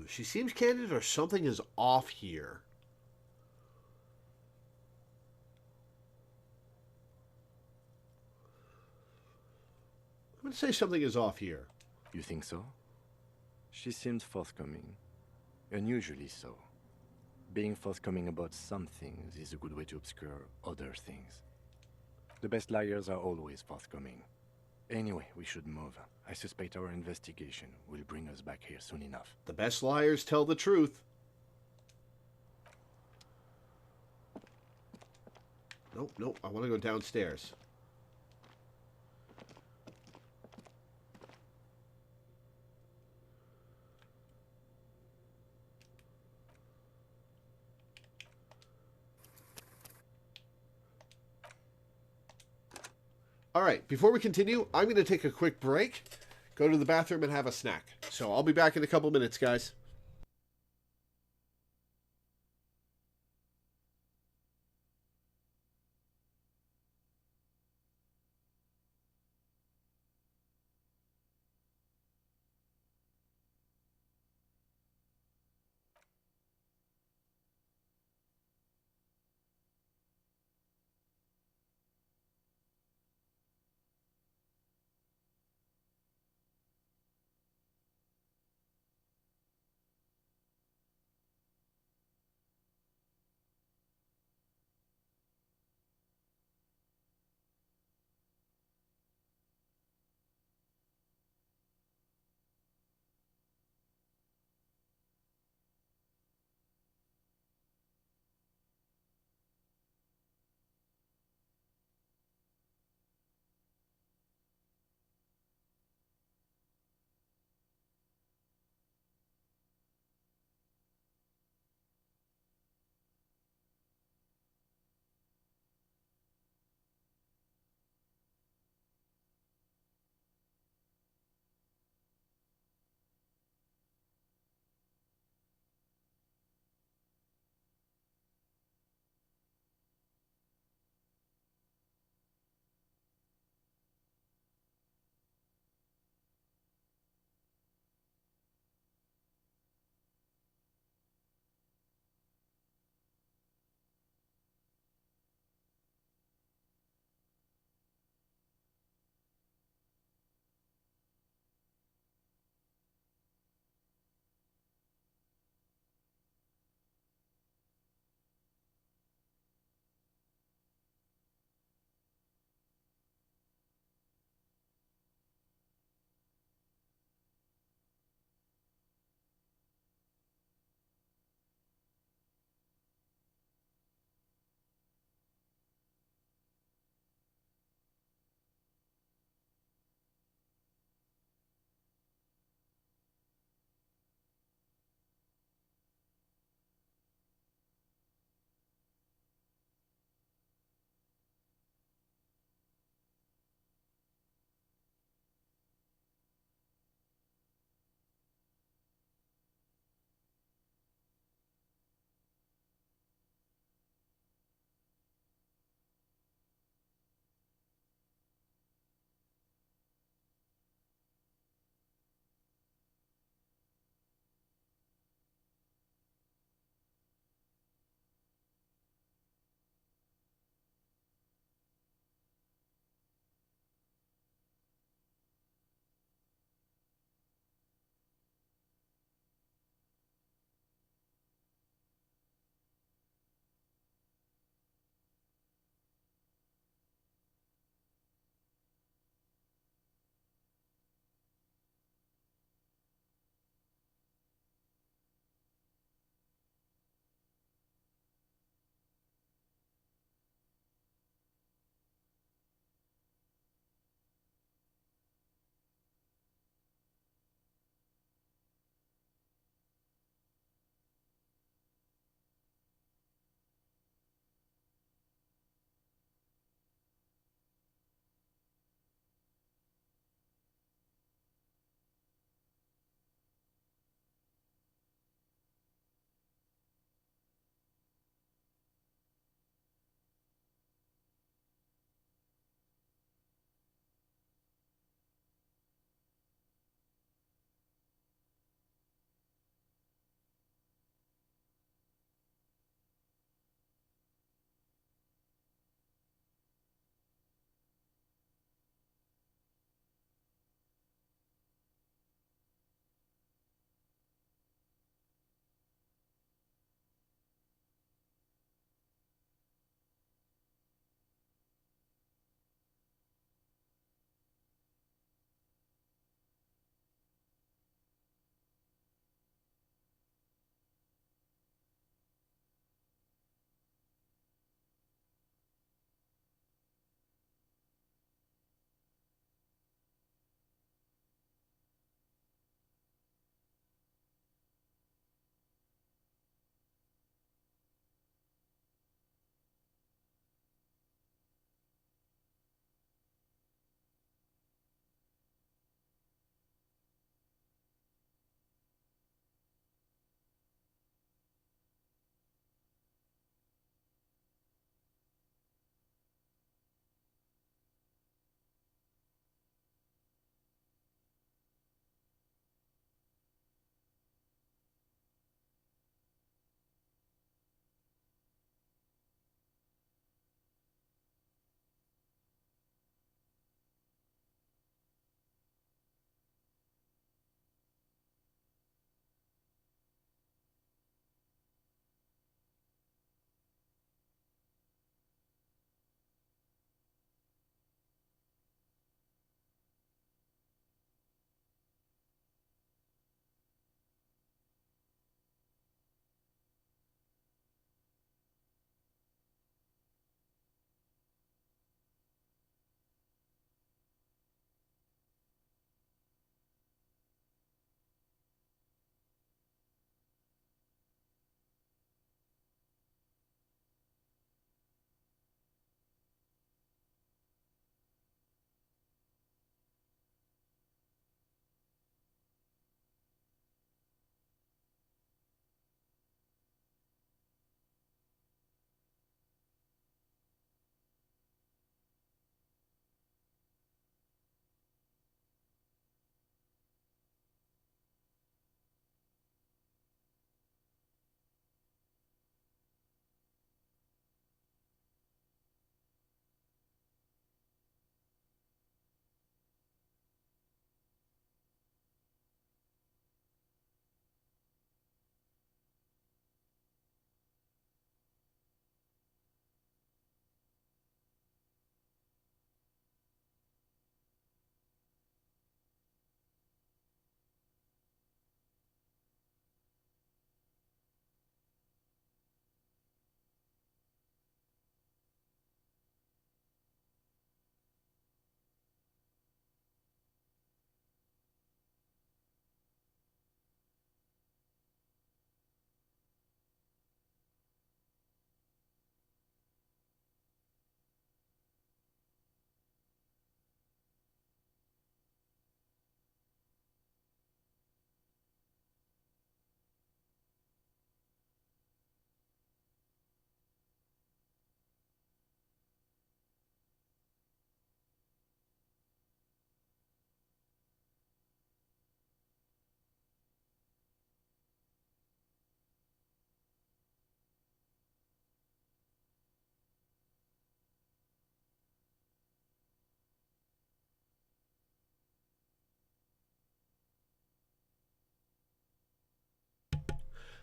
She seems candid or something is off here. I'm going to say something is off here. You think so? She seemed forthcoming. Unusually so. Being forthcoming about some things is a good way to obscure other things. The best liars are always forthcoming. Anyway, we should move. I suspect our investigation will bring us back here soon enough. The best liars tell the truth. Nope, I want to go downstairs. All right, before we continue, I'm going to take a quick break, go to the bathroom, and have a snack. So I'll be back in a couple minutes, guys.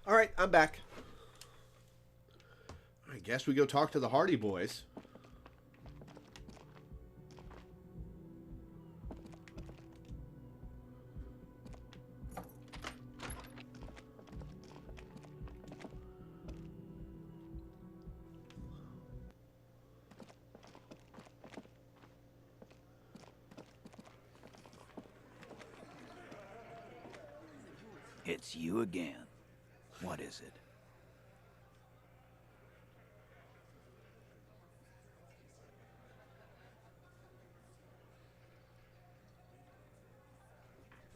Alright, I'm back. I guess we go talk to the Hardy Boys. It's you again. What is it?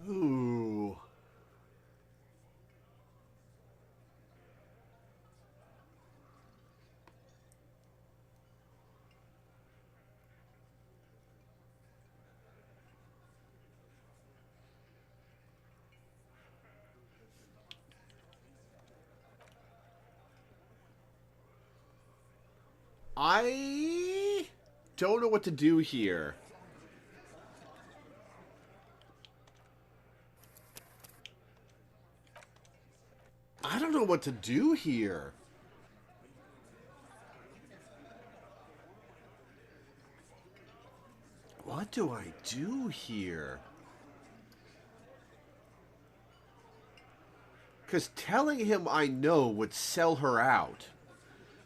Ooh. I don't know what to do here. I don't know what to do here. What do I do here? Because telling him I know would sell her out.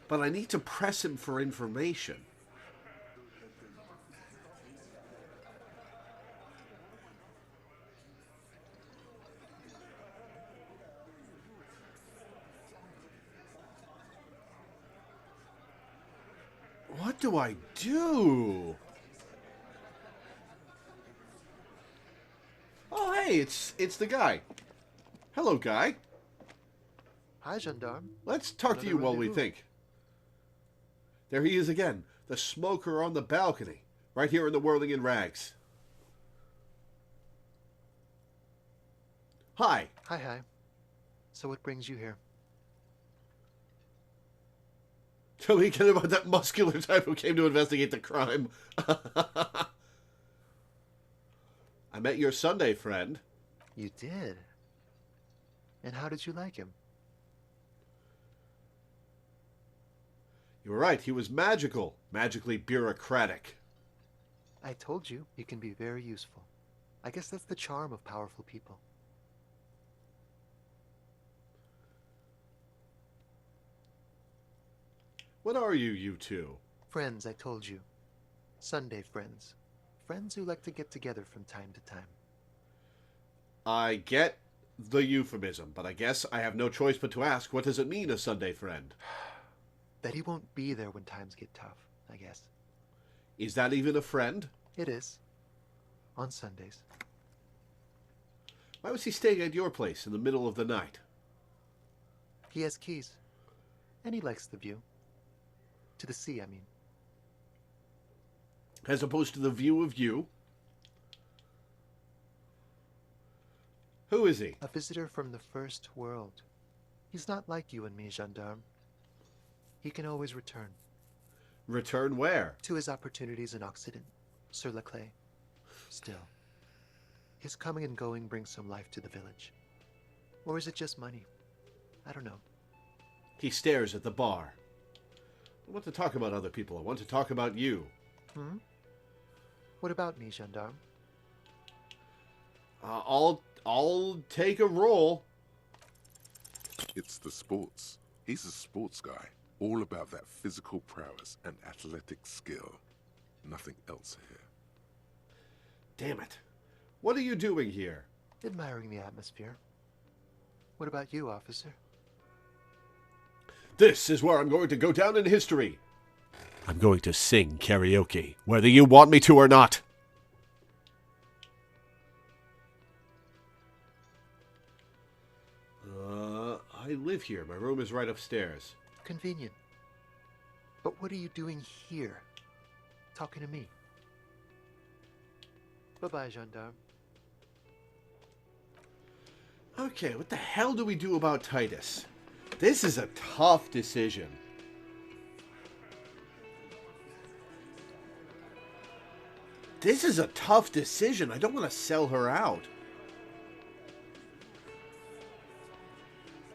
But I need to press him for information. What do I do? Oh, hey, it's the guy. Hello, guy. Hi, gendarme. Let's talk to you while we rendezvous. think. There he is again, the smoker on the balcony, right here in the whirling in rags. Hi. Hi. So what brings you here? Tell me again about that muscular type who came to investigate the crime. I met your Sunday friend. You did? And how did you like him? You were right, he was magical. Magically bureaucratic. I told you, he can be very useful. I guess that's the charm of powerful people. What are you two? Friends, I told you. Sunday friends. Friends who like to get together from time to time. I get the euphemism, but I guess I have no choice but to ask, what does it mean, a Sunday friend? That he won't be there when times get tough, I guess. Is that even a friend? It is. On Sundays. Why was he staying at your place in the middle of the night? He has keys. And he likes the view. To the sea, I mean. As opposed to the view of you? Who is he? A visitor from the first world. He's not like you and me, gendarme. He can always return. Return where? To his opportunities in Occident, sur la clé. Still, his coming and going brings some life to the village. Or is it just money? I don't know. He stares at the bar. I want to talk about other people. I want to talk about you. Hmm? What about me, gendarme? I'll take a roll. It's the sports. He's a sports guy. All about that physical prowess and athletic skill. Nothing else here. Damn it. What are you doing here? Admiring the atmosphere. What about you, officer? This is where I'm going to go down in history. I'm going to sing karaoke, whether you want me to or not. I live here. My room is right upstairs. Convenient. But what are you doing here? Talking to me. Bye-bye, gendarme. Okay, what the hell do we do about Titus? This is a tough decision. This is a tough decision. I don't want to sell her out.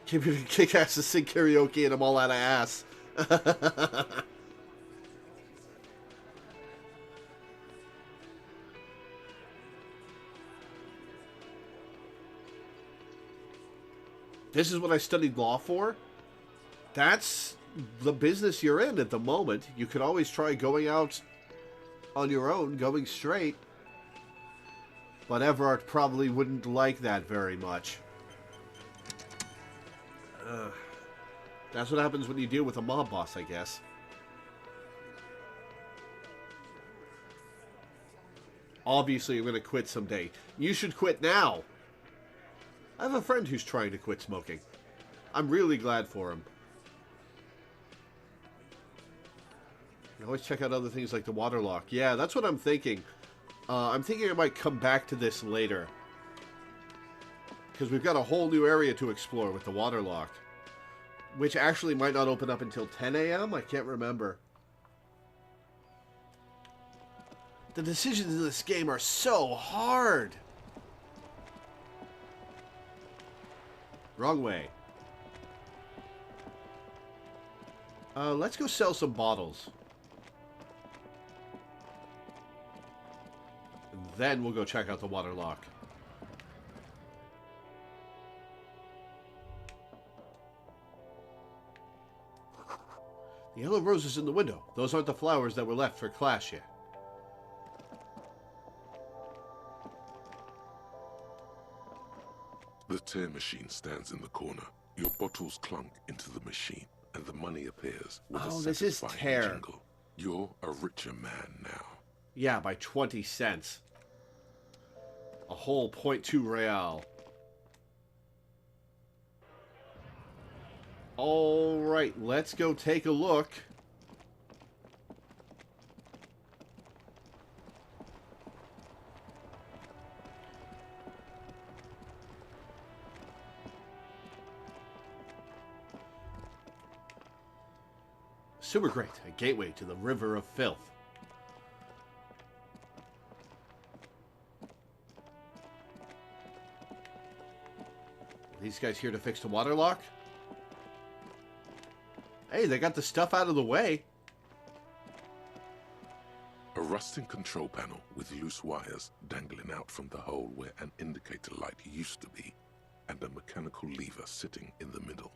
Give you kick ass to sing karaoke and I'm all out of ass. This is what I studied law for? That's the business you're in at the moment. You could always try going out on your own, going straight. But Everard probably wouldn't like that very much. That's what happens when you deal with a mob boss, I guess. Obviously, you're going to quit someday. You should quit now. I have a friend who's trying to quit smoking. I'm really glad for him. You always check out other things like the waterlock. Yeah, that's what I'm thinking. I'm thinking I might come back to this later. Because we've got a whole new area to explore with the waterlock. Which actually might not open up until 10 a.m.? I can't remember. The decisions in this game are so hard. Wrong way. Let's go sell some bottles. And then we'll go check out the waterlock. The yellow roses in the window. Those aren't the flowers that were left for Clash yet. The tear machine stands in the corner. Your bottles clunk into the machine, and the money appears with a this is satisfying tear. jingle. You're a richer man now. Yeah, by 20 cents. A whole 0.2 real. Alright, let's go take a look. Sewer grate, a gateway to the river of filth. These guys here to fix the waterlock? Hey, they got the stuff out of the way. A rusting control panel with loose wires dangling out from the hole where an indicator light used to be, and a mechanical lever sitting in the middle.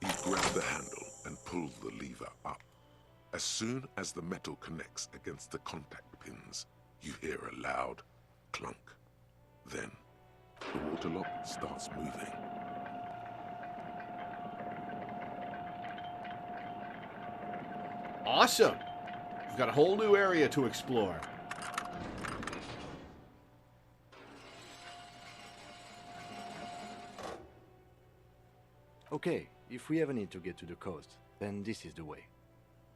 You grab the handle and pull the lever up. As soon as the metal connects against the contact pins, you hear a loud clunk. Then, the waterlock starts moving. Awesome! We've got a whole new area to explore. Okay, if we ever need to get to the coast, then this is the way.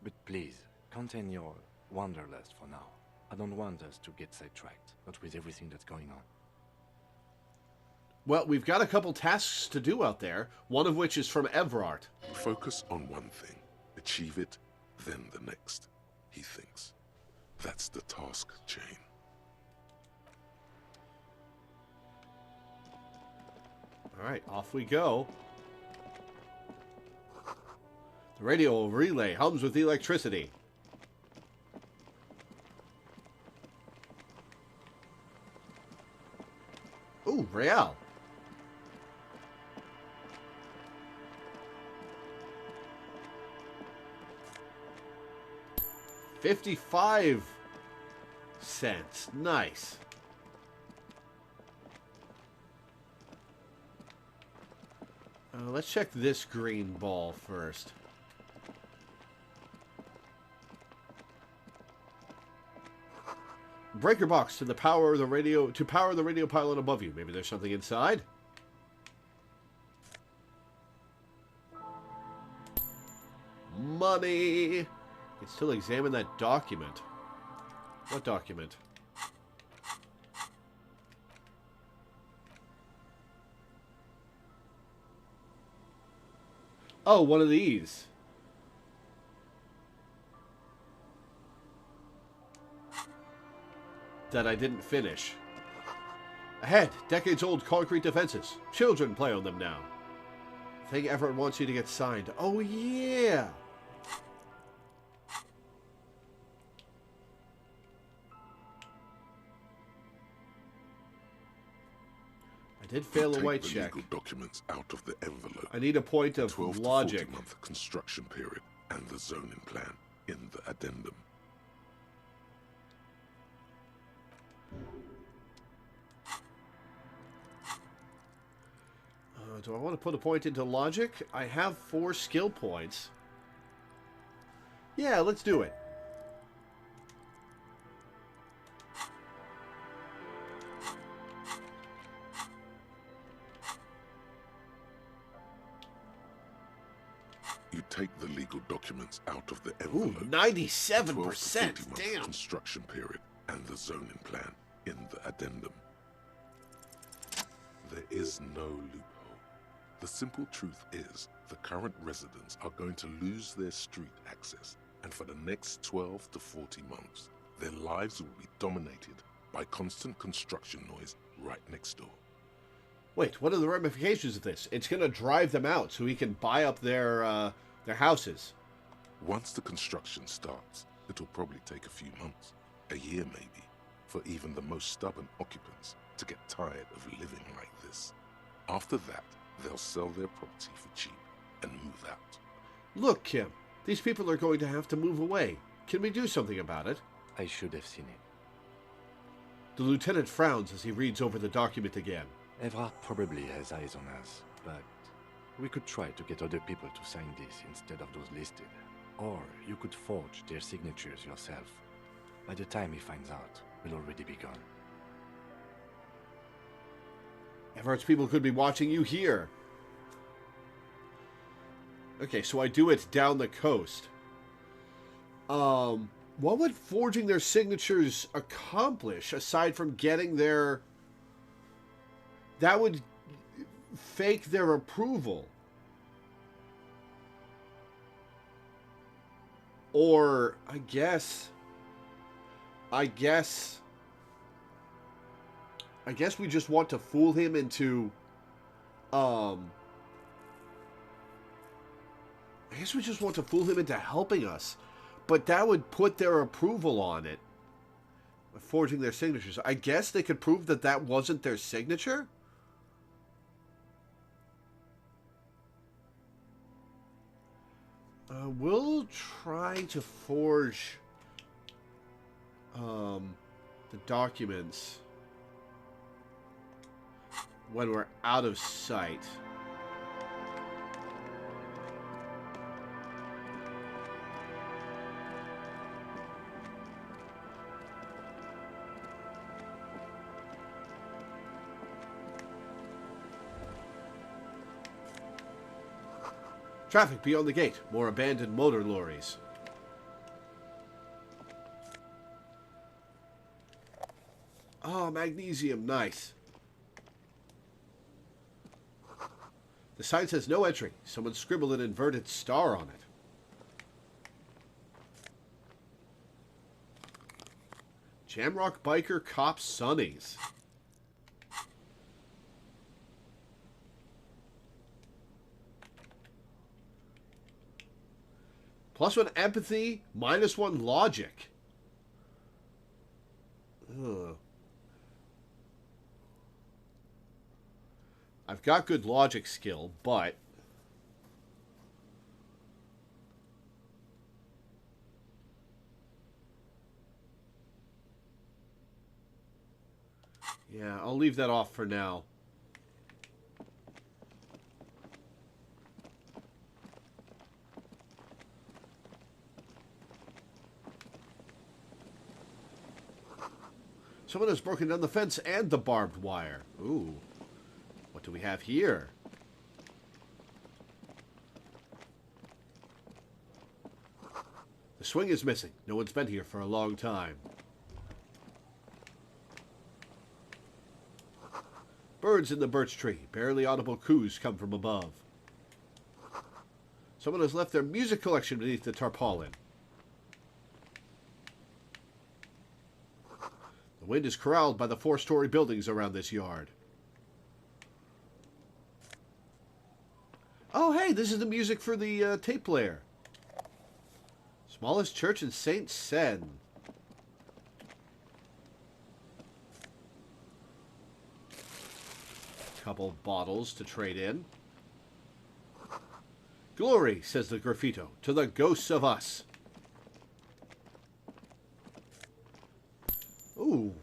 But please, contain your wanderlust for now. I don't want us to get sidetracked, not with everything that's going on. Well, we've got a couple tasks to do out there, one of which is from Everard. Focus on one thing. Achieve it, then the next, he thinks. That's the task chain. Alright, off we go. The radio relay hums with electricity. Ooh, Real. $0.55. Nice. Let's check this green ball first. Breaker box to power the radio pylon above you. Maybe there's something inside. Money. You can still examine that document. What document? Oh, one of these. That I didn't finish. Ahead, decades-old concrete defenses. Children play on them now. Thing Everett wants you to get signed. Oh, yeah! I did fail a white check. Legal documents out of the envelope. I need a point of 12 logic. to 40-month construction period and the zoning plan in the addendum. Do I want to put a point into logic? I have 4 skill points. Yeah, let's do it. You take the legal documents out of the envelope. Ooh, 97%. Damn. Construction period and the zoning plan in the addendum. There is no loophole. The simple truth is, the current residents are going to lose their street access, and for the next 12 to 40 months, their lives will be dominated by constant construction noise right next door. Wait, what are the ramifications of this? It's going to drive them out so we can buy up their houses. Once the construction starts, it'll probably take a few months, a year maybe, for even the most stubborn occupants to get tired of living like this. After that, they'll sell their property for cheap and move out. Look, Kim, these people are going to have to move away. Can we do something about it? I should have seen it. The lieutenant frowns as he reads over the document again. Everard probably has eyes on us, but we could try to get other people to sign this instead of those listed. Or you could forge their signatures yourself. By the time he finds out, we'll already be gone. Everard's people could be watching you here. Okay, so I do it down the coast. What would forging their signatures accomplish aside from getting their... That would fake their approval. Or, I guess we just want to fool him into, helping us. But that would put their approval on it. Forging their signatures. I guess they could prove that that wasn't their signature? We'll try to forge the documents when we're out of sight. Traffic beyond the gate. More abandoned motor lorries. Oh, magnesium. Nice. The sign says no entry. Someone scribbled an inverted star on it. Jamrock Biker Cop Sonnies. +1 empathy, -1 logic. Ugh. I've got good logic skill, but... yeah, I'll leave that off for now. Someone has broken down the fence and the barbed wire. Ooh. What do we have here? The swing is missing. No one's been here for a long time. Birds in the birch tree. Barely audible coos come from above. Someone has left their music collection beneath the tarpaulin. The wind is corralled by the 4-story buildings around this yard. Oh, hey, this is the music for the tape player. Smallest church in St. Sen. Couple bottles to trade in. Glory, says the graffito, to the ghosts of us. Ooh.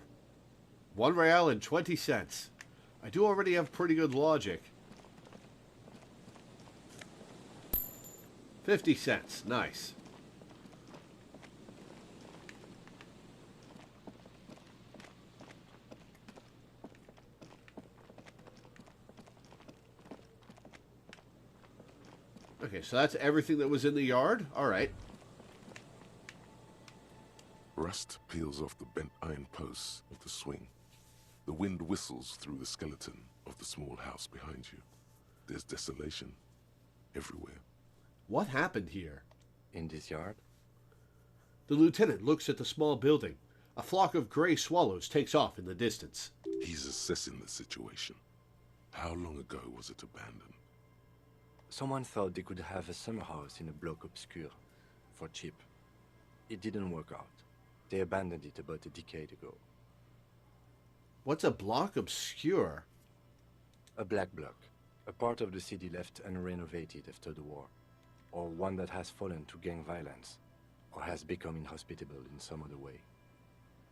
1 real and 20 cents. I do already have pretty good logic. 50 cents. Nice. Okay, so that's everything that was in the yard? Alright. Rust peels off the bent iron posts of the swing. The wind whistles through the skeleton of the small house behind you. There's desolation everywhere. What happened here? In this yard? The lieutenant looks at the small building. A flock of gray swallows takes off in the distance. He's assessing the situation. How long ago was it abandoned? Someone thought they could have a summer house in a bloc obscure, for cheap. It didn't work out. They abandoned it about a decade ago. What's a bloc obscure? A black bloc. A part of the city left unrenovated after the war. Or one that has fallen to gang violence. Or has become inhospitable in some other way.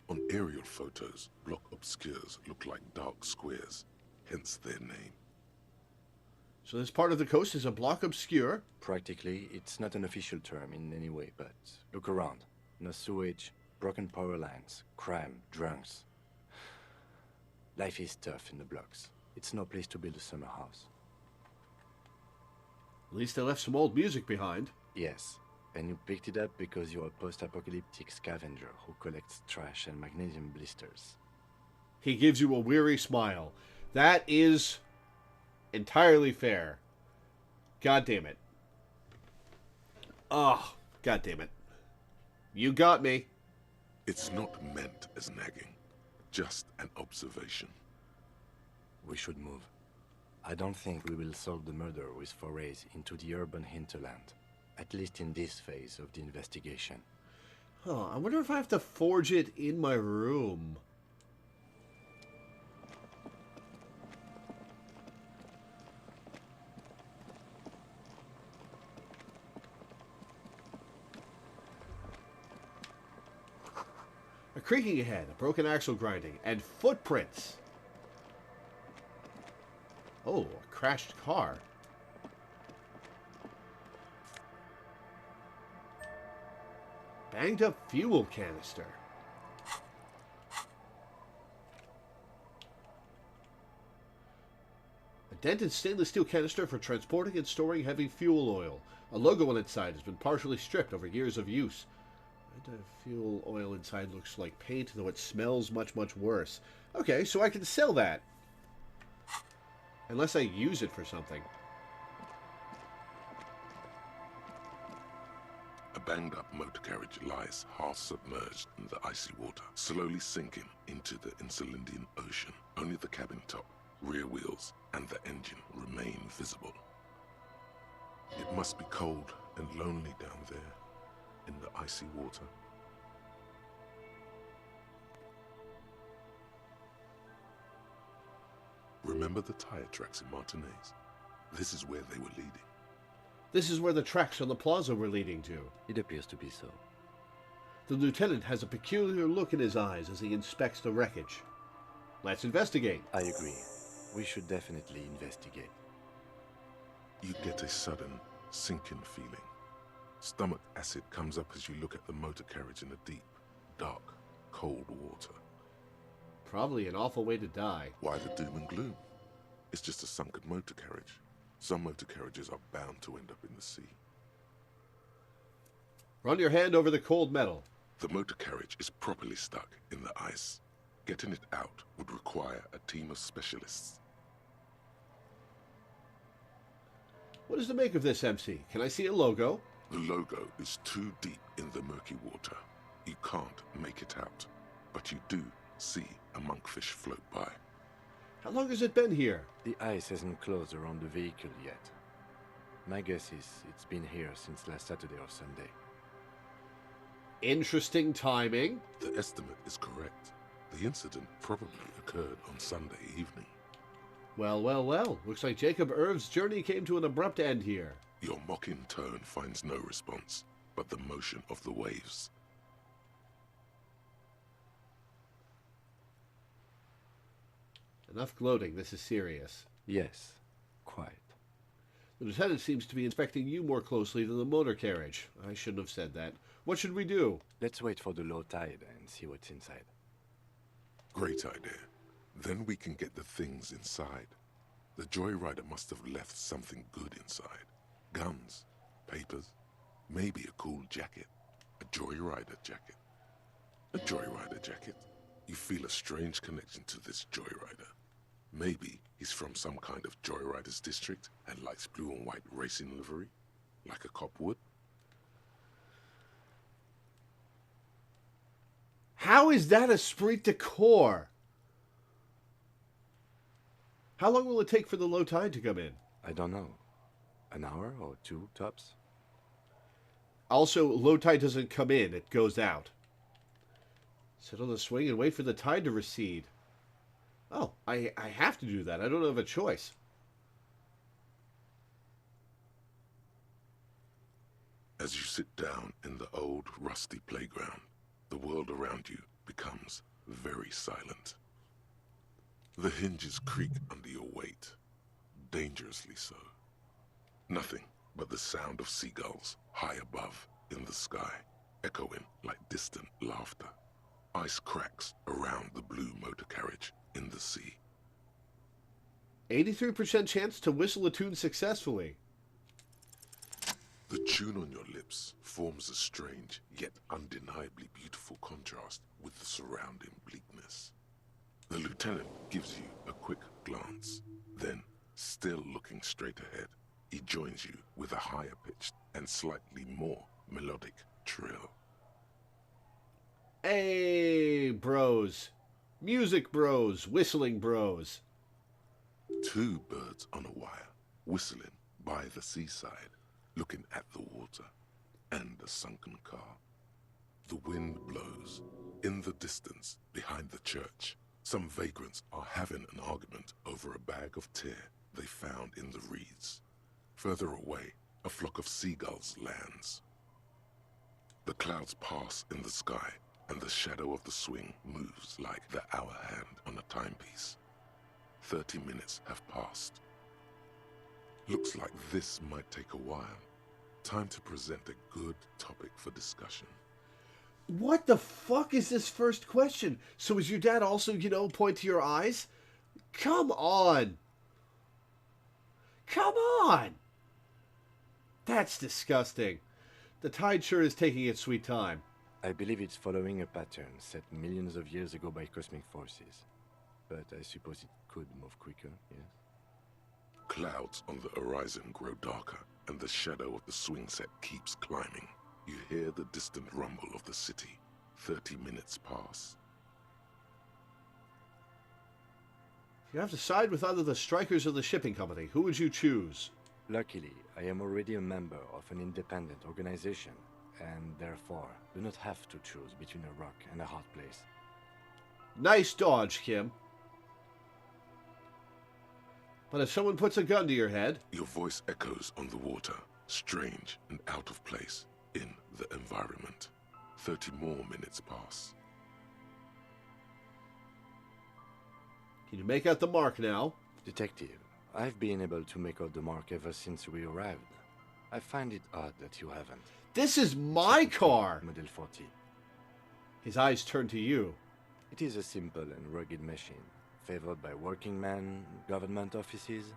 On aerial photos, bloc obscures look like dark squares, hence their name. So this part of the coast is a bloc obscure? Practically, it's not an official term in any way, but look around. No sewage, broken power lines, crime, drunks. Life is tough in the blocks. It's no place to build a summer house. At least they left some old music behind. Yes, and you picked it up because you're a post-apocalyptic scavenger who collects trash and magnesium blisters. He gives you a weary smile. That is entirely fair. God damn it. Oh, God damn it. You got me. It's not meant as nagging, just an observation. We should move. I don't think we will solve the murder with forays into the urban hinterland, at least in this phase of the investigation. Oh, I wonder if I have to forge it in my room. A creaking ahead, a broken axle grinding, and footprints. Oh, a crashed car. Banged up fuel canister. A dented stainless steel canister for transporting and storing heavy fuel oil. A logo on its side has been partially stripped over years of use. The fuel oil inside looks like paint, though it smells much, much worse. Okay, so I can sell that. Unless I use it for something. A banged-up motor carriage lies half-submerged in the icy water, slowly sinking into the Insulindian Ocean. Only the cabin top, rear wheels, and the engine remain visible. It must be cold and lonely down there in the icy water. Remember the tire tracks in Martinez? This is where they were leading. This is where the tracks on the plaza were leading to. It appears to be so. The lieutenant has a peculiar look in his eyes as he inspects the wreckage. Let's investigate. I agree. We should definitely investigate. You get a sudden, sinking feeling. Stomach acid comes up as you look at the motor carriage in the deep, dark, cold water. Probably an awful way to die. Why the doom and gloom? It's just a sunken motor carriage. Some motor carriages are bound to end up in the sea. Run your hand over the cold metal. The motor carriage is properly stuck in the ice. Getting it out would require a team of specialists. What is the make of this, MC? Can I see a logo? The logo is too deep in the murky water. You can't make it out, but you do see a monkfish float by. How long has it been here? The ice hasn't closed around the vehicle yet. My guess is it's been here since last Saturday or Sunday. Interesting timing. The estimate is correct. The incident probably occurred on Sunday evening. Well, well, well. Looks like Jacob Irv's journey came to an abrupt end here. Your mocking tone finds no response, but the motion of the waves. Enough gloating. This is serious. Yes, quite. The lieutenant seems to be inspecting you more closely than the motor carriage. I shouldn't have said that. What should we do? Let's wait for the low tide and see what's inside. Great idea. Then we can get the things inside. The joyrider must have left something good inside. Guns, papers, maybe a cool jacket. A joyrider jacket. A joyrider jacket. You feel a strange connection to this joyrider. Maybe he's from some kind of joyriders district and likes blue and white racing livery, like a cop would. How is that esprit de corps? How long will it take for the low tide to come in? I don't know. An hour or two, tops? Also, low tide doesn't come in, it goes out. Sit on the swing and wait for the tide to recede. Oh, I have to do that. I don't have a choice. As you sit down in the old, rusty playground, the world around you becomes very silent. The hinges creak under your weight, dangerously so. Nothing but the sound of seagulls high above in the sky, echoing like distant laughter. Ice cracks around the blue motor carriage in the sea. 83% chance to whistle a tune successfully. The tune on your lips forms a strange yet undeniably beautiful contrast with the surrounding bleakness. The lieutenant gives you a quick glance. Then, still looking straight ahead, he joins you with a higher pitched and slightly more melodic trill. Hey, bros. Music bros, whistling bros. Two birds on a wire, whistling by the seaside, looking at the water and the sunken car. The wind blows. In the distance, behind the church, some vagrants are having an argument over a bag of tear they found in the reeds. Further away, a flock of seagulls lands. The clouds pass in the sky, and the shadow of the swing moves like the hour hand on a timepiece. 30 minutes have passed. Looks like this might take a while. Time to present a good topic for discussion. What the fuck is this first question? So is your dad also, point to your eyes? Come on! Come on! That's disgusting. The tide sure is taking its sweet time. I believe it's following a pattern set millions of years ago by cosmic forces. But I suppose it could move quicker, yes? Clouds on the horizon grow darker, and the shadow of the swing set keeps climbing. You hear the distant rumble of the city. 30 minutes pass. You have to side with either the strikers or the shipping company. Who would you choose? Luckily, I am already a member of an independent organization, and therefore do not have to choose between a rock and a hard place. Nice dodge, Kim. But if someone puts a gun to your head... Your voice echoes on the water, strange and out of place in the environment. 30 more minutes pass. Can you make out the mark now? Detective, I've been able to make out the mark ever since we arrived. I find it odd that you haven't. This is my car! Model 40. His eyes turn to you. It is a simple and rugged machine, favored by working men, government offices,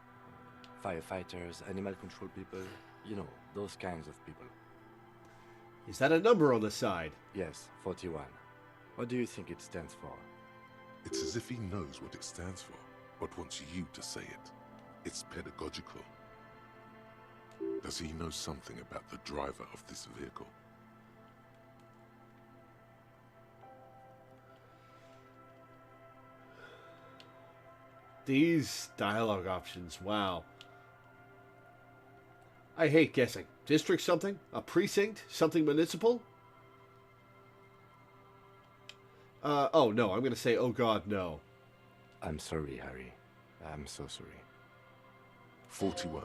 firefighters, animal control people, those kinds of people. Is that a number on the side? Yes, 41. What do you think it stands for? It's as if he knows what it stands for, but wants you to say it. It's pedagogical. Does he know something about the driver of this vehicle? These dialogue options, wow. I hate guessing. District something? A precinct? Something municipal? Oh no, I'm going to say, oh god, no. I'm sorry, Harry. I'm so sorry. 41.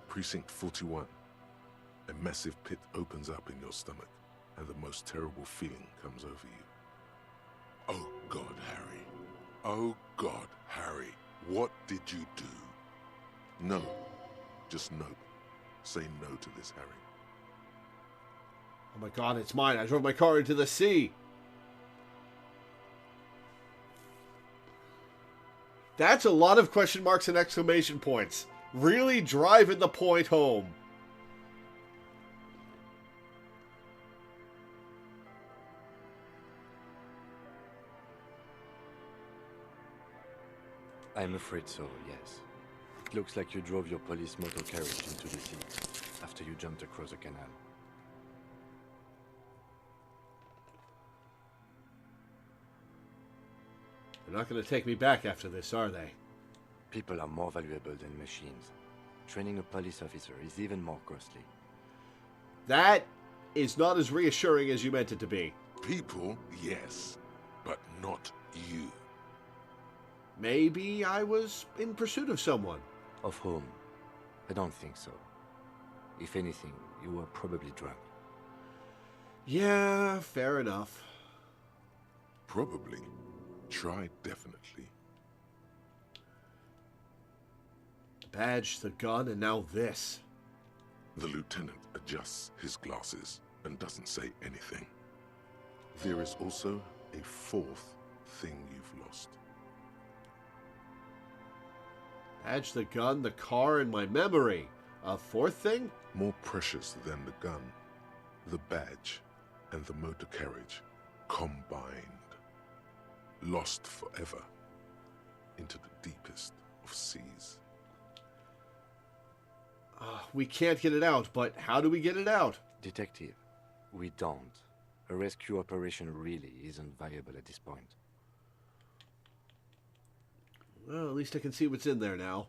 Precinct 41. A massive pit opens up in your stomach, and the most terrible feeling comes over you. Oh God, Harry. Oh God, Harry. What did you do? No. Just no. Say no to this, Harry. Oh my god, it's mine. I drove my car into the sea. That's a lot of question marks and exclamation points. Really driving the point home. I'm afraid so, yes. It looks like you drove your police motor carriage into the sea after you jumped across a canal. They're not going to take me back after this, are they? People are more valuable than machines. Training a police officer is even more costly. That is not as reassuring as you meant it to be. People, yes, but not you. Maybe I was in pursuit of someone. Of whom? I don't think so. If anything, you were probably drunk. Yeah, fair enough. Probably. Try definitely. The badge, the gun, and now this. The lieutenant adjusts his glasses and doesn't say anything. There is also a fourth thing you've lost. Badge, the gun, the car, and my memory. A fourth thing? More precious than the gun, the badge, and the motor carriage combined. Lost forever into the deepest of seas. We can't get it out, but how do we get it out? Detective, we don't. A rescue operation really isn't viable at this point. Well, at least I can see what's in there now.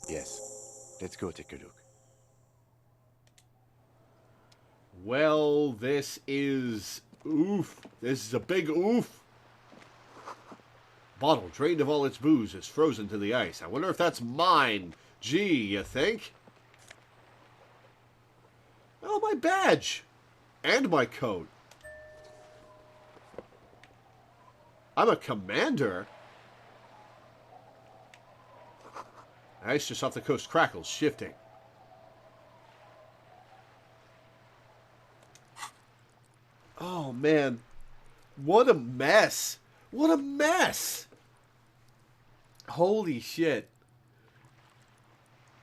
Yes. Let's go take a look. Well, this is... oof. This is a big oof. Bottle drained of all its booze is frozen to the ice. I wonder if that's mine. Gee, you think? Oh, my badge. And my coat. I'm a commander. Ice just off the coast crackles, shifting. Oh, man. What a mess. What a mess. Holy shit.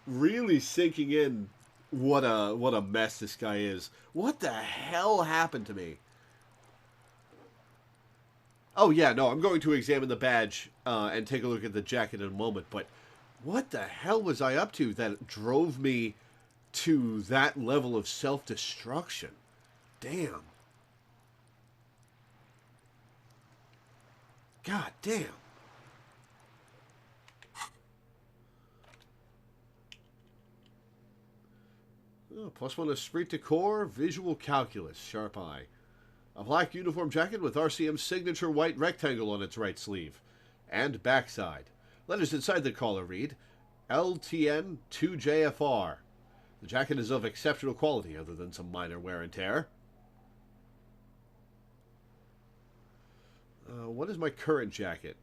Really sinking in what a mess this guy is. What the hell happened to me? Oh, yeah, no, I'm going to examine the badge and take a look at the jacket in a moment, but what the hell was I up to that drove me to that level of self-destruction? Damn. God damn. Oh, +1 esprit de corps, visual calculus, sharp eye. A black uniform jacket with RCM's signature white rectangle on its right sleeve. And backside. Letters inside the collar read, LTN 2JFR. The jacket is of exceptional quality, other than some minor wear and tear. What is my current jacket?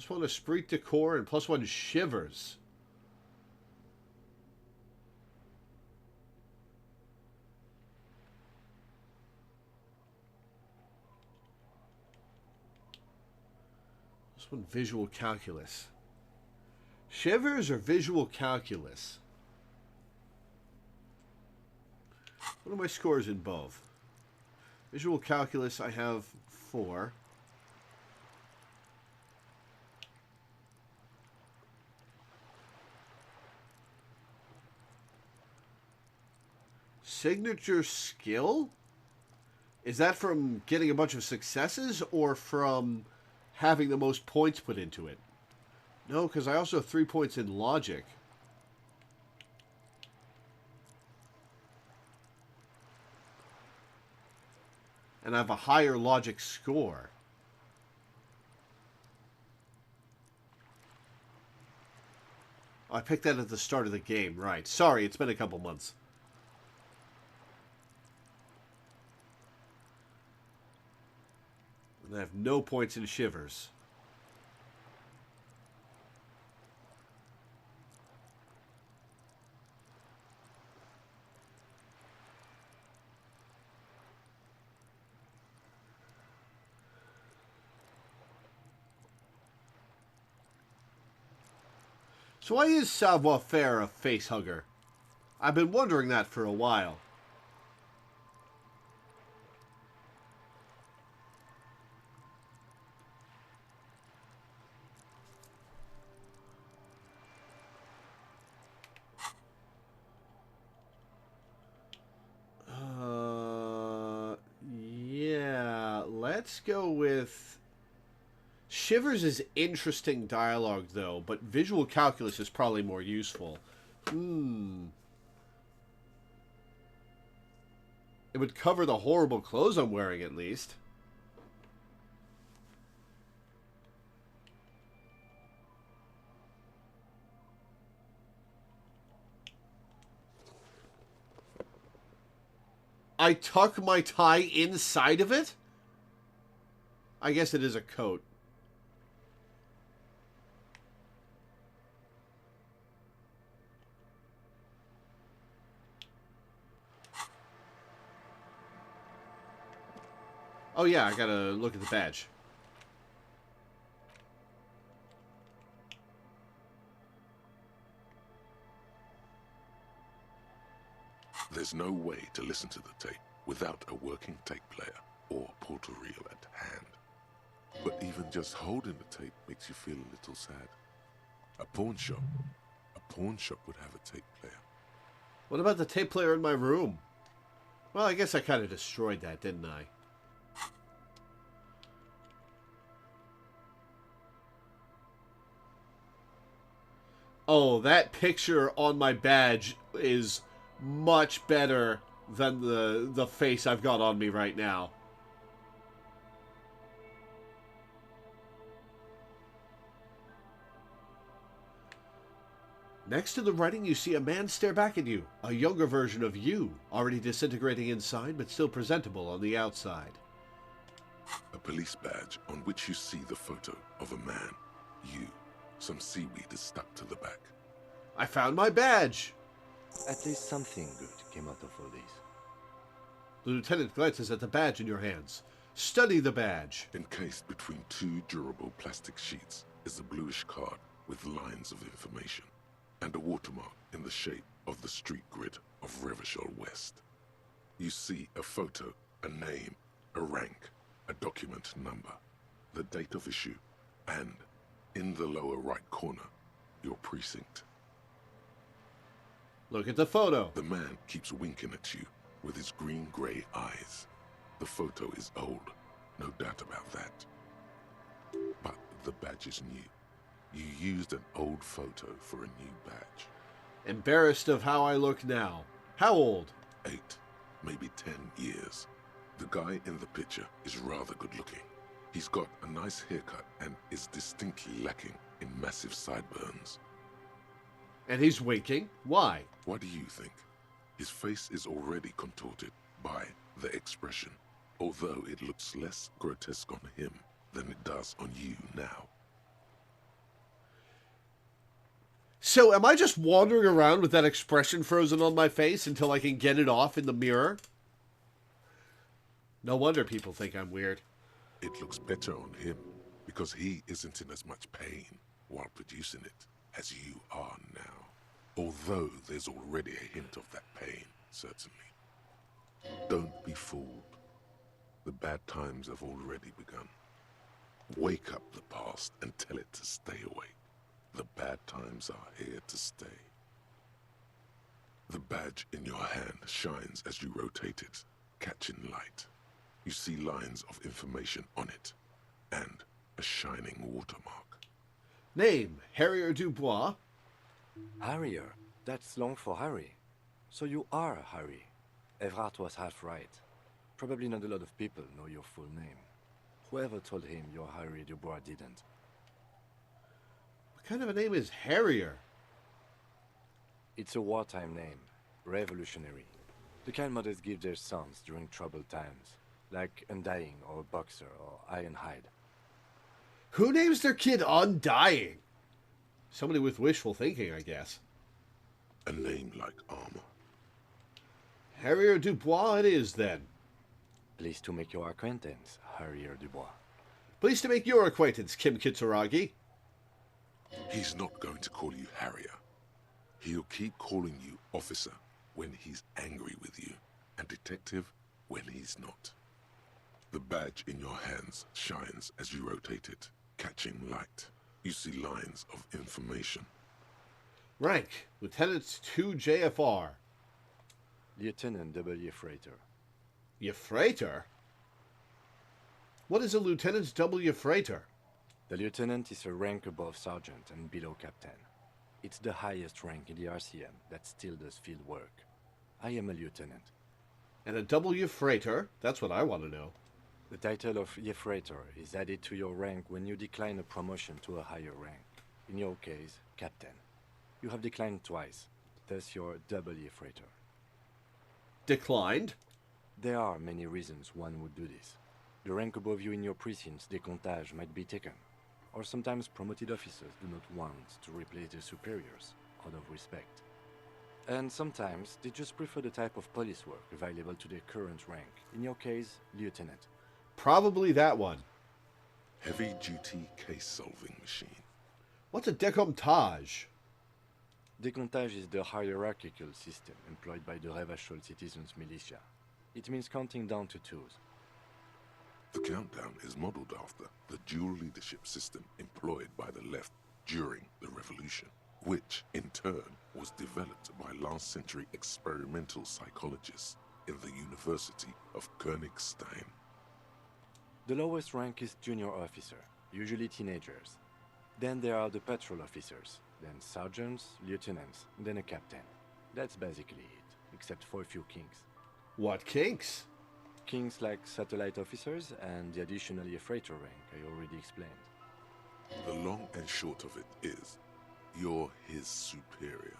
+1 esprit de corps and +1 shivers. +1 visual calculus. Shivers or visual calculus? What are my scores in both? Visual calculus, I have 4. Signature skill? Is that from getting a bunch of successes or from having the most points put into it? No, because I also have 3 points in logic. And I have a higher logic score. I picked that at the start of the game, right. Sorry, it's been a couple months. And I have no points in shivers. So why is Savoir-Faire a facehugger? I've been wondering that for a while. Yeah, let's go with... Shivers is interesting dialogue, though, but visual calculus is probably more useful. It would cover the horrible clothes I'm wearing, at least. I tuck my tie inside of it? I guess it is a coat. Oh yeah, I gotta look at the badge. There's no way to listen to the tape without a working tape player or portal reel at hand. But even just holding the tape makes you feel a little sad. A pawn shop would have a tape player. What about the tape player in my room? Well, I guess I kind of destroyed that, didn't I? Oh, that picture on my badge is much better than the face I've got on me right now. Next to the writing, you see a man stare back at you. A younger version of you, already disintegrating inside, but still presentable on the outside. A police badge on which you see the photo of a man. You. Some seaweed is stuck to the back. I found my badge! At least something good came out of all this. The lieutenant glances at the badge in your hands. Study the badge. Encased between 2 durable plastic sheets is a bluish card with lines of information and a watermark in the shape of the street grid of Revachol West. You see a photo, a name, a rank, a document number, the date of issue, and, in the lower right corner, your precinct. Look at the photo. The man keeps winking at you with his green-gray eyes. The photo is old, no doubt about that. But the badge is new. You used an old photo for a new badge. Embarrassed of how I look now. How old? 8, maybe 10 years. The guy in the picture is rather good looking. He's got a nice haircut and is distinctly lacking in massive sideburns. And he's winking? Why? What do you think? His face is already contorted by the expression, although it looks less grotesque on him than it does on you now. So am I just wandering around with that expression frozen on my face until I can get it off in the mirror? No wonder people think I'm weird. It looks better on him because he isn't in as much pain while producing it as you are now. Although there's already a hint of that pain, certainly. Don't be fooled. The bad times have already begun. Wake up the past and tell it to stay awake. The bad times are here to stay. The badge in your hand shines as you rotate it, catching light. You see lines of information on it, and a shining watermark. Name, Harrier Dubois. Harrier? That's long for Harry. So you are Harry. Evrard was half right. Probably not a lot of people know your full name. Whoever told him you're Harry Dubois didn't. What kind of a name is Harrier? It's a wartime name. Revolutionary. The kind mothers give their sons during troubled times. Like Undying or Boxer or Ironhide. Who names their kid Undying? Somebody with wishful thinking, I guess. A name like armor. Harrier Dubois it is, then. Pleased to make your acquaintance, Harrier Dubois. Pleased to make your acquaintance, Kim Kitsuragi. He's not going to call you Harrier. He'll keep calling you officer when he's angry with you, and detective when he's not. The badge in your hands shines as you rotate it, catching light. You see lines of information. Rank, Lieutenant 2 JFR. Lieutenant W. Freighter. Freighter? What is a Lieutenant W. Freighter? The lieutenant is a rank above sergeant and below captain. It's the highest rank in the RCM that still does field work. I am a lieutenant. And a W. Freighter? That's what I want to know. The title of Freighter is added to your rank when you decline a promotion to a higher rank. In your case, captain. You have declined twice, thus you're W. Freighter. Declined? There are many reasons one would do this. The rank above you in your precinct's decomptage might be taken, or sometimes promoted officers do not want to replace their superiors, out of respect. And sometimes they just prefer the type of police work available to their current rank. In your case, lieutenant. Probably that one. Heavy-duty case-solving machine. What's a decomptage? Decomptage is the hierarchical system employed by the Revachol citizens' militia. It means counting down to twos. The countdown is modeled after the dual leadership system employed by the left during the revolution, which, in turn, was developed by last-century experimental psychologists in the University of Königstein. The lowest rank is junior officer, usually teenagers. Then there are the patrol officers, then sergeants, lieutenants, then a captain. That's basically it, except for a few kinks. What kinks? Kinks like satellite officers and the additionally a freighter rank I already explained. The long and short of it is, you're his superior.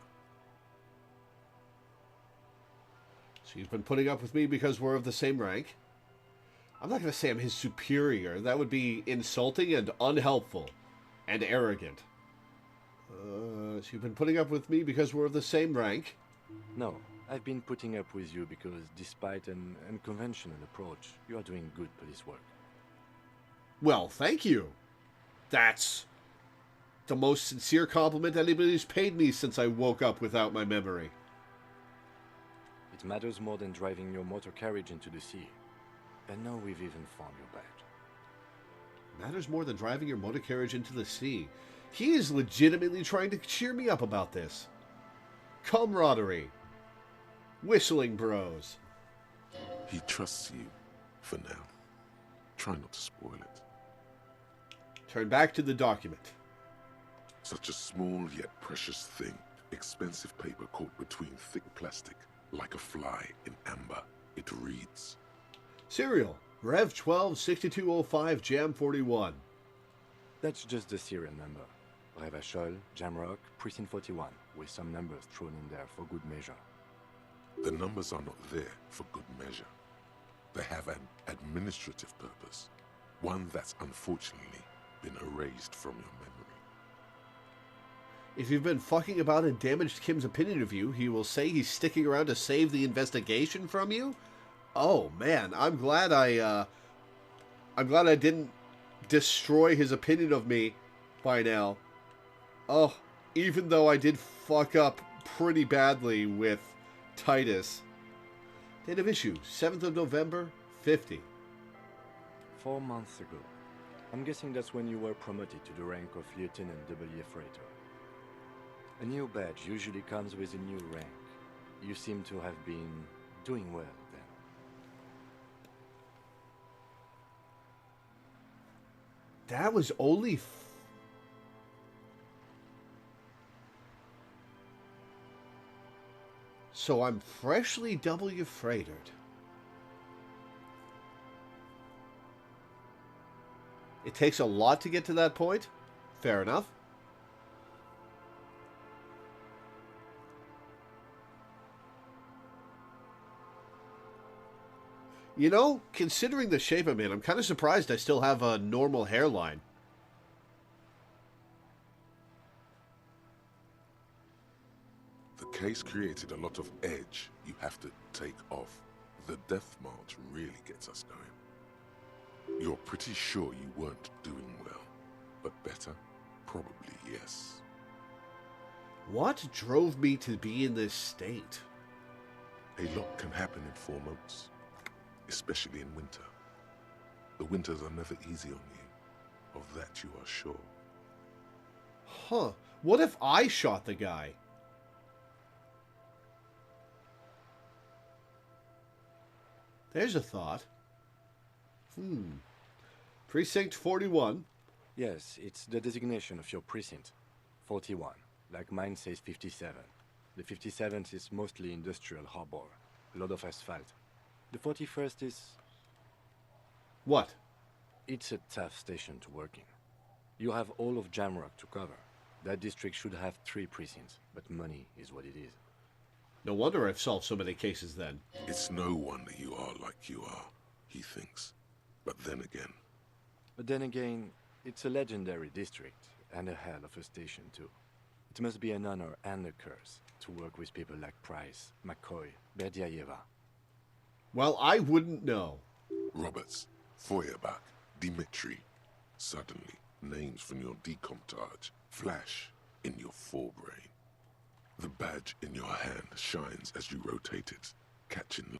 So you've been putting up with me because we're of the same rank? I'm not going to say I'm his superior. That would be insulting and unhelpful. And arrogant. So you've been putting up with me because we're of the same rank? No, I've been putting up with you because, despite an unconventional approach, you are doing good police work. Well, thank you. That's the most sincere compliment anybody's paid me since I woke up without my memory. It matters more than driving your motor carriage into the sea. And now we've even found your badge. Matters more than driving your motor carriage into the sea. He is legitimately trying to cheer me up about this. Camaraderie. Whistling bros. He trusts you, for now. Try not to spoil it. Turn back to the document. Such a small yet precious thing. Expensive paper caught between thick plastic, like a fly in amber. It reads... Serial. Rev 12 6205 Jam 41. That's just the serial number. Revachol, Jamrock, Precinct 41, with some numbers thrown in there for good measure. The numbers are not there for good measure. They have an administrative purpose, one that's unfortunately been erased from your memory. If you've been fucking about and damaged Kim's opinion of you, he will say he's sticking around to save the investigation from you? Oh man, I'm glad I didn't destroy his opinion of me by now. Oh, even though I did fuck up pretty badly with Titus. Date of issue, 7th of November, 50. 4 months ago. I'm guessing that's when you were promoted to the rank of Lieutenant W. Freighter. A new badge usually comes with a new rank. You seem to have been doing well then. That was only... So I'm freshly W-freighted. It takes a lot to get to that point. Fair enough. You know, considering the shape I'm in, I'm kind of surprised I still have a normal hairline. The case created a lot of edge you have to take off. The death march really gets us going. You're pretty sure you weren't doing well, but better? Probably yes. What drove me to be in this state? A lot can happen in 4 months, especially in winter. The winters are never easy on you, of that you are sure. Huh. What if I shot the guy? There's a thought. Precinct 41. Yes, it's the designation of your precinct. 41. Like mine says 57. The 57th is mostly industrial harbor. A lot of asphalt. The 41st is... What? It's a tough station to work in. You have all of Jamrock to cover. That district should have 3 precincts, but money is what it is. No wonder I've solved so many cases then. It's no wonder you are like you are, he thinks. But then again, it's a legendary district, and a hell of a station too. It must be an honor and a curse to work with people like Price, McCoy, Berdiaeva. Well, I wouldn't know. Roberts, Feuerbach, Dimitri. Suddenly, names from your decomptage flash in your forebrain. The badge in your hand shines as you rotate it, catching the...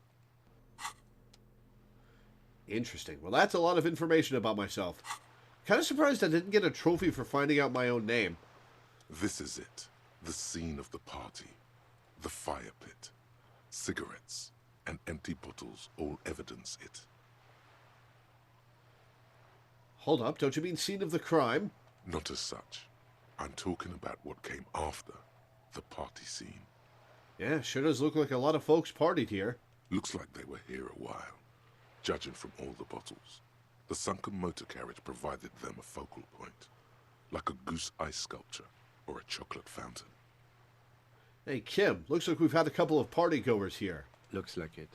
Interesting. Well, that's a lot of information about myself. Kind of surprised I didn't get a trophy for finding out my own name. This is it. The scene of the party. The fire pit. Cigarettes and empty bottles all evidence it. Hold up, don't you mean scene of the crime? Not as such. I'm talking about what came after the party scene. Yeah, sure does look like a lot of folks partied here. Looks like they were here a while, judging from all the bottles. The sunken motor carriage provided them a focal point, like a goose ice sculpture or a chocolate fountain. Hey, Kim, looks like we've had a couple of party-goers here. Looks like it.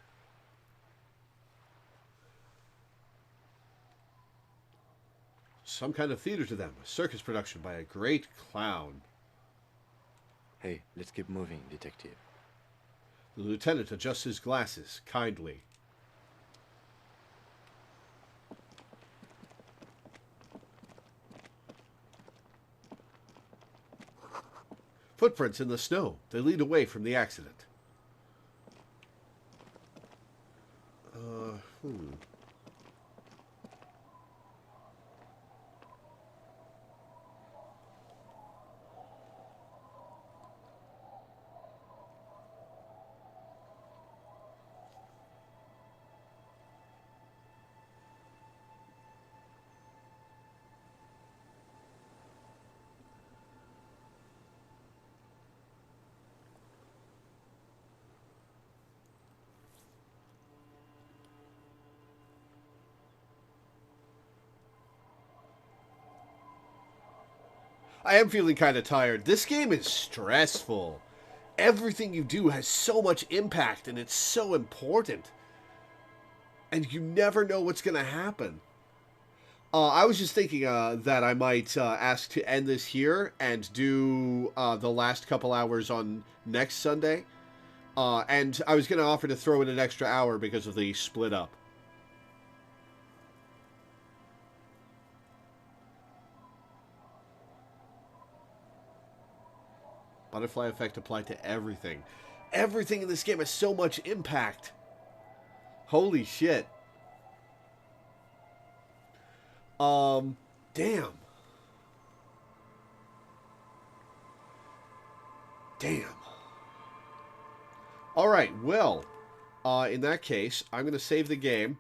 Some kind of theater to them, a circus production by a great clown. Hey, let's keep moving, detective. The lieutenant adjusts his glasses, kindly. Footprints in the snow. They lead away from the accident. I am feeling kind of tired. This game is stressful. Everything you do has so much impact, and it's so important. And you never know what's going to happen. I was just thinking that I might ask to end this here and do the last couple hours on next Sunday. And I was going to offer to throw in an extra hour because of the split up. Butterfly effect applied to everything. Everything in this game has so much impact. Holy shit. Damn. Damn. Alright, well, in that case, I'm going to save the game.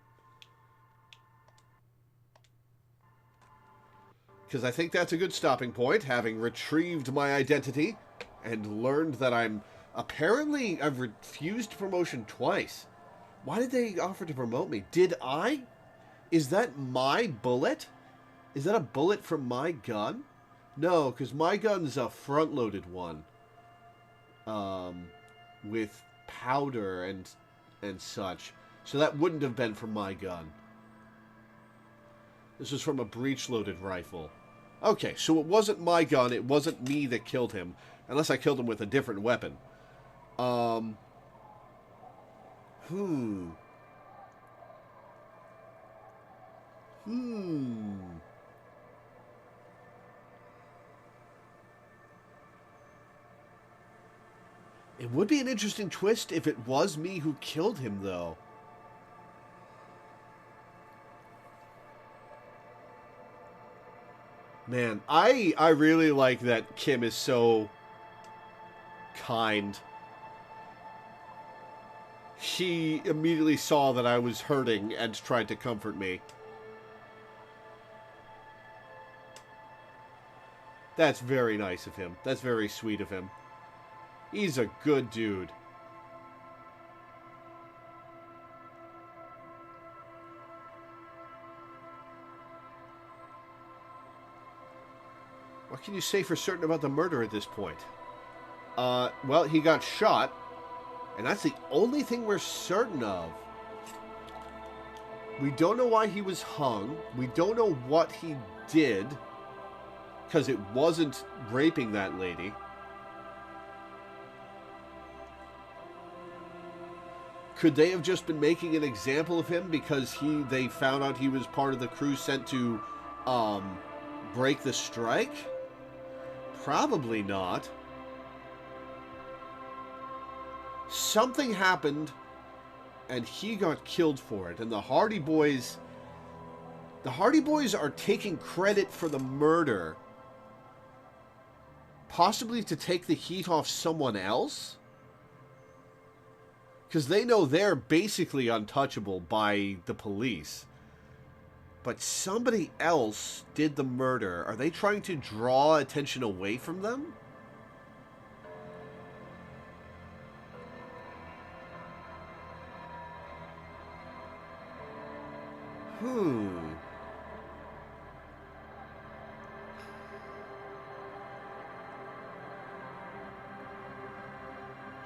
Because I think that's a good stopping point, having retrieved my identity and learned that apparently, I've refused promotion twice. Why did they offer to promote me? Did I? Is that my bullet? Is that a bullet from my gun? No, because my gun's a front-loaded one. With powder and such. So that wouldn't have been from my gun. This was from a breech-loaded rifle. Okay, so it wasn't my gun, it wasn't me that killed him. Unless I killed him with a different weapon. It would be an interesting twist if it was me who killed him, though. Man, I really like that Kim is so kind. She immediately saw that I was hurting and tried to comfort me. That's very nice of him. That's very sweet of him. He's a good dude. What can you say for certain about the murder at this point? Well, he got shot, and that's the only thing we're certain of. We don't know why he was hung. We don't know what he did, because it wasn't raping that lady. Could they have just been making an example of him because they found out he was part of the crew sent to break the strike? Probably not. Something happened and he got killed for it, and the Hardy Boys are taking credit for the murder, possibly to take the heat off someone else? Because they know they're basically untouchable by the police. But somebody else did the murder. Are they trying to draw attention away from them?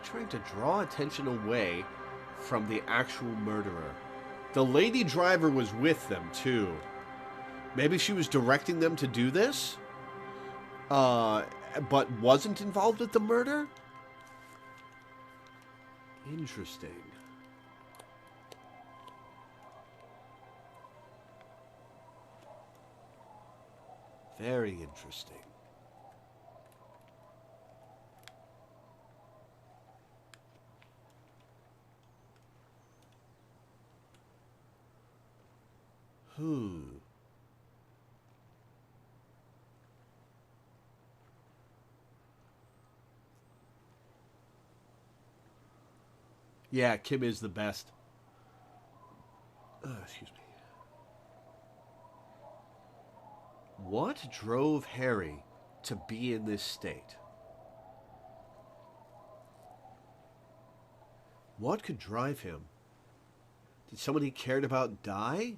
Trying to draw attention away from the actual murderer. The lady driver was with them too. Maybe she was directing them to do this? But wasn't involved with the murder? Interesting. Very interesting. Yeah, Kim is the best. Excuse me. What drove Harry to be in this state? What could drive him? Did somebody he cared about die?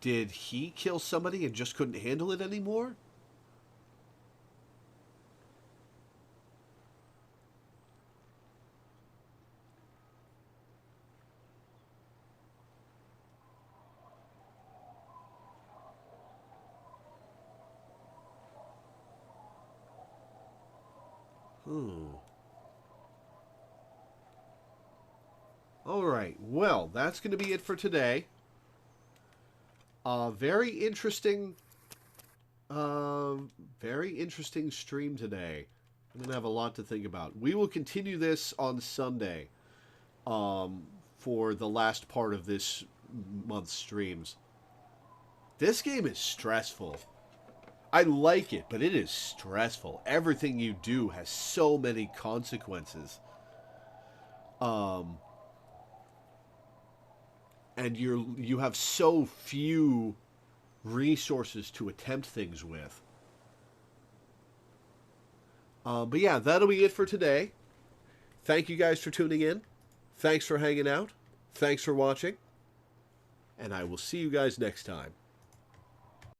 Did he kill somebody and just couldn't handle it anymore? Alright, well, that's going to be it for today. Very interesting stream today. I'm going to have a lot to think about. We will continue this on Sunday for the last part of this month's streams. This game is stressful. I like it, but it is stressful. Everything you do has so many consequences. And you have so few resources to attempt things with. But yeah, that'll be it for today. Thank you guys for tuning in. Thanks for hanging out. Thanks for watching. And I will see you guys next time.